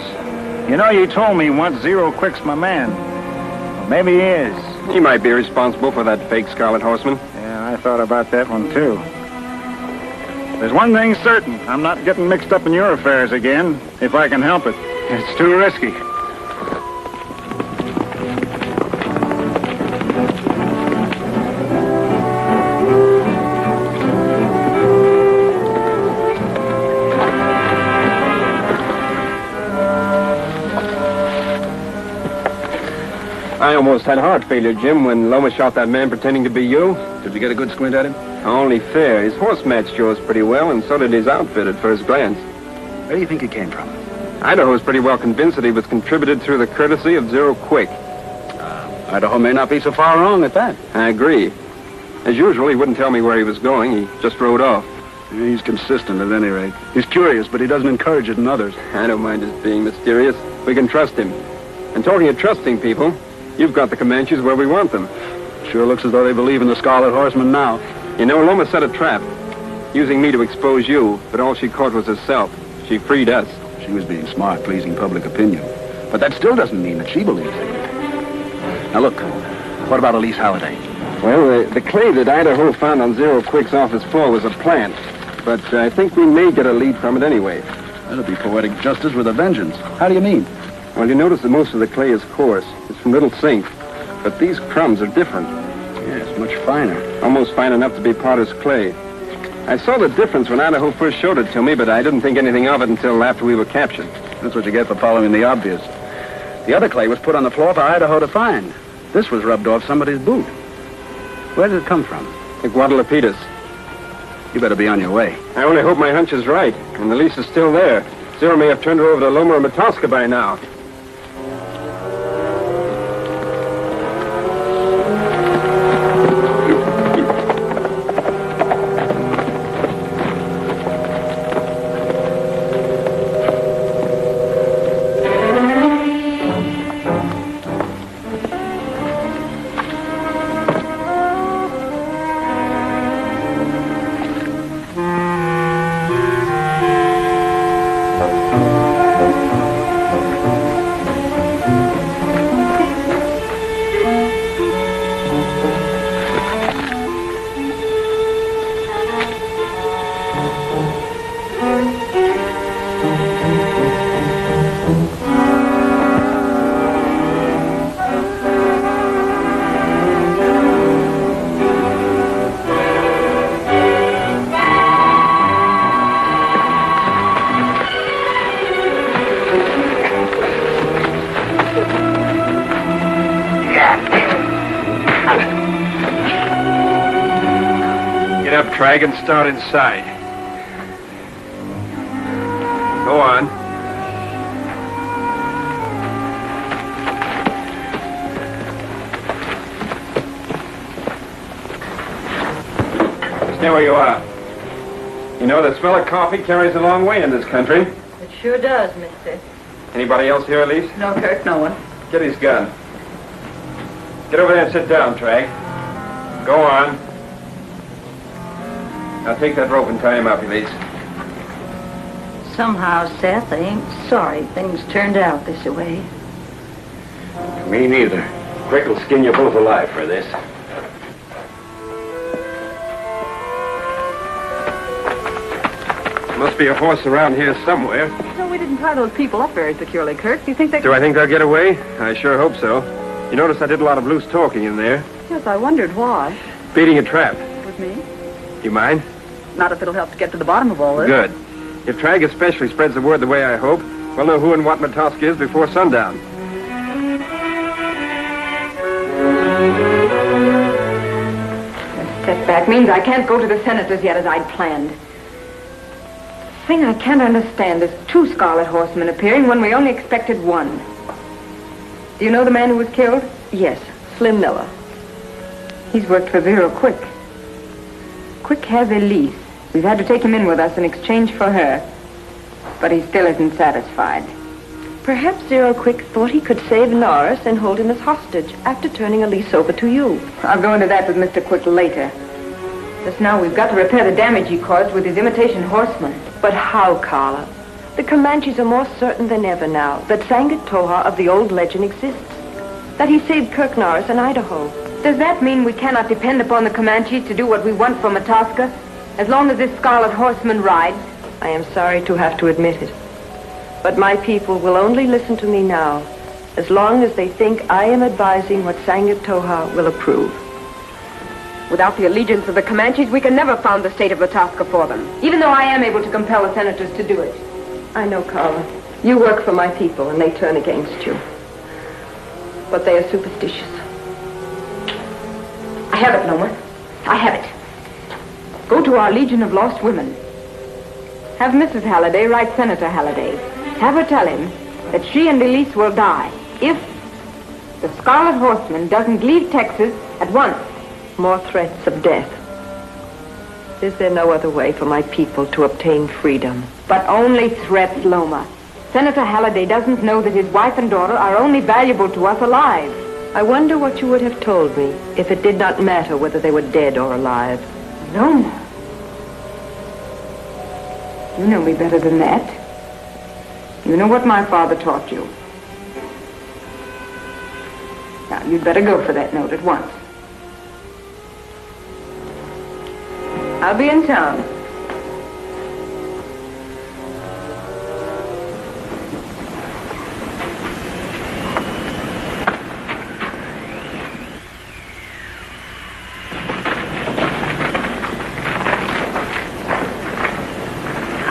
You know, you told me once Zero Quick's my man. Well, maybe he is.
He might be responsible for that fake Scarlet Horseman.
Yeah, I thought about that one, too. There's one thing certain. I'm not getting mixed up in your affairs again, if I can help it. It's too risky.
I almost had heart failure, Jim, when Loma shot that man pretending to be you.
Did you get a good squint at him?
Only fair. His horse matched yours pretty well, and so did his outfit at first glance.
Where do you think he came from?
Idaho was pretty well convinced that he was contributed through the courtesy of Zero Quick.
Idaho may not be so far wrong at that.
I agree. As usual, he wouldn't tell me where he was going. He just rode off.
Yeah, he's consistent at any rate. He's curious, but he doesn't encourage it in others.
I don't mind his being mysterious. We can trust him. And talking of trusting people, you've got the Comanches where we want them.
Sure looks as though they believe in the Scarlet Horseman now.
You know, Loma set a trap, using me to expose you, but all she caught was herself. She freed us.
She was being smart, pleasing public opinion. But that still doesn't mean that she believes it. Now look, what about Elise Halliday?
Well, the clay that Idaho found on Zero Quick's office floor was a plant. But I think we may get a lead from it anyway.
That'll be poetic justice with a vengeance. How do you mean?
Well, you notice that most of the clay is coarse. It's from Little Sink. But these crumbs are different.
Yeah, it's much finer.
Almost fine enough to be potter's clay. I saw the difference when Idaho first showed it to me, but I didn't think anything of it until after we were captured.
That's what you get for following the obvious. The other clay was put on the floor for Idaho to find. This was rubbed off somebody's boot. Where did it come from?
The Guadalapitas.
You better be on your way.
I only hope my hunch is right, and the lease is still there. Zero may have turned her over to Loma or Matosca by now. Drag and start inside. Go on. Stay where you are. You know, the smell of coffee carries a long way in this country.
It sure does, mister.
Anybody else here, Elise?
No, Kirk, no one.
Get his gun. Get over there and sit down, Trag. Go on. Now take that rope and tie him up, Elise.
Somehow, Seth, I ain't sorry things turned out this way.
Me neither. Quick will skin you both alive for this.
Must be a horse around here somewhere.
No, we didn't tie those people up very securely, Kirk. Do you think they...
Do I think they'll get away? I sure hope so. You notice I did a lot of loose talking in there.
Yes, I wondered why.
Beating a trap.
With me?
You mind?
Not if it'll help to get to the bottom of all this.
Good. If Trag especially spreads the word the way I hope, we'll know who and what Matosca is before sundown.
This setback means I can't go to the senators yet as I'd planned. The thing I can't understand is 2 Scarlet Horsemen appearing when we only expected 1. Do you know the man who was killed?
Yes, Slim Miller.
He's worked for Zero Quick. Quick has Elise. We've had to take him in with us in exchange for her. But he still isn't satisfied.
Perhaps Zero Quick thought he could save Norris and hold him as hostage after turning Elise over to you.
I'll go into that with Mr. Quick later. Just now, we've got to repair the damage he caused with his imitation horseman.
But how, Carla? The Comanches are more certain than ever now that Sangat Toha of the old legend exists. That he saved Kirk Norris in Idaho.
Does that mean we cannot depend upon the Comanches to do what we want for Matosca? As long as this Scarlet Horseman rides?
I am sorry to have to admit it. But my people will only listen to me now, as long as they think I am advising what Sangat Toha will approve.
Without the allegiance of the Comanches, we can never found the state of Matosca for them, even though I am able to compel the senators to do it.
I know, Carla. You work for my people, and they turn against you. But they are superstitious.
I have it, Loma. I have it. Go to our Legion of Lost Women. Have Mrs. Halliday write Senator Halliday. Have her tell him that she and Elise will die if the Scarlet Horseman doesn't leave Texas at once.
More threats of death. Is there no other way for my people to obtain freedom?
But only threats, Loma. Senator Halliday doesn't know that his wife and daughter are only valuable to us alive.
I wonder what you would have told me if it did not matter whether they were dead or alive.
Loma. You know me better than that. You know what my father taught you. Now, you'd better go for that note at once. I'll be in town.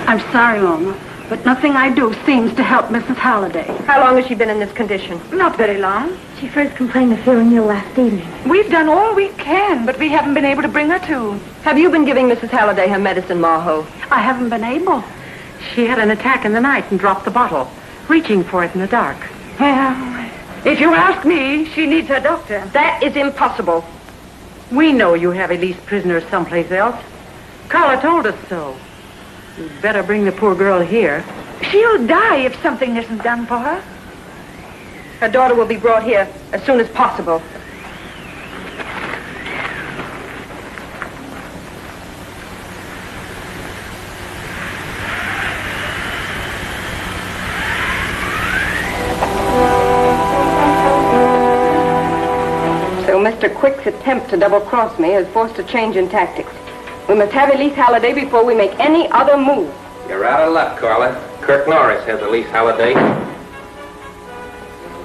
I'm sorry, Loma, but nothing I do seems to help Mrs. Halliday.
How long has she been in this condition?
Not very long. She first complained of feeling ill last evening.
We've done all we can, but we haven't been able to bring her to.
Have you been giving Mrs. Halliday her medicine, Marho?
I haven't been able.
She had an attack in the night and dropped the bottle, reaching for it in the dark.
Well, if you ask me, she needs her doctor.
That is impossible.
We know you have Elise prisoners someplace else. Carla told us so. You'd better bring the poor girl here.
She'll die if something isn't done for her.
Her daughter will be brought here as soon as possible.
So Mr. Quick's attempt to double-cross me has forced a change in tactics. We must have Elise Halliday before we make any other move.
You're out of luck, Carla. Kirk Norris has Elise Halliday.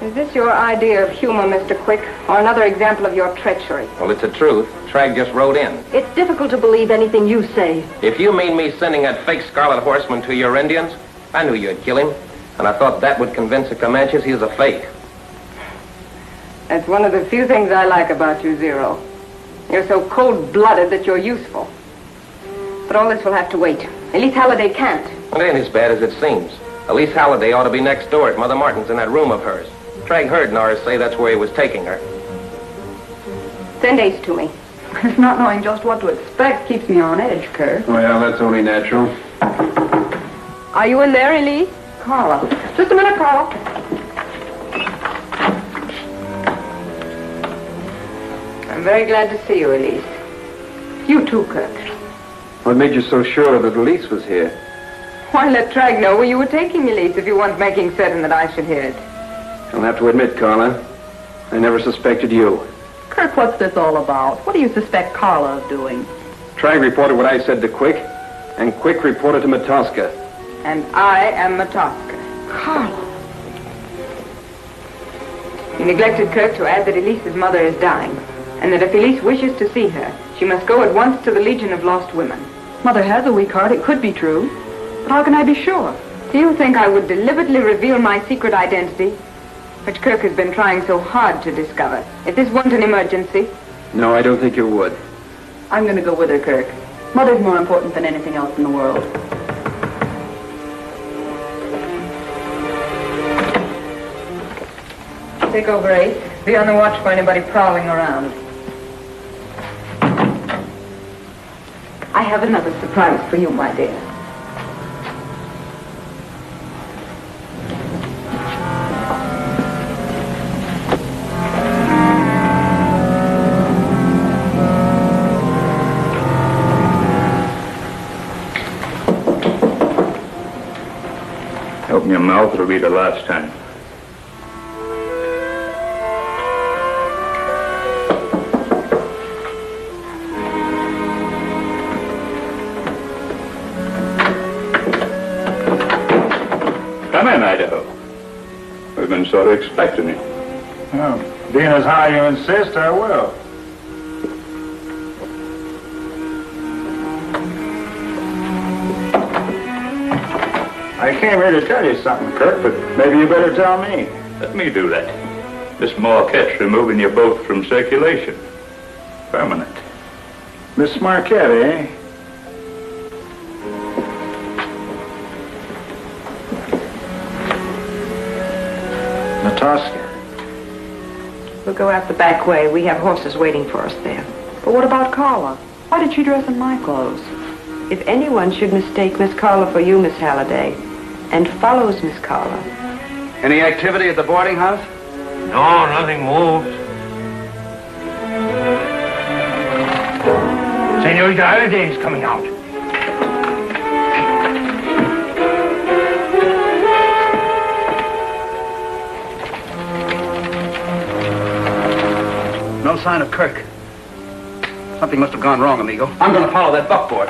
Is this your idea of humor, Mr. Quick, or another example of your treachery?
Well, it's the truth. Trag just rode in.
It's difficult to believe anything you say.
If you mean me sending that fake Scarlet Horseman to your Indians, I knew you'd kill him. And I thought that would convince the Comanches he was a fake.
That's one of the few things I like about you, Zero. You're so cold-blooded that you're useful.
But all this will have to wait. Elise Halliday can't.
It ain't as bad as it seems. Elise Halliday ought to be next door at Mother Martin's in that room of hers. Treg heard Norris say that's where he was taking her.
Send Ace to me.
Not knowing just what to expect keeps me on edge, Kirk.
Well, that's only natural.
Are you in there, Elise?
Carla. Just a minute, Carla.
I'm very glad to see you, Elise. You too, Kirk.
What made you so sure that Elise was here?
Why, let Trag know where you were taking Elise if you weren't making certain that I should hear it.
I'll have to admit, Carla, I never suspected you.
Kirk, what's this all about? What do you suspect Carla of doing?
Trag reported what I said to Quick, and Quick reported to Matosca.
And I am Matosca.
Carla.
You neglected, Kirk, to add that Elise's mother is dying, and that if Elise wishes to see her, she must go at once to the Legion of Lost Women.
Mother has a weak heart. It could be true. But how can I be sure?
Do you think I would deliberately reveal my secret identity, which Kirk has been trying so hard to discover, if this weren't an emergency?
No, I don't think you would.
I'm going to go with her, Kirk. Mother's more important than anything else in the world.
Take over, Ace. Be on the watch for anybody prowling around. I have another surprise for you, my dear.
Open your mouth, it'll be the last time. Come in, Idaho. We've been sort of expecting you.
Well, being as how you insist, I will. I came here to tell you something, Kirk, but maybe you better tell me.
Let me do that. Miss Marquette's removing you both from circulation. Permanent.
Miss Marquette, eh? Matosca.
We'll go out the back way. We have horses waiting for us there.
But what about Carla? Why did she dress in my clothes?
If anyone should mistake Miss Carla for you, Miss Halliday, and follows Miss Carla.
Any activity at the boarding house?
No, nothing moved. Senorita Halliday is coming out.
No sign of Kirk. Something must have gone wrong, amigo. I'm going to follow that buckboard.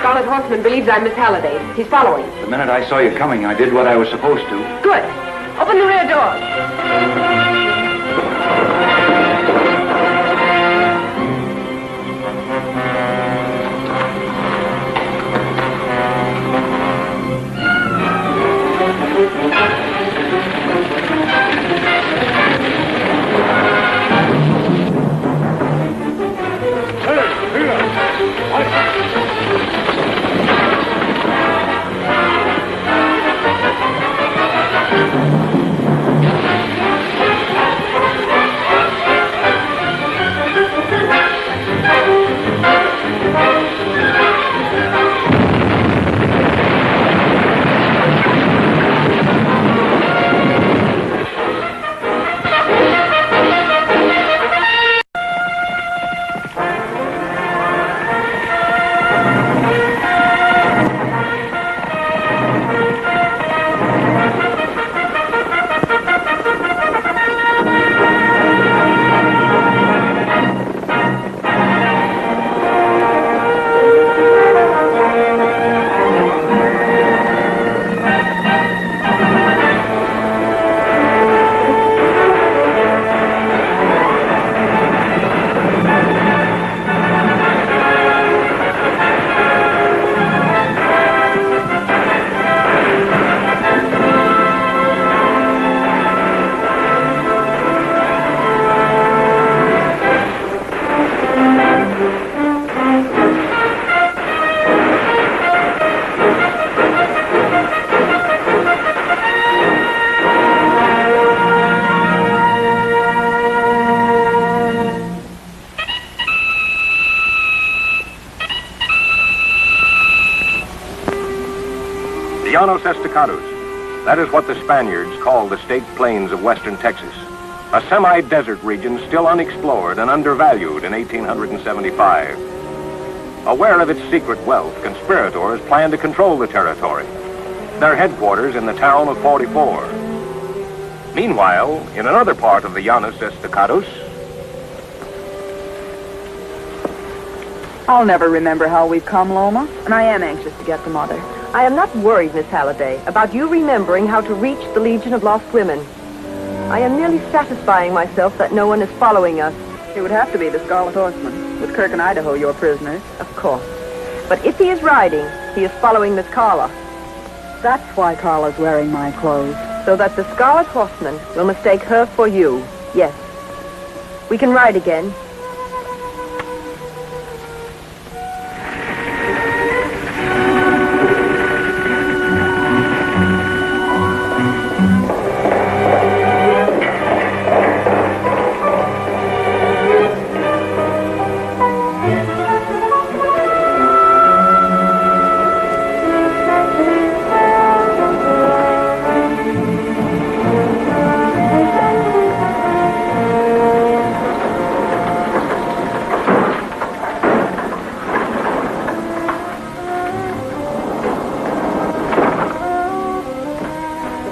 Scarlet Horseman believes I'm Miss Halliday. He's following.
The minute I saw you coming, I did what I was supposed to.
Good. Open the rear door.
Llanos Estacados. That is what the Spaniards call the state plains of western Texas, a semi-desert region still unexplored and undervalued in 1875. Aware of its secret wealth, conspirators planned to control the territory, their headquarters in the town of 44. Meanwhile, in another part of the Llanos Estacados,
I'll never remember how we've come, Loma, and I am anxious to get to Mother.
I am not worried, Miss Halliday, about you remembering how to reach the Legion of Lost Women. I am merely satisfying myself that no one is following us.
It would have to be the Scarlet Horseman. With Kirk and Idaho, your prisoners.
Of course. But if he is riding, he is following Miss Carla.
That's why Carla's wearing my clothes.
So that the Scarlet Horseman will mistake her for you. Yes. We can ride again.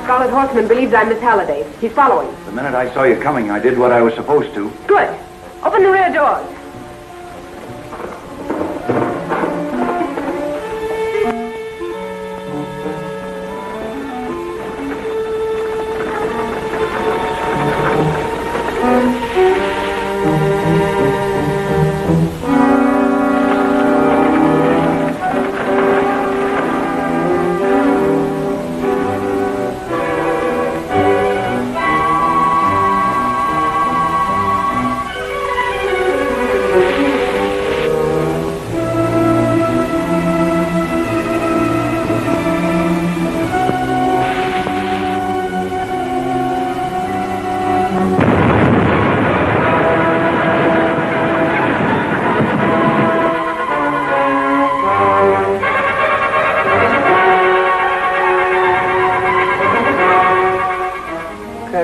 Scarlet Horseman believes I'm Miss Halliday. He's following.
The minute I saw you coming, I did what I was supposed to.
Good. Open the rear doors.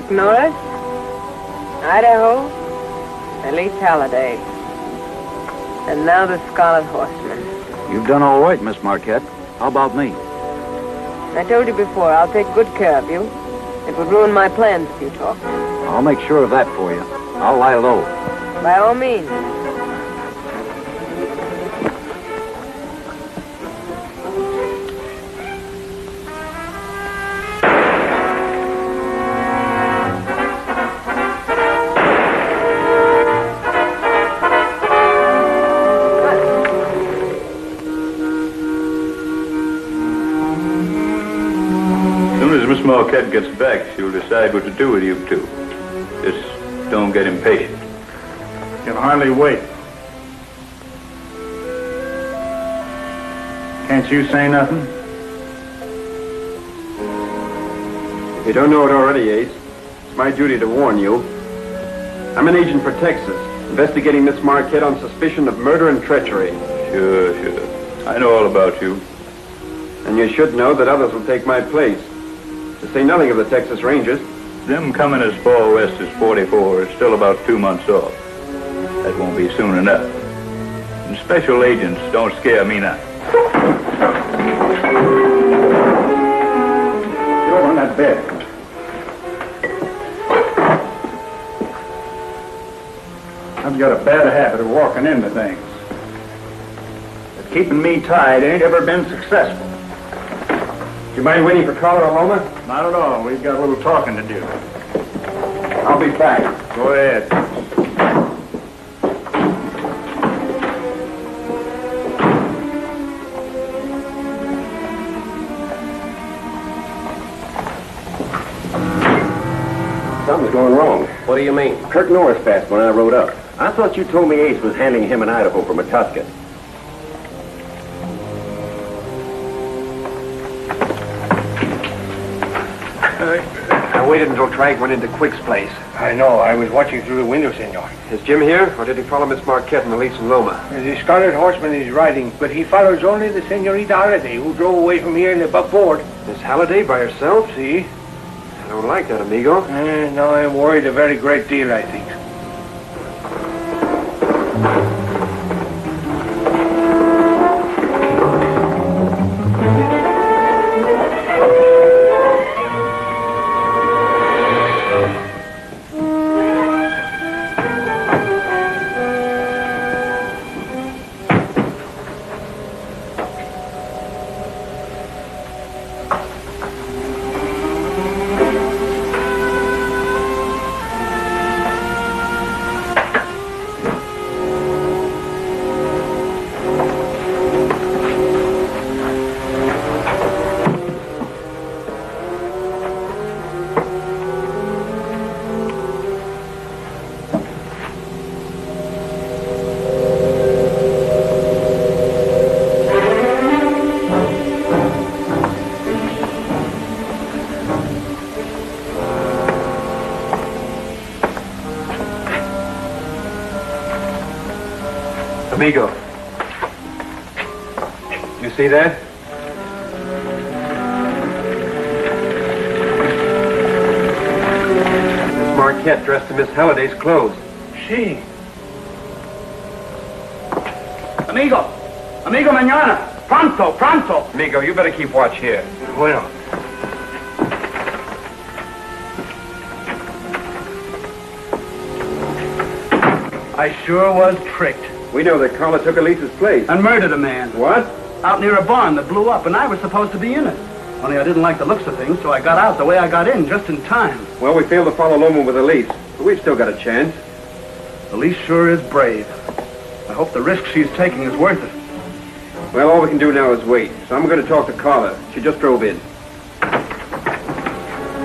Norris, Idaho, Elise Halliday. And now the Scarlet Horseman.
You've done all right, Miss Marquette. How about me?
I told you before, I'll take good care of you. It would ruin my plans if you talked.
I'll make sure of that for you. I'll lie low.
By all means.
Miss Marquette gets back, she'll decide what to do with you two. Just don't get impatient.
Can hardly wait. Can't you say nothing?
You don't know it already, Ace. It's my duty to warn you. I'm an agent for Texas, investigating Miss Marquette on suspicion of murder and treachery.
Sure. I know all about you.
And you should know that others will take my place. To say nothing of the Texas Rangers.
Them coming as far west as 44 is still about 2 months off. That won't be soon enough. And special agents don't scare me none.
Get over on that bed. I've got a bad habit of walking into things. But keeping me tied ain't ever been successful.
Do you mind waiting for Carla or Loma?
Not at all. We've got a little talking to do.
I'll be back.
Go ahead.
Something's going wrong.
What do you mean?
Kirk Norris passed when I rode up. I thought you told me Ace was handing him in Idaho for Matosca. I
I waited until Trag went into Quick's place.
I know. I was watching through the window, senor.
Is Jim here, or did he follow Miss Marquette and Elise and Loma?
The Scarlet Horseman is riding, but he follows only the Senorita Halliday, who drove away from here in the buckboard.
Miss Halliday by herself?
See?
I don't like that, amigo.
No, I'm worried a very great deal, I think.
Amigo. You see that? Miss Marquette dressed in Miss Halliday's clothes.
She?
Amigo! Amigo, mañana! Pronto, pronto!
Amigo, you better keep watch here.
Bueno.
I sure was tricked.
We know that Carla took Elise's place.
And murdered a man.
What?
Out near a barn that blew up, and I was supposed to be in it. Only I didn't like the looks of things, so I got out the way I got in, just in time.
Well, we failed to follow Loma with Elise, but we've still got a chance.
Elise sure is brave. I hope the risk she's taking is worth it.
Well, all we can do now is wait. So I'm going to talk to Carla. She just drove in.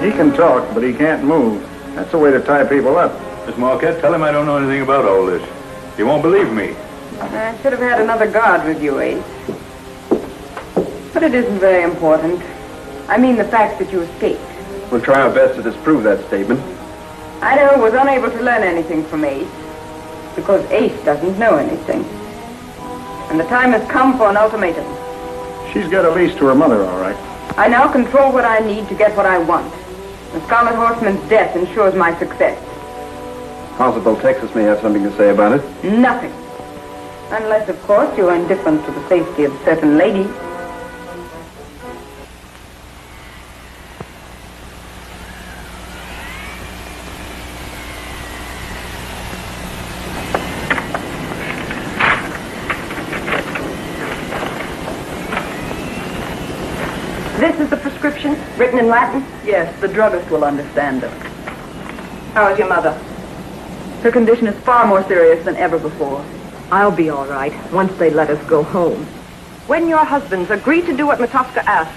He can talk, but he can't move. That's the way to tie people up. Miss Marquette, tell him I don't know anything about all this. He won't believe me.
I should have had another guard with you, Ace. But it isn't very important. I mean the fact that you escaped.
We'll try our best to disprove that statement.
Idaho was unable to learn anything from Ace, because Ace doesn't know anything. And the time has come for an ultimatum.
She's got Elise to her mother, all right.
I now control what I need to get what I want. The Scarlet Horseman's death ensures my success.
Possible Texas may have something to say about it.
Nothing. Unless, of course, you are indifferent to the safety of certain ladies.
This is the prescription, written in Latin?
Yes, the druggist will understand it.
How is your mother?
Her condition is far more serious than ever before.
I'll be all right once they let us go home. When your husbands agree to do what Matosca asks,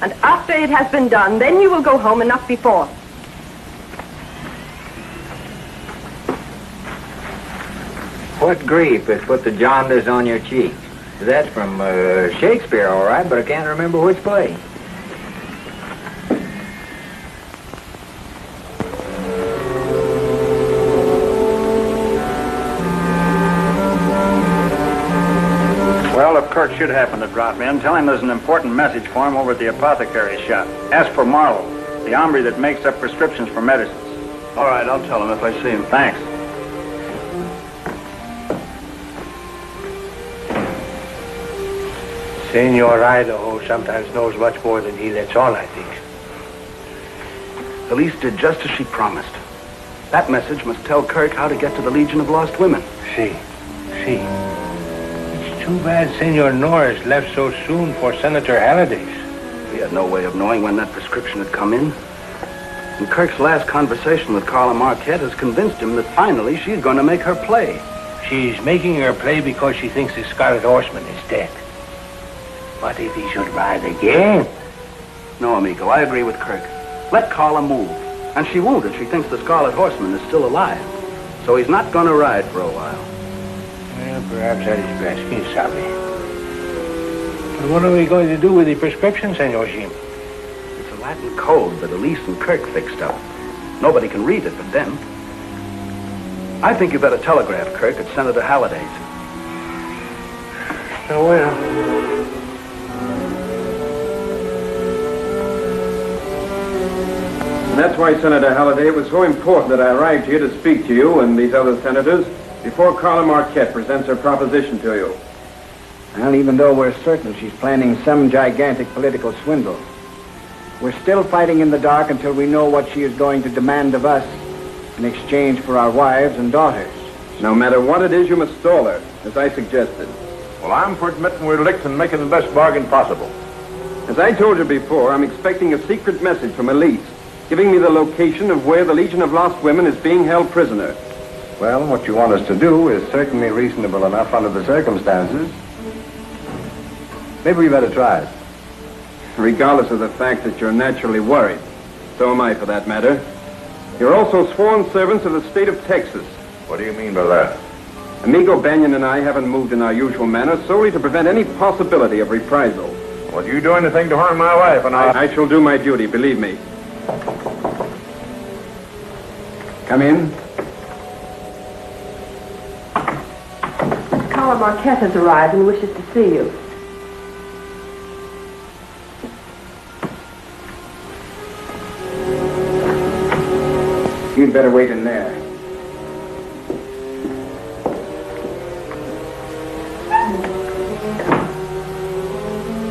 and after it has been done, then you will go home and not before.
What grief has put the jaundice on your cheeks? That's from Shakespeare, all right, but I can't remember which play.
Well, if Kirk should happen to drop in, tell him there's an important message for him over at the apothecary's shop. Ask for Marlowe, the hombre that makes up prescriptions for medicines.
All right, I'll tell him if I see him.
Thanks.
Senor Idaho sometimes knows much more than he lets on, I think.
Elise did just as she promised. That message must tell Kirk how to get to the Legion of Lost Women.
See. It's too bad Senor Norris left so soon for Senator Halliday's.
He had no way of knowing when that prescription had come in. And Kirk's last conversation with Carla Marquette has convinced him that finally she's going to make her play.
She's making her play because she thinks the Scarlet Horseman is dead. What if he should ride again?
No, amigo, I agree with Kirk. Let Carla move. And she won't if she thinks the Scarlet Horseman is still alive. So he's not going to ride for a while.
Well, perhaps that is best. Quien sabe. But what are we going to do with the prescription, Senor Jim?
It's the Latin code that Elise and Kirk fixed up. Nobody can read it but them. I think you better telegraph Kirk at Senator Halliday's.
Oh, well.
And that's why, Senator Halliday, it was so important that I arrived here to speak to you and these other senators before Carla Marquette presents her proposition to you.
Well, even though we're certain she's planning some gigantic political swindle, we're still fighting in the dark until we know what she is going to demand of us in exchange for our wives and daughters.
No matter what it is, you must stall her, as I suggested.
Well, I'm for admitting we're licked and making the best bargain possible.
As I told you before, I'm expecting a secret message from Elise, giving me the location of where the Legion of Lost Women is being held prisoner.
Well, what you want us to do is certainly reasonable enough under the circumstances. Maybe we better try it.
Regardless of the fact that you're naturally worried. So am I, for that matter. You're also sworn servants of the state of Texas.
What do you mean by that?
Amigo Banyan and I haven't moved in our usual manner solely to prevent any possibility of reprisal.
Well, you do anything to harm my wife and
I shall do my duty, believe me. Come in.
Carla Marquette has arrived and wishes to see you.
You'd better wait in there.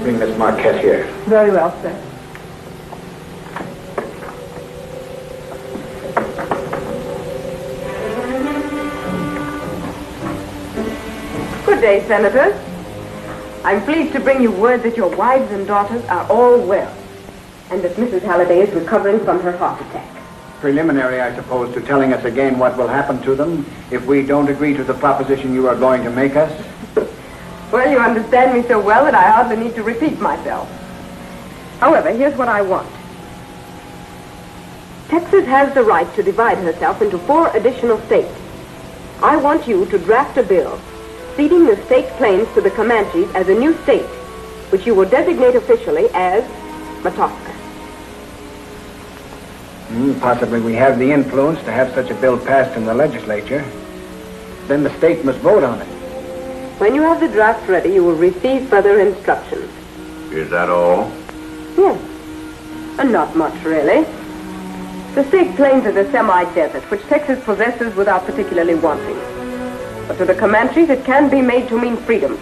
Bring Miss Marquette here.
Very well, sir. Good day, Senators. I'm pleased to bring you word that your wives and daughters are all well, and that Mrs. Halliday is recovering from her heart attack.
Preliminary, I suppose, to telling us again what will happen to them if we don't agree to the proposition you are going to make us?
Well, you understand me so well that I hardly need to repeat myself. However, here's what I want. Texas has the right to divide herself into 4 additional states. I want you to draft a bill ceding the state claims to the Comanches as a new state, which you will designate officially as Matosca.
Possibly we have the influence to have such a bill passed in the legislature. Then the state must vote on it.
When you have the draft ready, you will receive further instructions.
Is that all?
Yes. And not much, really. The state claims is a semi-desert, which Texas possesses without particularly wanting. But to the Comanches, it can be made to mean freedom.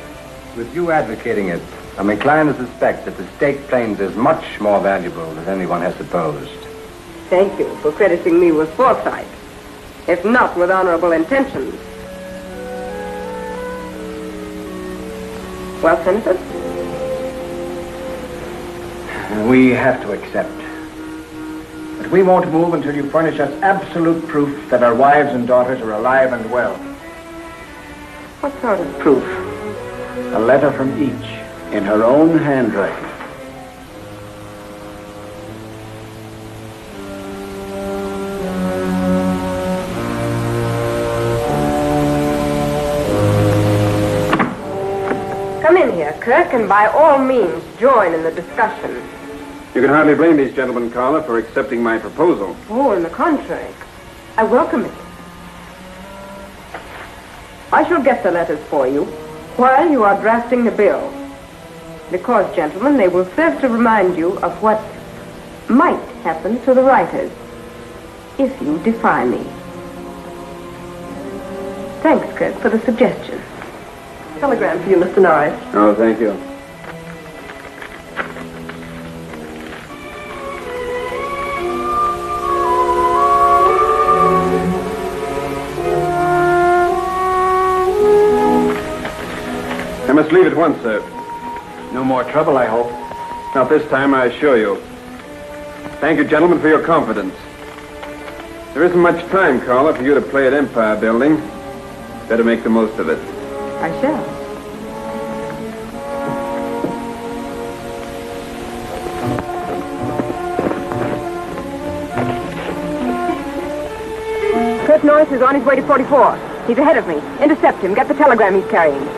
With you advocating it, I'm inclined to suspect that the state claims is much more valuable than anyone has supposed.
Thank you for crediting me with foresight, if not with honorable intentions. Well, Senator?
We have to accept. But we won't move until you furnish us absolute proof that our wives and daughters are alive and well.
What sort of proof?
A letter from each, in her own handwriting.
Come in here, Kirk, and by all means join in the discussion.
You can hardly blame these gentlemen, Carla, for accepting my proposal.
Oh, on the contrary, I welcome it. I shall get the letters for you while you are drafting the bill. Because, gentlemen, they will serve to remind you of what might happen to the writers if you defy me. Thanks, Kirk, for the suggestion. Telegram for you, Mr. Norris.
Oh, thank you. I must leave at once, sir.
No more trouble, I hope.
Not this time, I assure you. Thank you, gentlemen, for your confidence. There isn't much time, Carla, for you to play at Empire Building. Better make the most of it.
I shall. Kurt Norris is on his way to 44. He's ahead of me. Intercept him. Get the telegram he's carrying.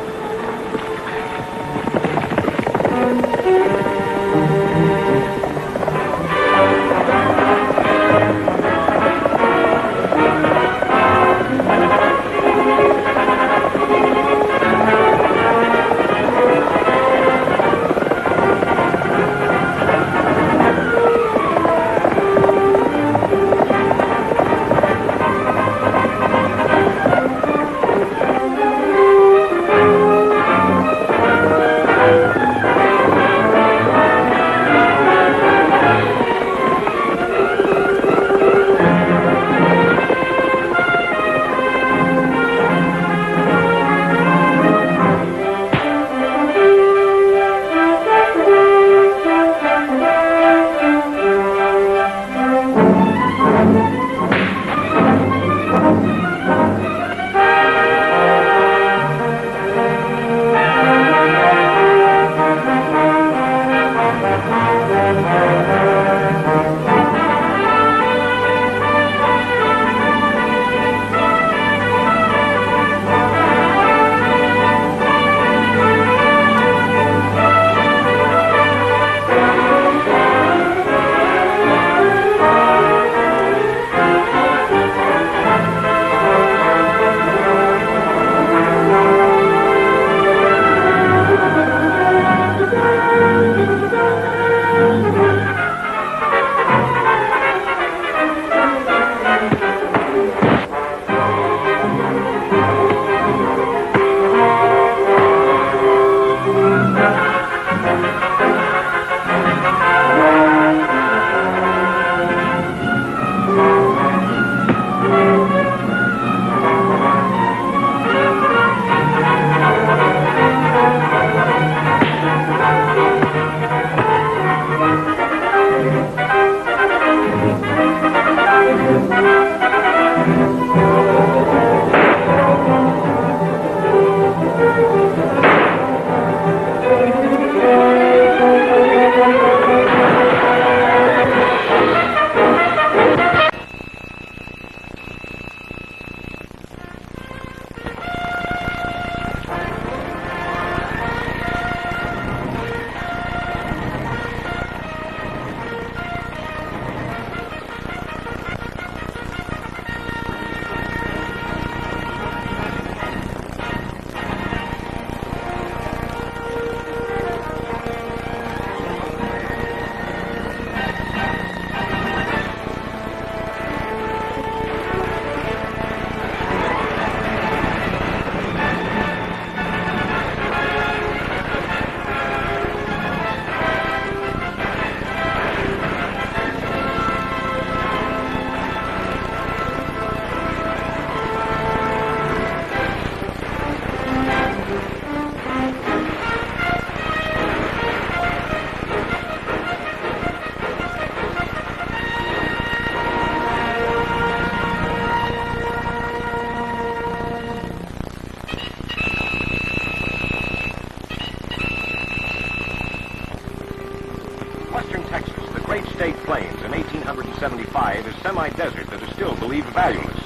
1875 is semi-desert that is still believed valueless.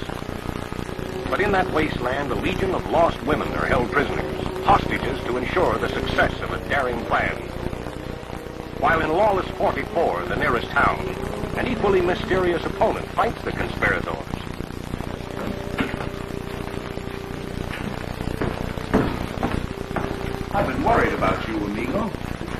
But in that wasteland, a legion of lost women are held prisoners, hostages to ensure the success of a daring plan. While in lawless 44, the nearest town, an equally mysterious opponent fights the conspirators.
I've been worried about you, amigo.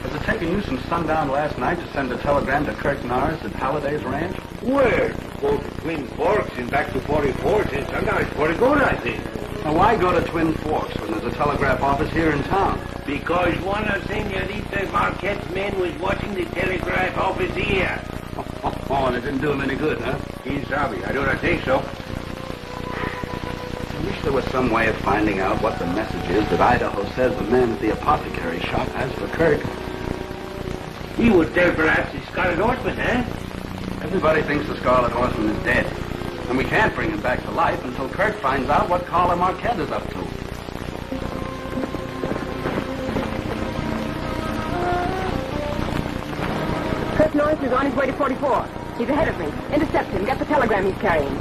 Has it taken you some sundown last night to send a telegram to Kirk Norris at Halliday's ranch?
Where? Go to Twin Forks and back to 44 since sundown. It's pretty good, I think.
Now, why go to Twin Forks when there's a telegraph office here in town?
Because one of Senorita Marquette's men was watching the telegraph office here.
Oh, and it didn't do him any good, huh?
He's sorry. I do not think so.
I wish there was some way of finding out what the message is that Idaho says the man at the apothecary shop has for Kirk.
He would tell perhaps the Scarlet Horseman, eh?
Everybody thinks the Scarlet Horseman is dead. And we can't bring him back to life until Kirk finds out what Carla Marquette is up to.
Kirk Norris is on his way to 44. He's ahead of me. Intercept him. Get the telegram he's carrying.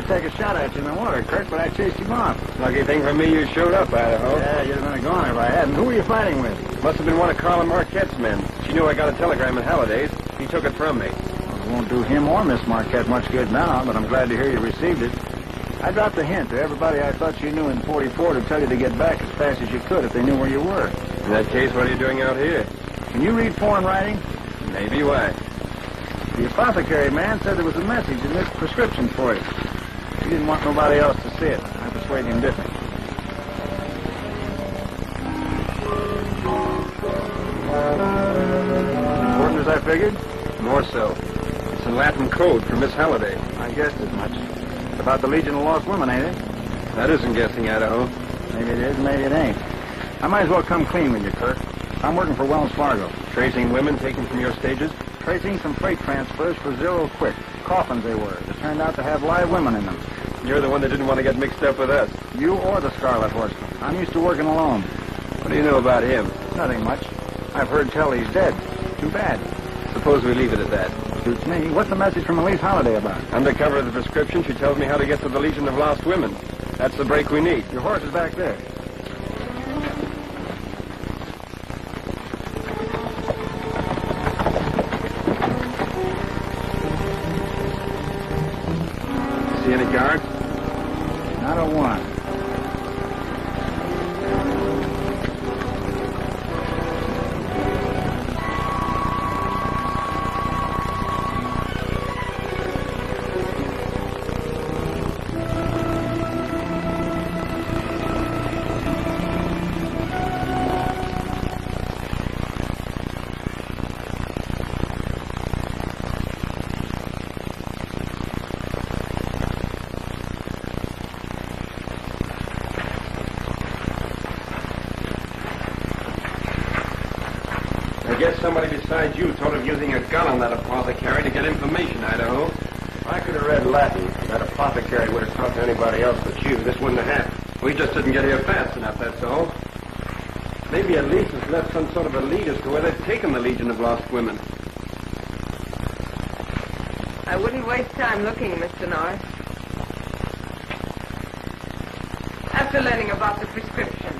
Take a shot at you in the water, Kirk, but I chased him off.
Lucky thing for me you showed up, Idaho.
Yeah, you'd have been gone if I hadn't. Who were you fighting with?
Must have been one of Carla Marquette's men. She knew I got a telegram at Halliday's. He took it from me.
Well, it won't do him or Miss Marquette much good now, but I'm glad to hear you received it. I dropped a hint to everybody I thought you knew in 44 to tell you to get back as fast as you could if they knew where you were.
In that case, what are you doing out here?
Can you read foreign writing?
Maybe. Why?
The apothecary man said there was a message in this prescription for you. He didn't want nobody else to see it. I persuaded him different. Important as I figured?
More so. It's in Latin code for Miss Halliday.
I guessed as much. It's about the Legion of Lost Women, ain't it?
That isn't guessing, Idaho.
Maybe it is, maybe it ain't. I might as well come clean with you, Kirk. I'm working for Wells Fargo.
Tracing women taken from your stages?
Tracing some freight transfers for Zero Quick. Coffins they were. That turned out to have live women in them.
You're the one that didn't want to get mixed up with us.
You or the Scarlet Horseman. I'm used to working alone.
What do you know about him?
Nothing much. I've heard tell he's dead. Too bad.
Suppose we leave it at that.
Suits me. What's the message from Elise Halliday about?
Under cover of the prescription, she tells me how to get to the Legion of Lost Women. That's the break we need.
Your horse is back there.
See any guards?
Not a one.
guess somebody besides you told of using a gun on that apothecary to get information, Idaho.
If I could have read Latin, that apothecary would have talked to anybody else but you. This wouldn't have happened.
We just didn't get here fast enough, that's all. Maybe at least it's left some sort of a lead as to where they've taken the Legion of Lost Women.
I wouldn't waste time looking, Mr. Norris. After learning about the prescription,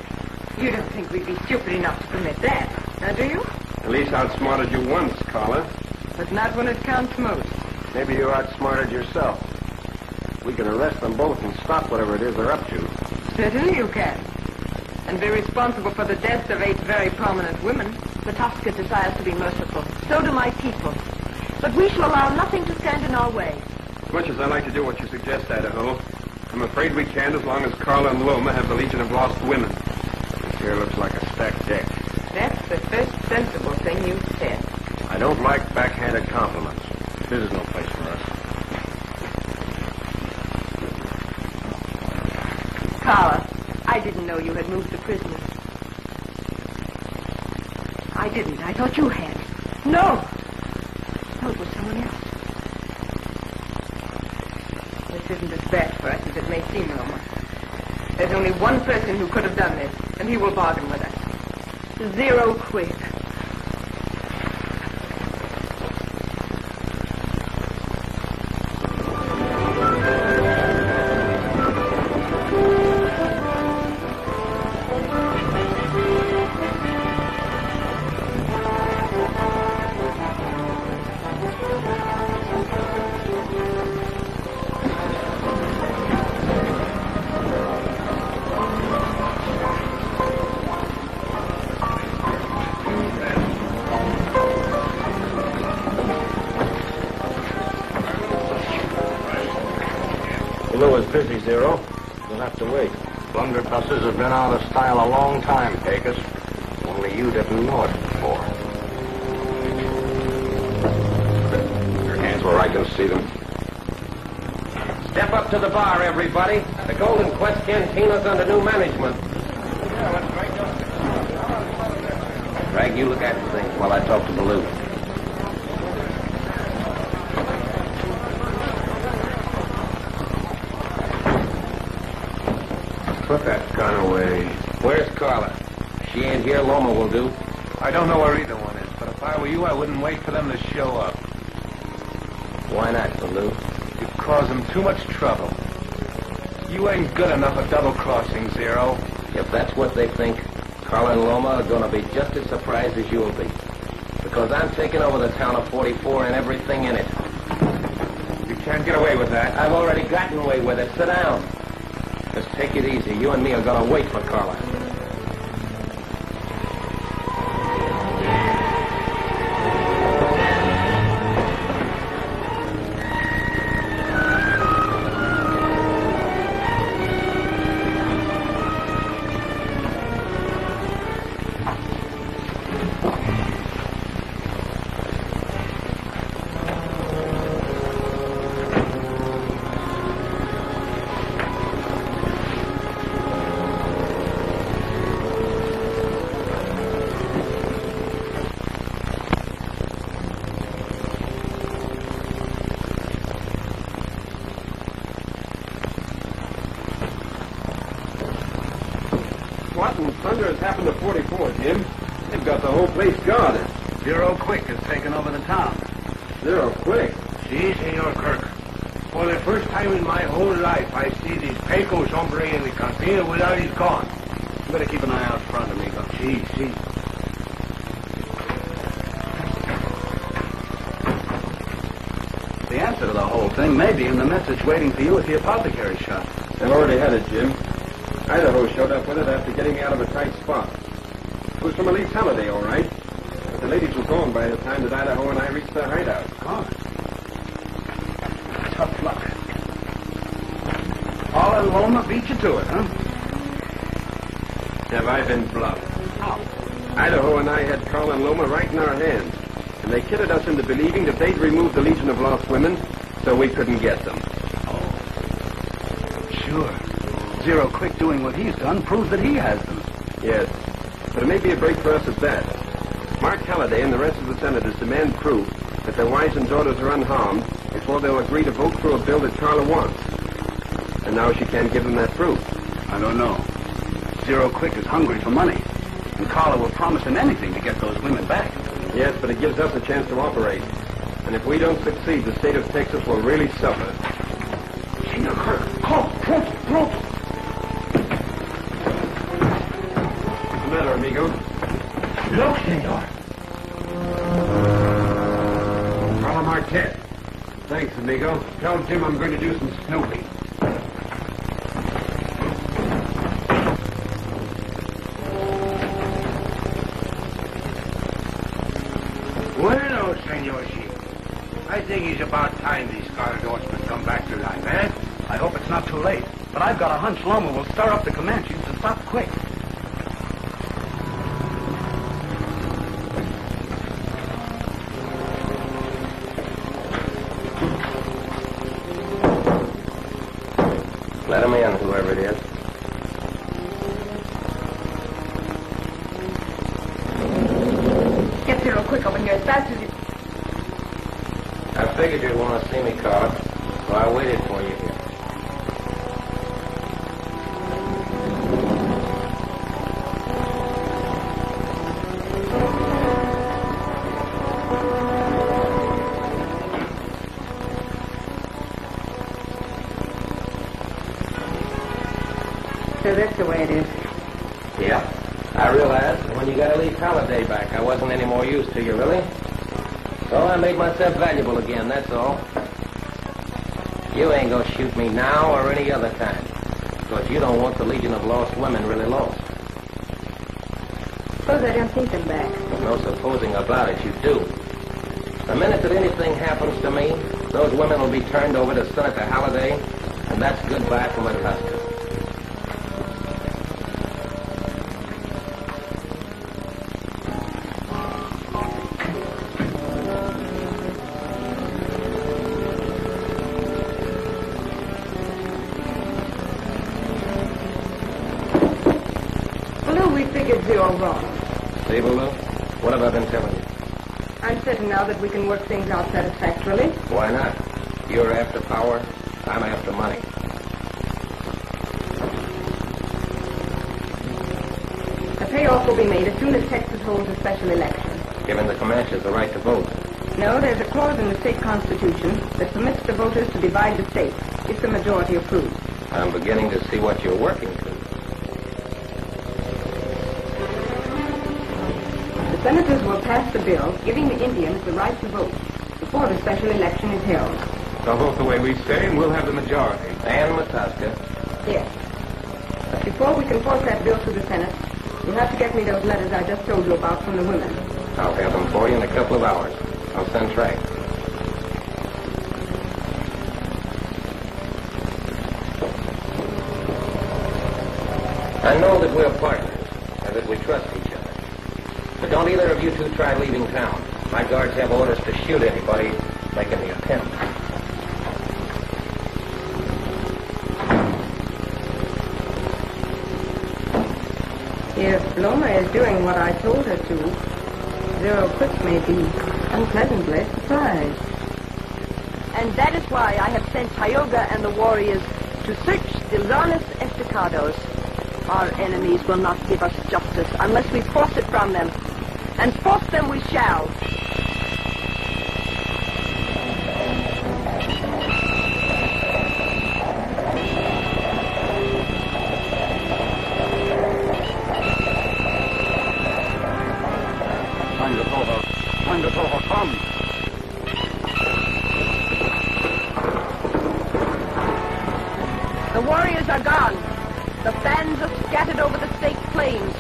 you don't think we'd be stupid enough to permit that, now do you?
At least outsmarted you once, Carla.
But not when it counts most.
Maybe you outsmarted yourself. We can arrest them both and stop whatever it is they're up to.
Certainly you can. And be responsible for the deaths of 8 very prominent women.
Matosca desires to be merciful.
So do my people. But we shall allow nothing to stand in our way.
As much as I like to do what you suggest, Idaho, I'm afraid we can't as long as Carla and Loma have the Legion of Lost Women.
This here looks like a stacked deck.
That's the first sensible thing you've said.
I don't like backhanded compliments. This is no place for us.
Carla, I didn't know you had moved the prisoners.
I didn't. I thought you had.
No!
Oh, it was someone else.
This isn't as bad for us as it may seem, Loma. There's only one person who could have done this, and he will bargain with us. Zero Quick.
Lou is busy, Zero. You'll have to wait. Blunderbusses have been out of style a long time, Pecos. Only you didn't know it before.
Your hands where I can see them.
Step up to the bar, everybody. The Golden Quest Cantina's under new management. Greg, you look after things while I talk to Baloo.
Put that gun away.
Where's Carla? She ain't here, Loma will do.
I don't know where either one is, but if I were you, I wouldn't wait for them to show up.
Why not, Baloo?
You'd cause them too much trouble. You ain't good enough at double-crossing, Zero.
If that's what they think, Carla and Loma are going to be just as surprised as you'll be. Because I'm taking over the town of 44 and everything in it.
You can't get away with that.
I've already gotten away with it. Sit down. Just take it easy. You and me are going to wait for Carla.
What in thunder has happened to 44, Jim? They've got the whole place guarded.
Zero Quick has taken over the town.
Zero Quick?
Si, Senor Kirk. For the first time in my whole life, I see this Pecos hombre in the cantina without his gun.
You better keep an eye out front, amigo.
Si.
The answer to the whole thing may be in the message waiting for you at the apothecary shop.
They've already had it, Jim. Idaho showed up with it after getting me out of a tight spot. It was from Elise Halliday, all right. But the ladies were gone by the time that Idaho and I reached their hideout.
Gone? Tough luck. All and Loma beat you to it, huh?
Have I been bluffed? Idaho and I had Carl and Loma right in our hands. And they kidded us into believing that they'd removed the Legion of Lost Women, so we couldn't get them.
Sure. Zero Quick doing what he's done proves that he has them.
Yes, but it may be a break for us at that. Mark Halliday and the rest of the senators demand proof that their wives and daughters are unharmed before they'll agree to vote through a bill that Carla wants. And now she can't give them that proof.
I don't know. Zero Quick is hungry for money. And Carla will promise him anything to get those women back.
Yes, but it gives us a chance to operate. And if we don't succeed, the state of Texas will really suffer.
Senor Kirk, call, pronto.
What's the matter, amigo?
Look, senor.
Carla Marquette. Thanks, amigo. Tell Jim I'm going to do some snooping.
Bueno, senor Shield. I think it's about time the Scarlet Horseman come back to life, eh?
I hope it's not too late. But I've got a hunch Loma will stir up the Comanches and stop quick.
Let him in, whoever it is.
Get there real quick over here as fast as you...
I figured you'd want to see me, Carla, so I waited for you here.
So that's the way it is.
Yeah. I realized that when you got to leave Halliday back, I wasn't any more use to you, really. So I made myself valuable again, that's all. You ain't gonna shoot me now or any other time, because you don't want the Legion of Lost Women really lost.
Suppose I don't take them back.
No supposing about it, you do. The minute that anything happens to me, those women will be turned over to Senator Halliday, and that's goodbye from Matosca.
Zero wrong.
See, Lulu? What have I been telling you?
I'm certain now that we can work things out satisfactorily.
Why not? You're after power, I'm after money.
The payoff will be made as soon as Texas holds a special election.
Giving the Comanches the right to vote.
No, there's a clause in the state constitution that permits the voters to divide the state if the majority approves.
I'm beginning to see what you're working to.
The senators will pass the bill giving the Indians the right to vote before the special election is held.
They'll vote the way we say, and we'll have the majority.
And Matosca.
Yes. But before we can force that bill through the Senate, you'll have to get me those letters I just told you about from the women.
I'll have them for you in a couple of hours. I'll send track. I know that we're partners, and that we trust each other. But don't either of you two try leaving town. My guards have orders to shoot anybody making the attempt.
If Loma is doing what I told her to, Zero Quick may be unpleasantly surprised.
And that is why I have sent Tioga and the warriors to search the Los Estados. Our enemies will not give us justice unless we force it from them. And force them we shall.
Time to Rojo, come.
The warriors are gone. The bands are scattered over the state plains.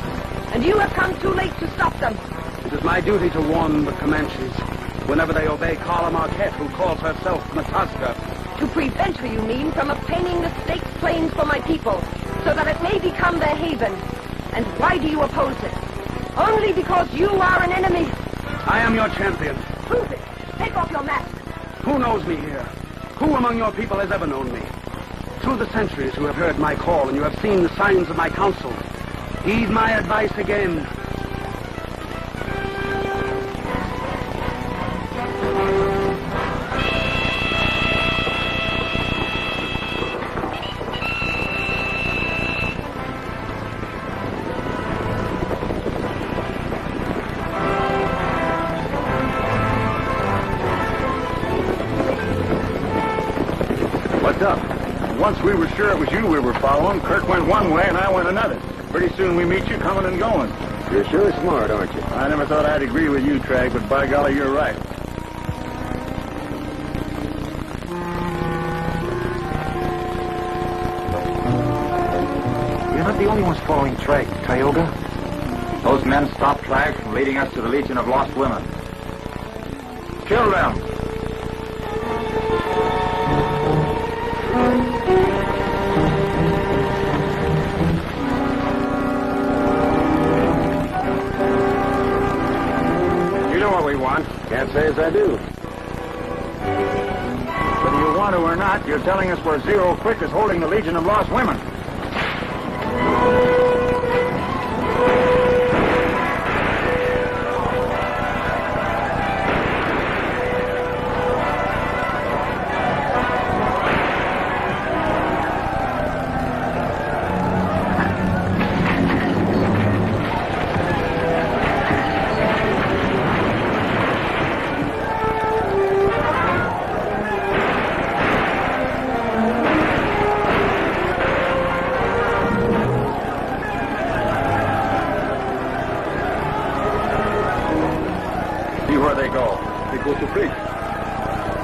And you have come too late to stop them.
It is my duty to warn the Comanches whenever they obey Carla Marquette, who calls herself Matosca.
To prevent her, you mean, from obtaining the state plains for my people, so that it may become their haven. And why do you oppose it? Only because you are an enemy.
I am your champion.
Prove it. Take off your mask.
Who knows me here? Who among your people has ever known me? Through the centuries you have heard my call, and you have seen the signs of my counsel. Heed my advice again.
mixed up. Once we were sure it was you we were following, Kirk went one way and I went another. Pretty soon we meet you coming and going.
You're sure smart, aren't you?
I never thought I'd agree with you, Trag, but by golly, you're right.
You're not the only ones following Trag, Tioga. Those men stopped Trag from leading us to the Legion of Lost Women. Kill them!
You know what we want.
Can't say as I do.
Whether you want to or not, you're telling us where Zero Quick is holding the Legion of Lost Women.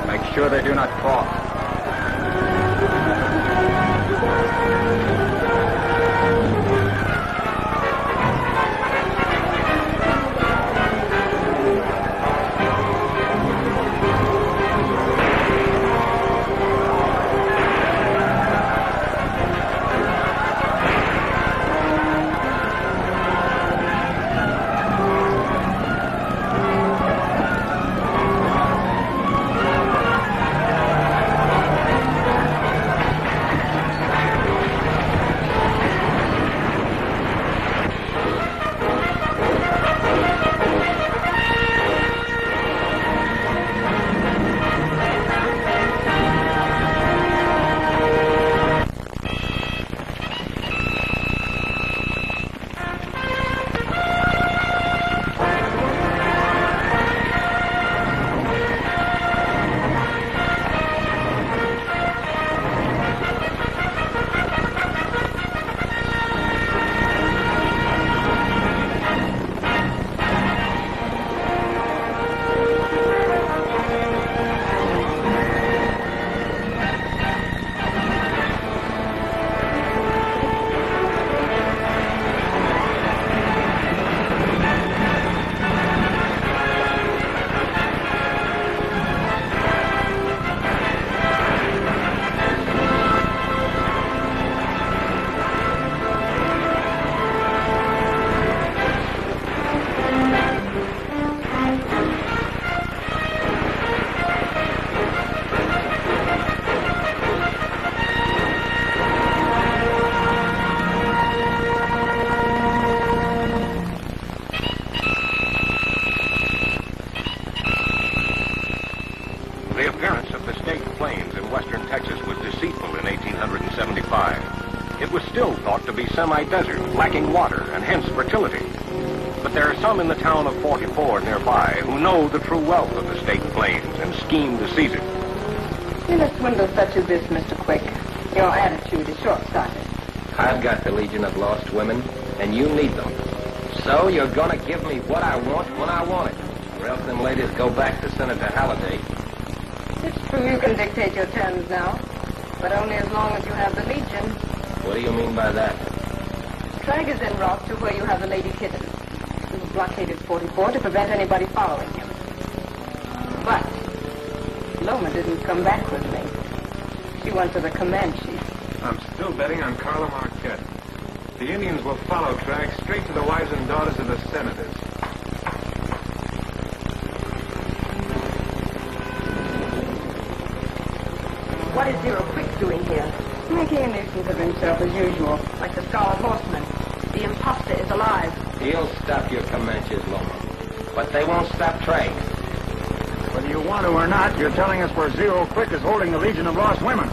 Make sure they do not cross.
The appearance of the state plains in western Texas was deceitful in 1875. It was still thought to be semi-desert, lacking water, and hence fertility. But there are some in the town of 44 nearby who know the true wealth of the state plains and scheme to seize it.
In a swindle such as this, Mr. Quick, your attitude is short-sighted.
I've got the Legion of Lost Women, and you need them. So you're gonna give me what I want when I want it, or else them ladies go back to Senator Halliday.
It's true you can dictate your terms now, but only as long as you have the Legion.
What do you mean by that?
Trag is en route to where you have the Lady Kitten. He blockaded 44 to prevent anybody following him. But Loma didn't come back with me. She went to the Comanches.
I'm still betting on Carla Marquette. The Indians will follow Trag straight to the wives and daughters of the senators.
What is Zero Quick doing here? Making a nuisance of himself as usual, like the Scarlet Horseman. The imposter is alive.
He'll stop your Comanches, Loma. But they won't stop Trag.
Whether you want to or not, you're telling us where Zero Quick is holding the Legion of Lost Women.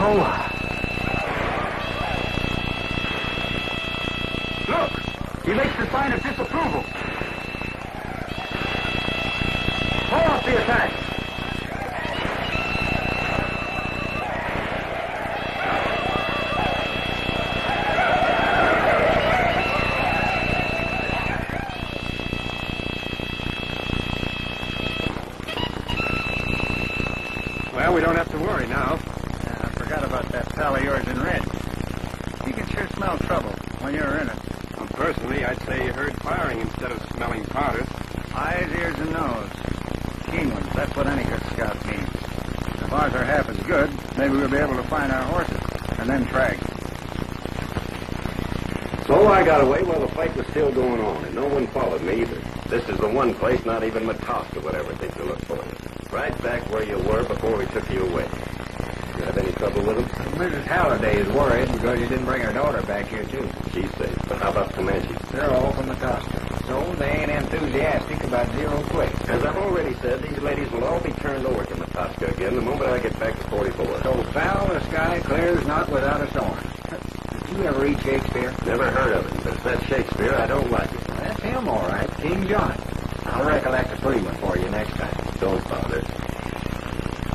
Hoa.
Look! He makes the sign of disapproval. Hold off the attack!
Well, we don't have to worry now.
I forgot about that pal of yours in red. You can sure smell trouble when you're in it.
Well, personally, I'd say you heard firing instead of smelling powder.
Eyes, ears, and nose. Keen ones, that's what any good scout means. If ours are half as good, maybe we'll be able to find our horses, and then track.
So I got away while the fight was still going on, and no one followed me either. This is the one place not even Matosca would ever think to look for you. Right back where you were before we took you away. You have any trouble with them?
Mrs. Halliday is worried because you didn't bring her daughter back here, too.
She's safe, but how about the Comanches?
They're all from Matosca, so they ain't enthusiastic about zero quick.
As I've already said, these ladies will all be turned over to Matosca again the moment I get back to 44.
So foul the sky clears not without a storm. Did you ever read Shakespeare?
Never heard of it, but if that's Shakespeare, I don't like it.
That's him, all right. King John. I'll recollect a pretty one for you next time.
Don't bother.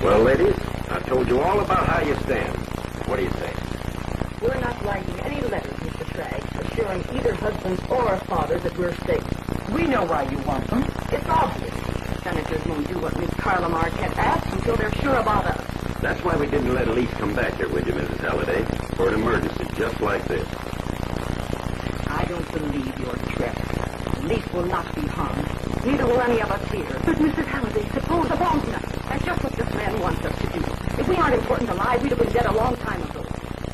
Well, ladies, I've told you all about how you stand. What do you think?
We're not writing any letters, Mr. Tragg, assuring either husbands or fathers that we're safe.
We know why you want them.
It's obvious. Senators won't do what Miss Carla Marquette asks until they're sure about us.
That's why we didn't let Elise come back here with you, Mrs. Halliday, for an emergency just like this.
I don't believe your threat. Elise will not be harmed. Neither will any of us here. But Mrs. Halliday, suppose not. That's just what this man wants us to do. If we aren't important alive, we'd have been dead a long time ago.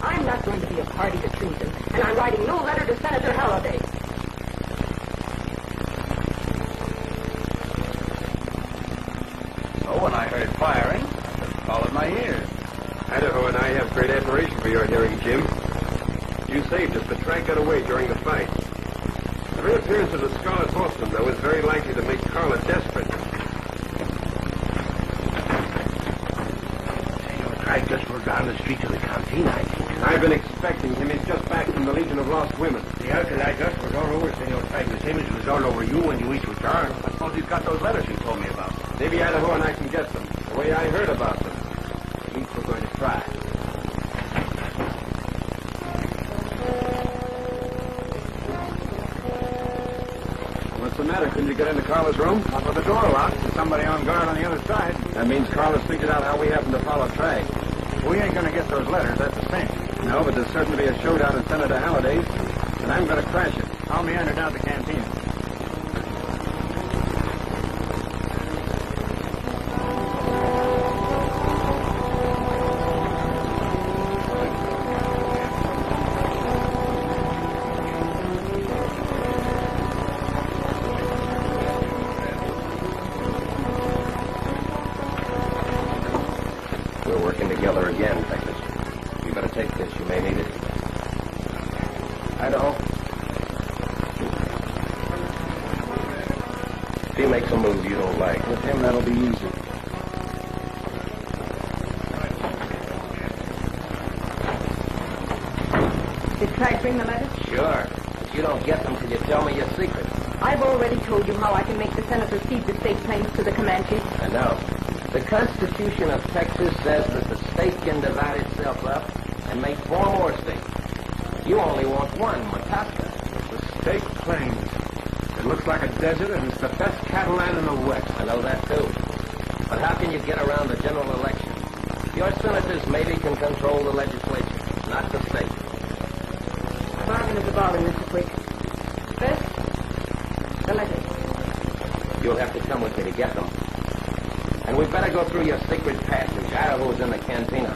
I'm not going to be a party to treason, and I'm writing no letter to Senator Halliday.
So when I heard firing, it followed my ears.
Idaho and I have great admiration for your hearing, Jim. You saved us, but Frank got away during the fight. The reappearance of the Scarlet Horseman, though, is very likely to make Carla desperate.
Frank just rode down the street to the canteen, I think.
I've been expecting him. He's just back from the Legion of Lost Women.
The uncle I just was all over Senor Frank. The same as was all over you when you each returned.
I suppose he's got those letters you told me about.
Maybe Idaho and I can get them, the way I heard about them. At least we're going to try. What's the matter? Couldn't you get into Carla's room?
Up with the door locked. There's somebody on guard on the other side.
That means Carla's figured out how we happen to follow Tragg.
We ain't gonna get those letters, that's the thing.
No, but there's certain to be a showdown in Senator Halliday's, and I'm going to crash it.
I'll meander down to the canteen.
We're working together again, Texas. You better take this. You may need it.
Idaho.
If he makes a move you don't like,
With him, that'll be easy.
Did Tragg bring the letters?
Sure. But you don't get them till you tell me your secret.
I've already told you how I can make the senator cede the state claims to the Comanches.
I know. The Constitution of Texas says that the state can divide itself up and make 4 more states. You only want one, Matosca.
The state claims. It looks like a desert, and it's the best cattle land in the West.
I know that, too. But how can you get around the general election? Your senators maybe can control the legislature, not the state.
A bargain is a bargain, Mr. Quick. First, the letters.
You'll have to come with me to get them. And we'd better go through your secret passage. Idaho's in the cantina.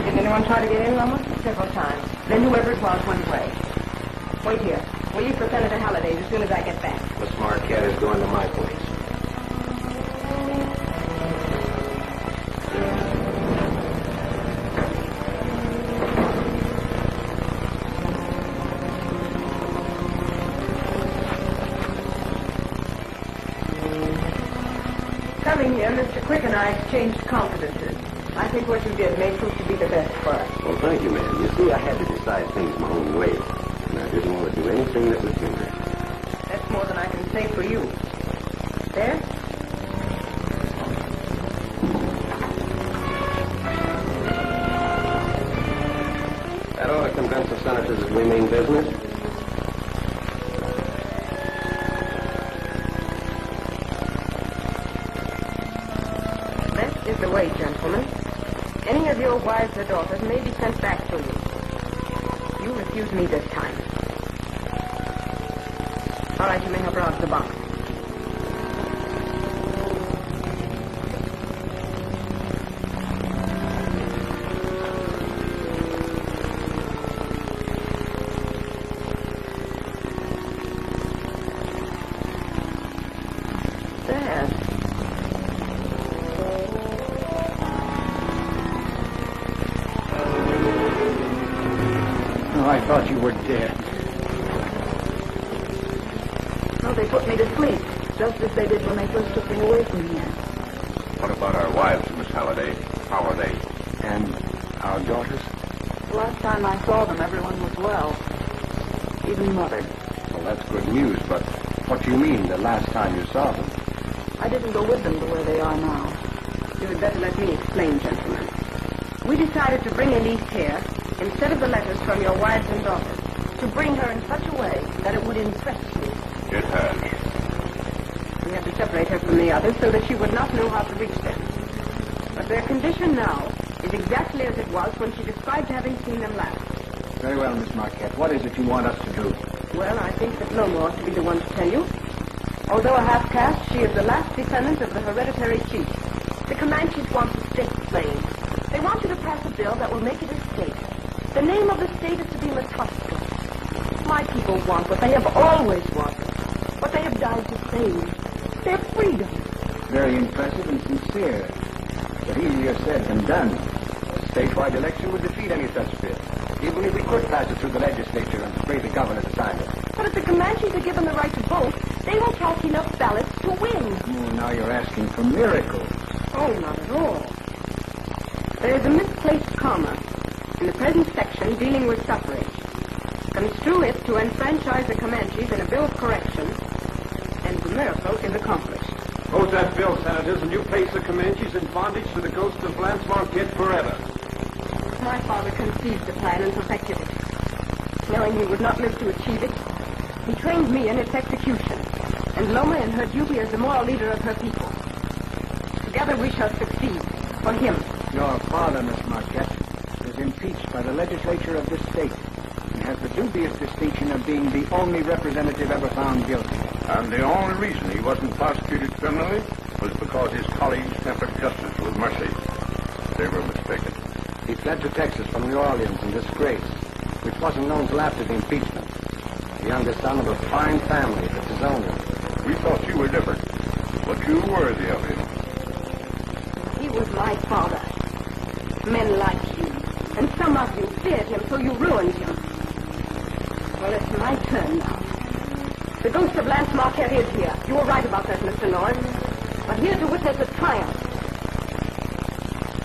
Did anyone try to get in, Loma? Several times. Then whoever it was went away. Wait here. We'll leave for Senator Halliday as soon as I get back.
Miss Marquette is going to my place.
coming here, Mr. Quick and I exchanged confidences. I think what you did may prove to be the best for us.
Well, thank you, ma'am. You see, I had to decide things my own way, and I didn't want to do anything that would hinder it.
That's more than I can say for you. There?
That ought to convince the senators that we mean business.
This is the way, gentlemen. Any of your wives or daughters may be sent back to you. You refuse me this time. All right, you may have robbed the box. There.
Oh, I thought you were dead.
Well, they put me to sleep, just as they did when they first took me away from here.
What about our wives, Miss Halliday? How are they?
And our daughters?
The last time I saw them, everyone was well. Even Mother.
Well, that's good news, but what do you mean the last time you saw them?
I didn't go with them to where they are now.
You had better let me explain, gentlemen. We decided to bring Elise here, instead of the letters from your wives and daughters, to bring her in such a way that it would impress you.
It has.
We had to separate her from the others so that she would not know how to reach them. But their condition now is exactly as it was when she described having seen them last.
Very well, Miss Marquette. What is it you want us to do?
Well, I think that Loma ought to be the one to tell you. Although a half-caste, she is the last descendant of the hereditary chief. The Comanches want the state claimed. They want you to pass a bill that will make it a state. The name of the state is to be Matosca. My people want what they have always wanted, what they have died to save, their freedom.
Very impressive and sincere, but easier said than done. A statewide election would defeat any such bill, even if we could pass it through the legislature and persuade the governor to sign it.
But if the Comanches are given the right to vote, they will cast enough ballots to win.
Oh, now you're asking for miracles.
Oh, not at all. There is a misplaced comma in the present section dealing with suffrage. Construe it to enfranchise the Comanches in a bill of correction, and the miracle is accomplished.
Vote that bill, Senators, and you place the Comanches in bondage to the ghost of Lance Marquette forever.
My father conceived the plan and perfected it. Knowing he would not live to achieve it, he trained me in its execution, and Loma in her duty as the moral leader of her people. Together we shall succeed, for him.
Your father, Miss Marquette, is impeached by the legislature of this state and has the dubious distinction of being the only representative ever found guilty.
And the only reason he wasn't prosecuted criminally was because his colleagues tempered justice with mercy. They were mistaken.
He fled to Texas from New Orleans in disgrace, which wasn't known till after the impeachment. The youngest son of a fine family that's his own.
We thought you were different, but you were worthy of him.
He was my father. Men like you, and some of you feared him, so you ruined him. Well, it's my turn now. The ghost of Lance Marquette is here. You were right about that, Mr. Norris. But here to witness a triumph.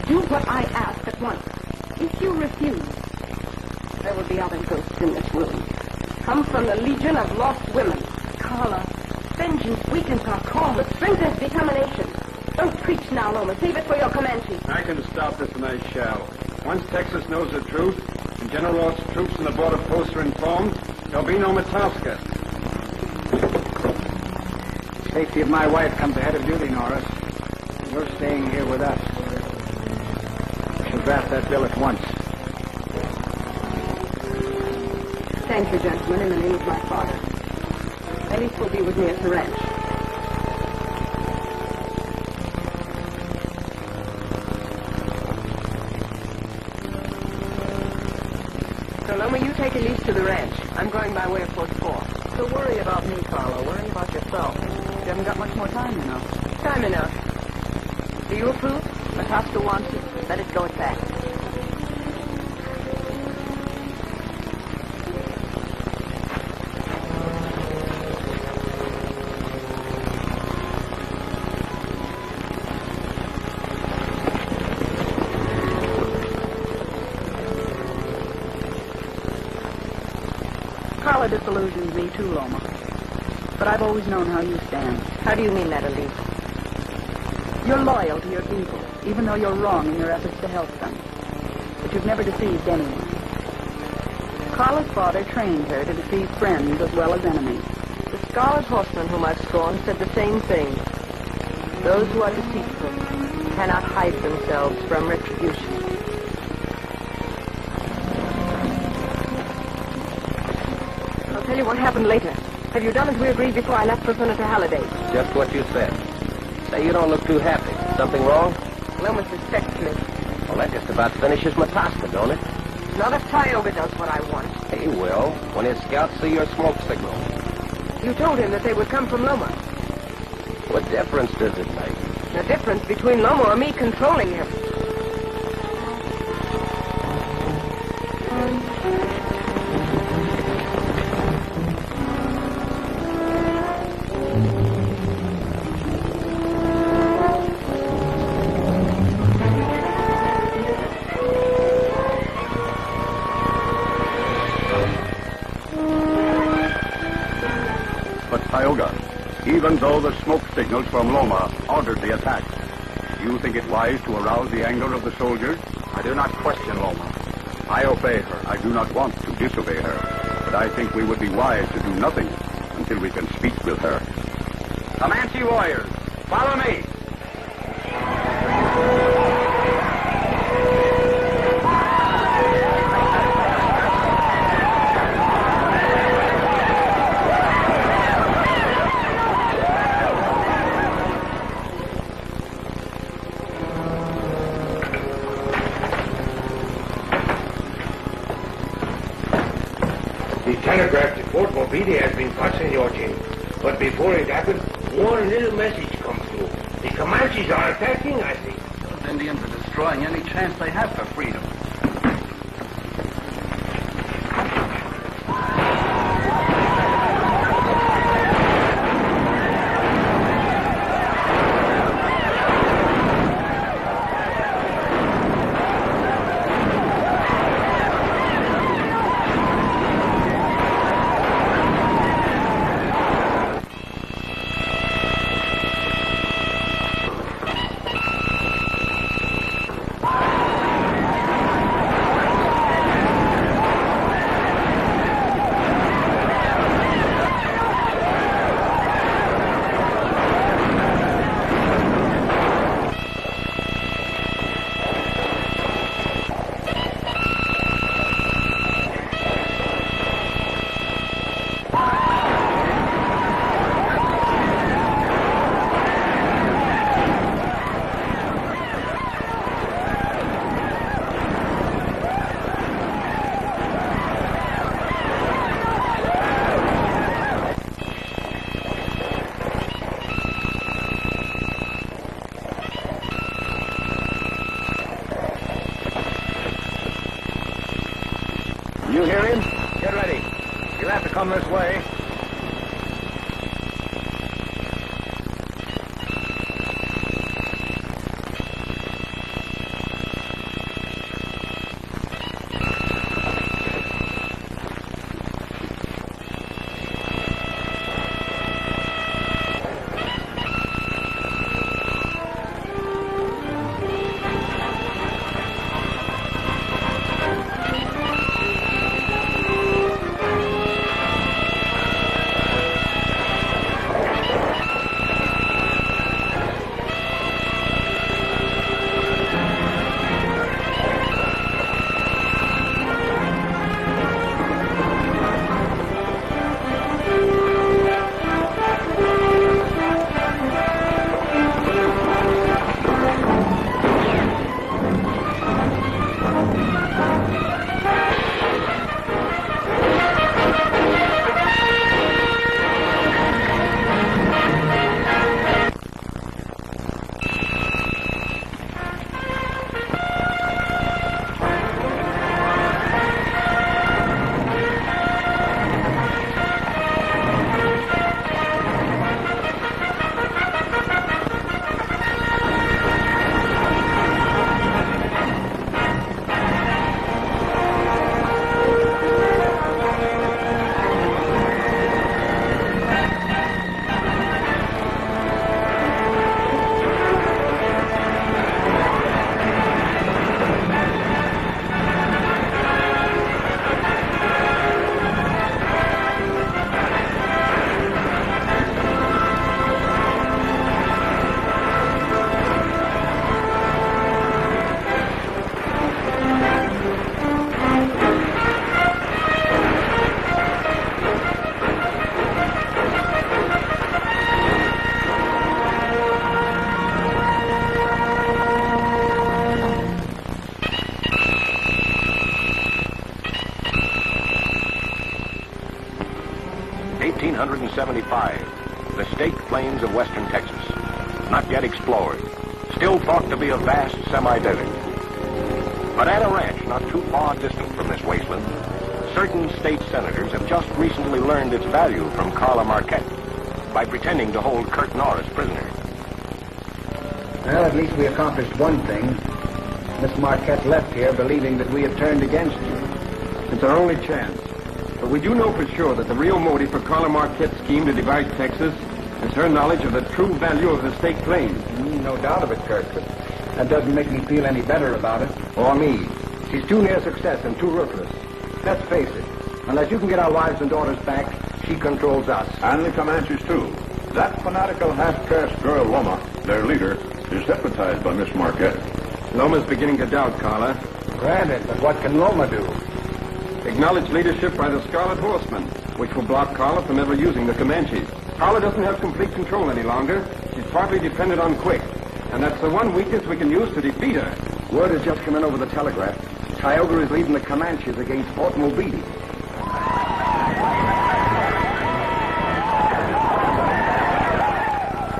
Do what I ask at once. If you refuse, there will be other ghosts in this room. Come from the legion of lost women. Carla, vengeance weakens our cause, but strengthens determination. Don't preach now, Loma. Save it for your Comanches.
I can stop this, and I shall. Once Texas knows the truth, and General Roth's troops and the border posts are informed, there'll be no Matosca.
Safety of my wife comes ahead of duty, Norris. You're staying here with us. I shall draft that bill at once.
Thank you, gentlemen, in the name of my father. Elise will be with me at the ranch. So, Loma, you take Elise to the ranch. I'm going by way of Fort 4.
Don't worry about me, Carla. Worry about yourself. You haven't got much more time, you know.
Time enough. Do you approve? Matosca wants it. Let it go at that.
Carla disillusions me too, Loma. But I've always known how you stand.
How do you mean that, Elise?
You're loyal to your people, even though you're wrong in your efforts to help them. But you've never deceived anyone. Carla's father trained her to deceive friends as well as enemies.
The Scarlet Horseman whom I've scorned said the same thing. Those who are deceitful cannot hide themselves from retribution. I'll tell you what happened later. Have you done as we agreed before I left for Senator Halliday's?
Just what you said. Say, you don't look too happy. Something wrong?
Loma suspects me.
Well, that just about finishes Matosca, don't it?
Not if Tioga does what I want.
He will, when his scouts see your smoke signal.
You told him that they would come from Loma.
What difference does it make?
The difference between Loma or me controlling him.
Even though the smoke signals from Loma ordered the attack, do you think it wise to arouse the anger of the soldiers?
I do not question Loma. I obey her.
I do not want to disobey her, but I think we would be wise to do nothing until we can speak with her.
Comanche warriors, follow me.
Telegraph to Fort Mobile has been passing your team. But before it happened, one little message comes through. The Comanches are attacking, I think.
Those Indians are destroying any chance they have for freedom.
You hear him? Get ready. You'll have to come this way.
1875, the staked plains of western Texas, not yet explored, still thought to be a vast semi-desert. But at a ranch not too far distant from this wasteland, certain state senators have just recently learned its value from Carla Marquette by pretending to hold Kurt Norris prisoner.
Well, at least we accomplished one thing. Miss Marquette left here believing that we had turned against you.
It's our only chance. But we do know for sure that the real motive for Carla Marquette's scheme to divide Texas is her knowledge of the true value of the state plains.
No doubt of it, Kurt, but that doesn't make me feel any better about it. Or me. She's too near success and too ruthless. Let's face it. Unless you can get our wives and daughters back, she controls us.
And the Comanches, too. That fanatical half-caste girl, Loma, their leader, is hypnotized by Miss Marquette.
Loma's beginning to doubt Carla.
Granted, but what can Loma do?
Acknowledge leadership by the Scarlet Horseman, which will block Carla from ever using the Comanches. Carla doesn't have complete control any longer. She's partly dependent on Quick, and that's the one weakness we can use to defeat her.
Word has just come in over the telegraph. Tioga is leading the Comanches against Fort Mobile.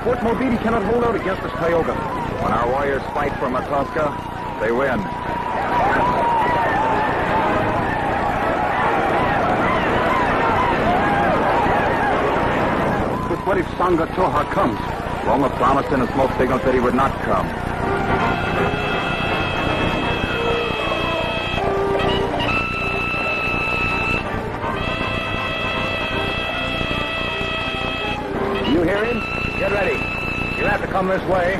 Fort Mobile cannot hold out against us, Tioga. When our warriors fight for Matosca, they win. But what if Sanga Toha comes? Loma promised in a smoke signal that he would not come.
You hear him? Get ready. You'll have to come this way.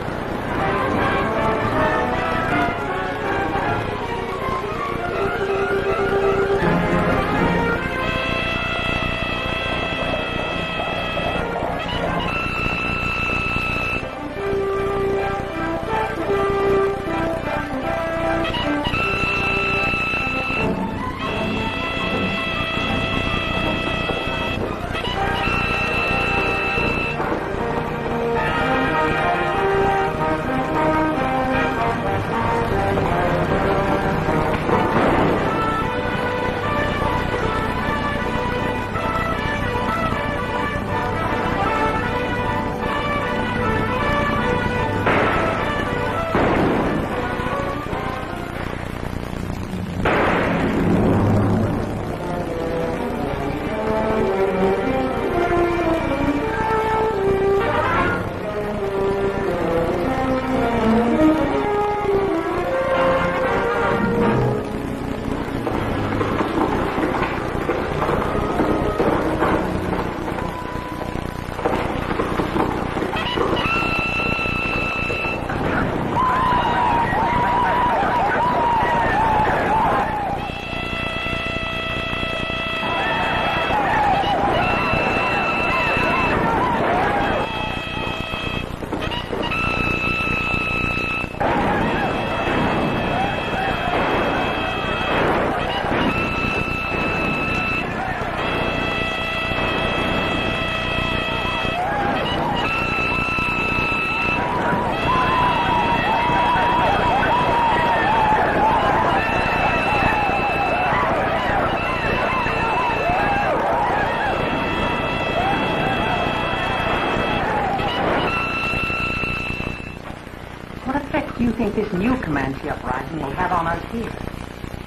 This new Comanche uprising will have on us here.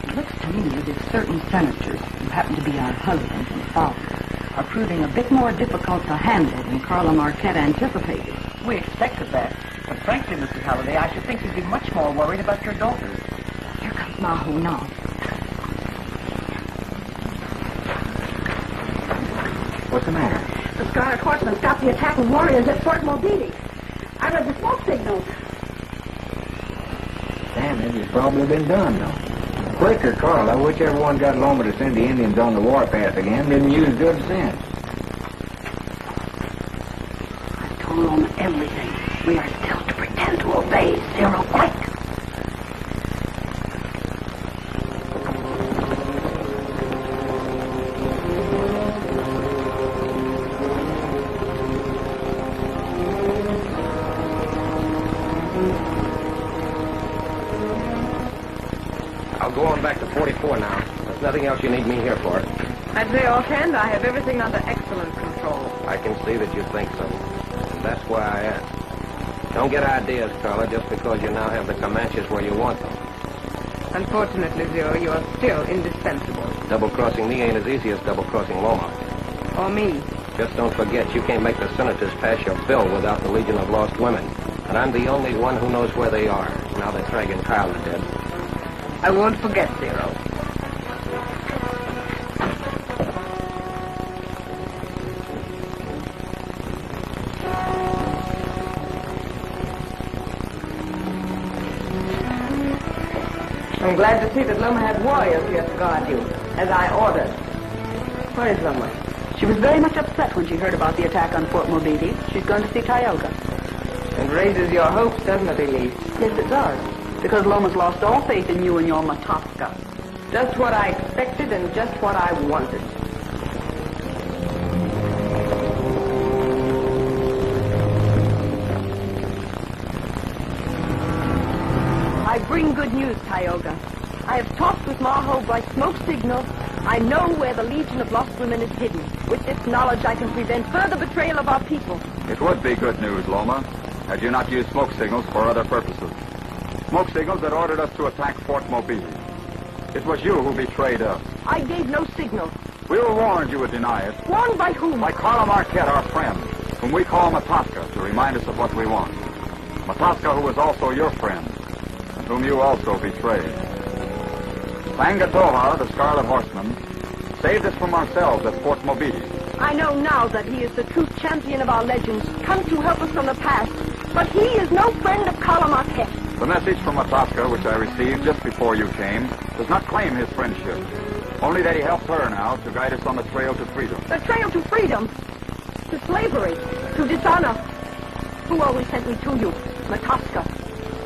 It looks to me that certain senators, who happen to be our husbands and fathers, are proving a bit more difficult to handle than Carla Marquette anticipated.
We expected that. But frankly, Mrs. Halliday, I should think you'd be much more worried about your daughters.
Here comes Mahu now.
What's the matter?
The Scarlet Horseman stopped the attacking warriors at Fort Mobile. I read the smoke signals.
Damn, it's probably been done, though. Quick or Carla, whichever one got Loma to send the Indians on the warpath again, didn't use good sense.
I told Loma everything. We are still to pretend to obey. Zero, quick!
I'll go on back to 44 now. There's nothing else you need me here for.
I'd say offhand I have everything under excellent control.
I can see that you think so. And that's why I asked. Don't get ideas, Carla, just because you now have the Comanches where you want them.
Unfortunately, Zero, you are still indispensable.
Double-crossing me ain't as easy as double-crossing Loma.
Or me.
Just don't forget, you can't make the senators pass your bill without the Legion of Lost Women. And I'm the only one who knows where they are, now that Tragg and Kyle are dead.
I won't forget, Zero. I'm glad to see that Loma had warriors here to guard you, as I ordered. Where is Loma?
She was very much upset when she heard about the attack on Fort Mobile. She's going to see Tioga.
And raises your hopes, doesn't it, Elise?
Yes, it does. Because Loma's lost all faith in you and your Matosca.
Just what I expected and just what I wanted. I bring good news, Tioga. I have talked with Marho by smoke signal. I know where the Legion of Lost Women is hidden. With this knowledge, I can prevent further betrayal of our people.
It would be good news, Loma, had you not used smoke signals for other purposes. Smoke signals that ordered us to attack Fort Mobile. It was you who betrayed us.
I gave no signal.
We were warned you would deny it.
Warned by whom?
By Carla Marquette, our friend, whom we call Matosca, to remind us of what we want. Matosca, who was also your friend, and whom you also betrayed. Sangatoha, the Scarlet Horseman, saved us from ourselves at Fort Mobile.
I know now that he is the true champion of our legends, come to help us from the past. But he is no friend of Carla Marquette.
The message from Matosca, which I received just before you came, does not claim his friendship. Only that he helps her now to guide us on the trail to freedom.
The trail to freedom? To slavery? To dishonor? Who always sent me to you? Matosca.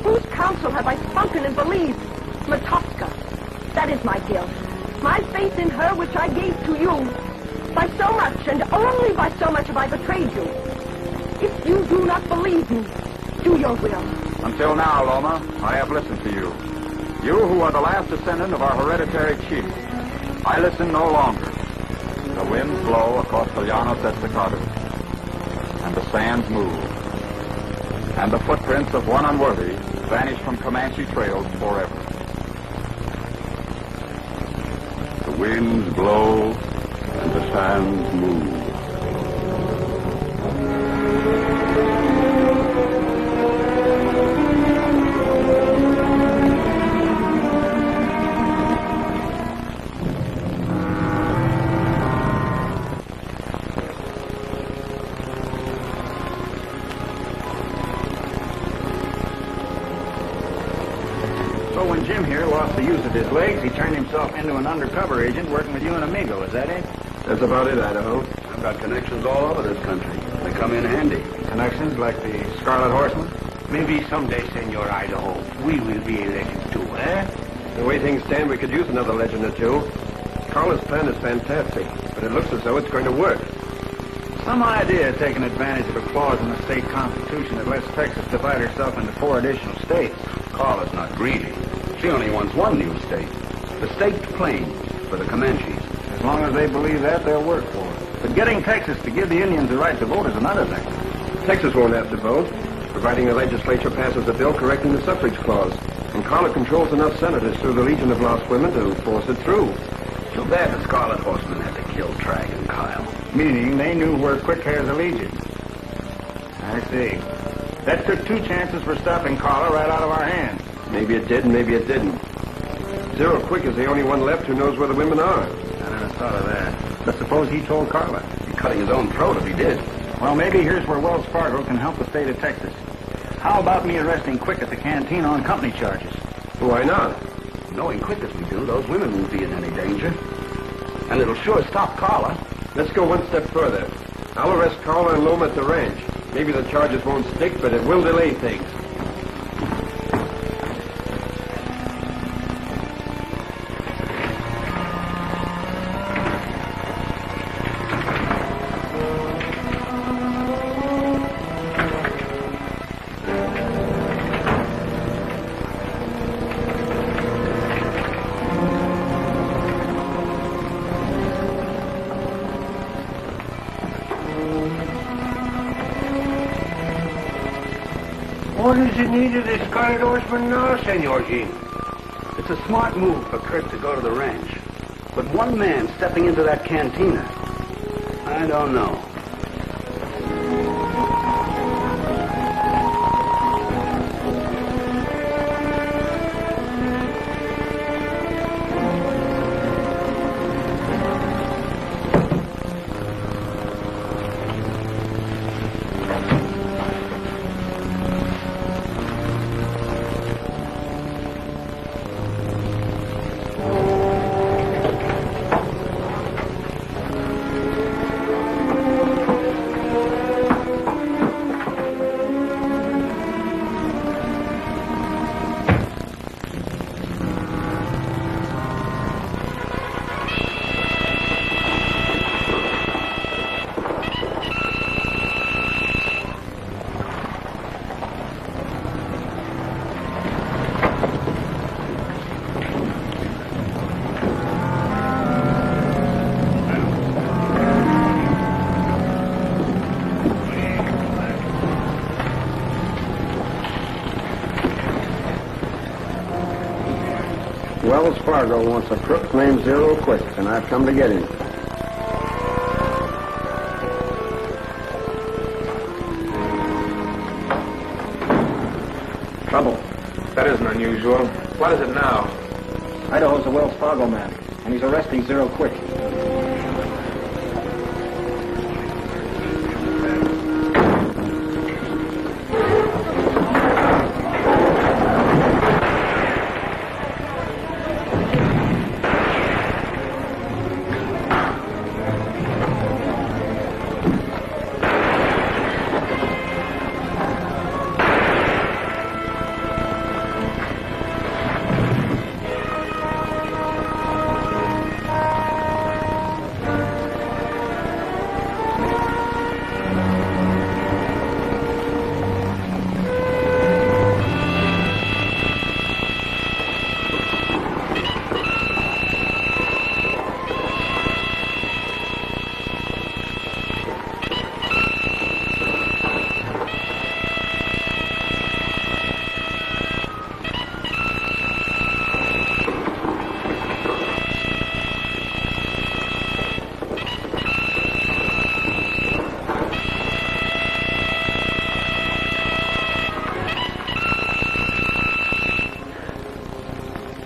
Whose counsel have I spoken and believed? Matosca. That is my guilt. My faith in her which I gave to you. By so much, and only by so much have I betrayed you. If you do not believe me, do your will.
Until now, Loma, I have listened to you. You who are the last descendant of our hereditary chief. I listen no longer. The winds blow across the llanos estacados, and the sands move. And the footprints of one unworthy vanish from Comanche trails forever.
The winds blow, and the sands move.
So when Jim here lost the use of his legs, he turned himself into an undercover agent working with you and Amigo, is that it?
That's about it, Idaho. I've got connections all over this country. They come in handy.
Connections like the Scarlet Horseman?
Maybe someday, Senor Idaho, we will be elected too, eh?
The way things stand, we could use another legend or two. Carla's plan is fantastic, but it looks as though it's going to work.
Some idea of taking advantage of a clause in the state constitution that lets Texas divide herself into 4 additional states.
Carla's not greedy. She only wants one new state. The Staked Plains for the Comanches.
As long as they believe that, they'll work for it. But getting Texas to give the Indians the right to vote is another thing.
Texas won't have to vote, providing the legislature passes a bill correcting the suffrage clause. And Carla controls enough senators through the Legion of Lost Women to force it through.
Too bad the Scarlet Horseman had to kill Tragg and Kyle.
Meaning they knew where Quick has a legion. I see. That took 2 chances for stopping Carla right out of our hands.
Maybe it did and maybe it didn't. Zero Quick is the only one left who knows where the women are.
I never thought of that. But suppose he told Carla.
He'd be cutting his own throat if he did.
Well, maybe here's where Wells Fargo can help the state of Texas. How about me arresting Quick at the canteen on company charges?
Why not?
Knowing Quick as we do, those women won't be in any danger. And it'll sure stop Carla.
Let's go one step further. I'll arrest Carla and Loma at the ranch. Maybe the charges won't stick, but it will delay things.
is the need of the Scarlet Horseman now, Senor Jean?
It's a smart move for Kirk to go to the ranch. But one man stepping into that cantina, I don't know.
Wells Fargo wants a crook named Zero Quick, and I've come to get him.
Trouble. That isn't unusual. What is it now?
Idaho's a Wells Fargo man, and he's arresting Zero Quick.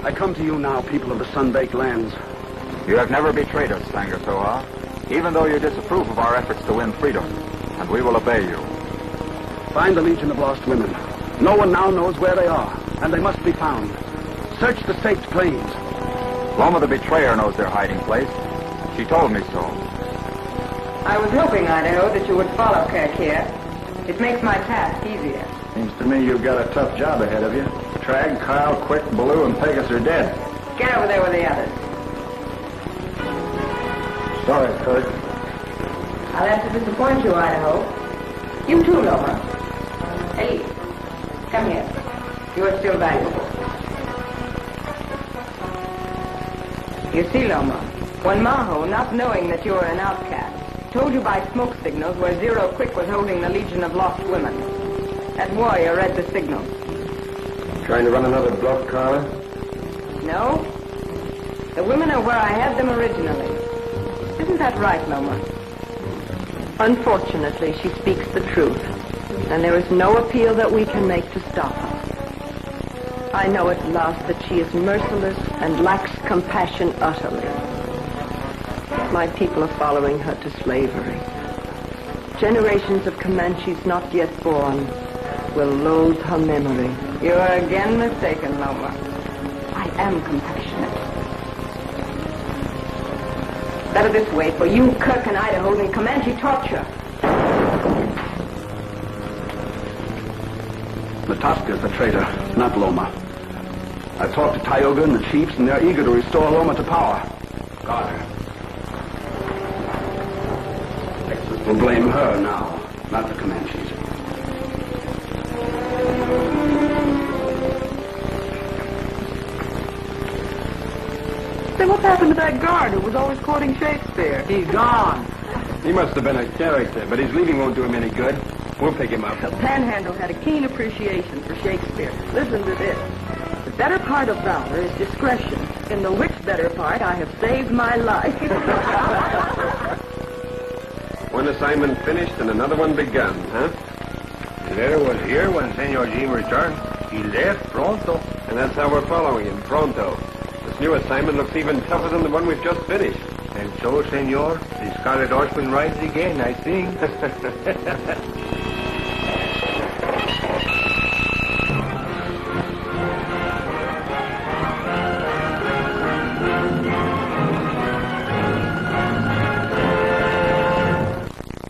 I come to you now, people of the sun-baked lands.
You have never betrayed us, Sangersoa, even though you disapprove of our efforts to win freedom, and we will obey you.
Find the Legion of Lost Women. No one now knows where they are, and they must be found. Search the staked plains.
Loma the Betrayer knows their hiding place. She told me so.
I was hoping, Idaho, that you would follow Kirk here. It makes my task easier.
Seems to me you've got a tough job ahead of you. Trag, Kyle, Quick, Baloo, and Pegasus are dead.
Get over there with the others.
Sorry, Kurt.
I'll have to disappoint you, Idaho. You too, Loma. Ellie, come here. You are still valuable. You see, Loma, when Maho, not knowing that you were an outcast, told you by smoke signals where Zero Quick was holding the Legion of Lost Women, that warrior read the signals.
Trying to run another bluff, Carla?
No. The women are where I had them originally. Isn't that right, Loma?
Unfortunately, she speaks the truth, and there is no appeal that we can make to stop her. I know at last that she is merciless and lacks compassion utterly. My people are following her to slavery. Generations of Comanches not yet born will loathe her memory.
You are again mistaken, Loma. I am compassionate. Better this way for you, Kirk, and Idaho than Comanche torture.
Matosca's the traitor, not Loma. I've talked to Tioga and the chiefs, and they're eager to restore Loma to power. Got her. Texas will blame her now, not the Comanches.
Say, what happened to that guard who was always quoting Shakespeare?
He's gone. He must have been a character, but his leaving won't do him any good. We'll pick him up.
Panhandle had a keen appreciation for Shakespeare. Listen to this. The better part of valor is discretion. In the which better part I have saved my life.
One assignment finished and another one begun, huh?
The letter was here when Senor Jim returned. He left pronto.
And that's how we're following him, pronto. This new assignment looks even tougher than the one we've just finished.
And so, Senor, the Scarlet Horseman rides again, I think.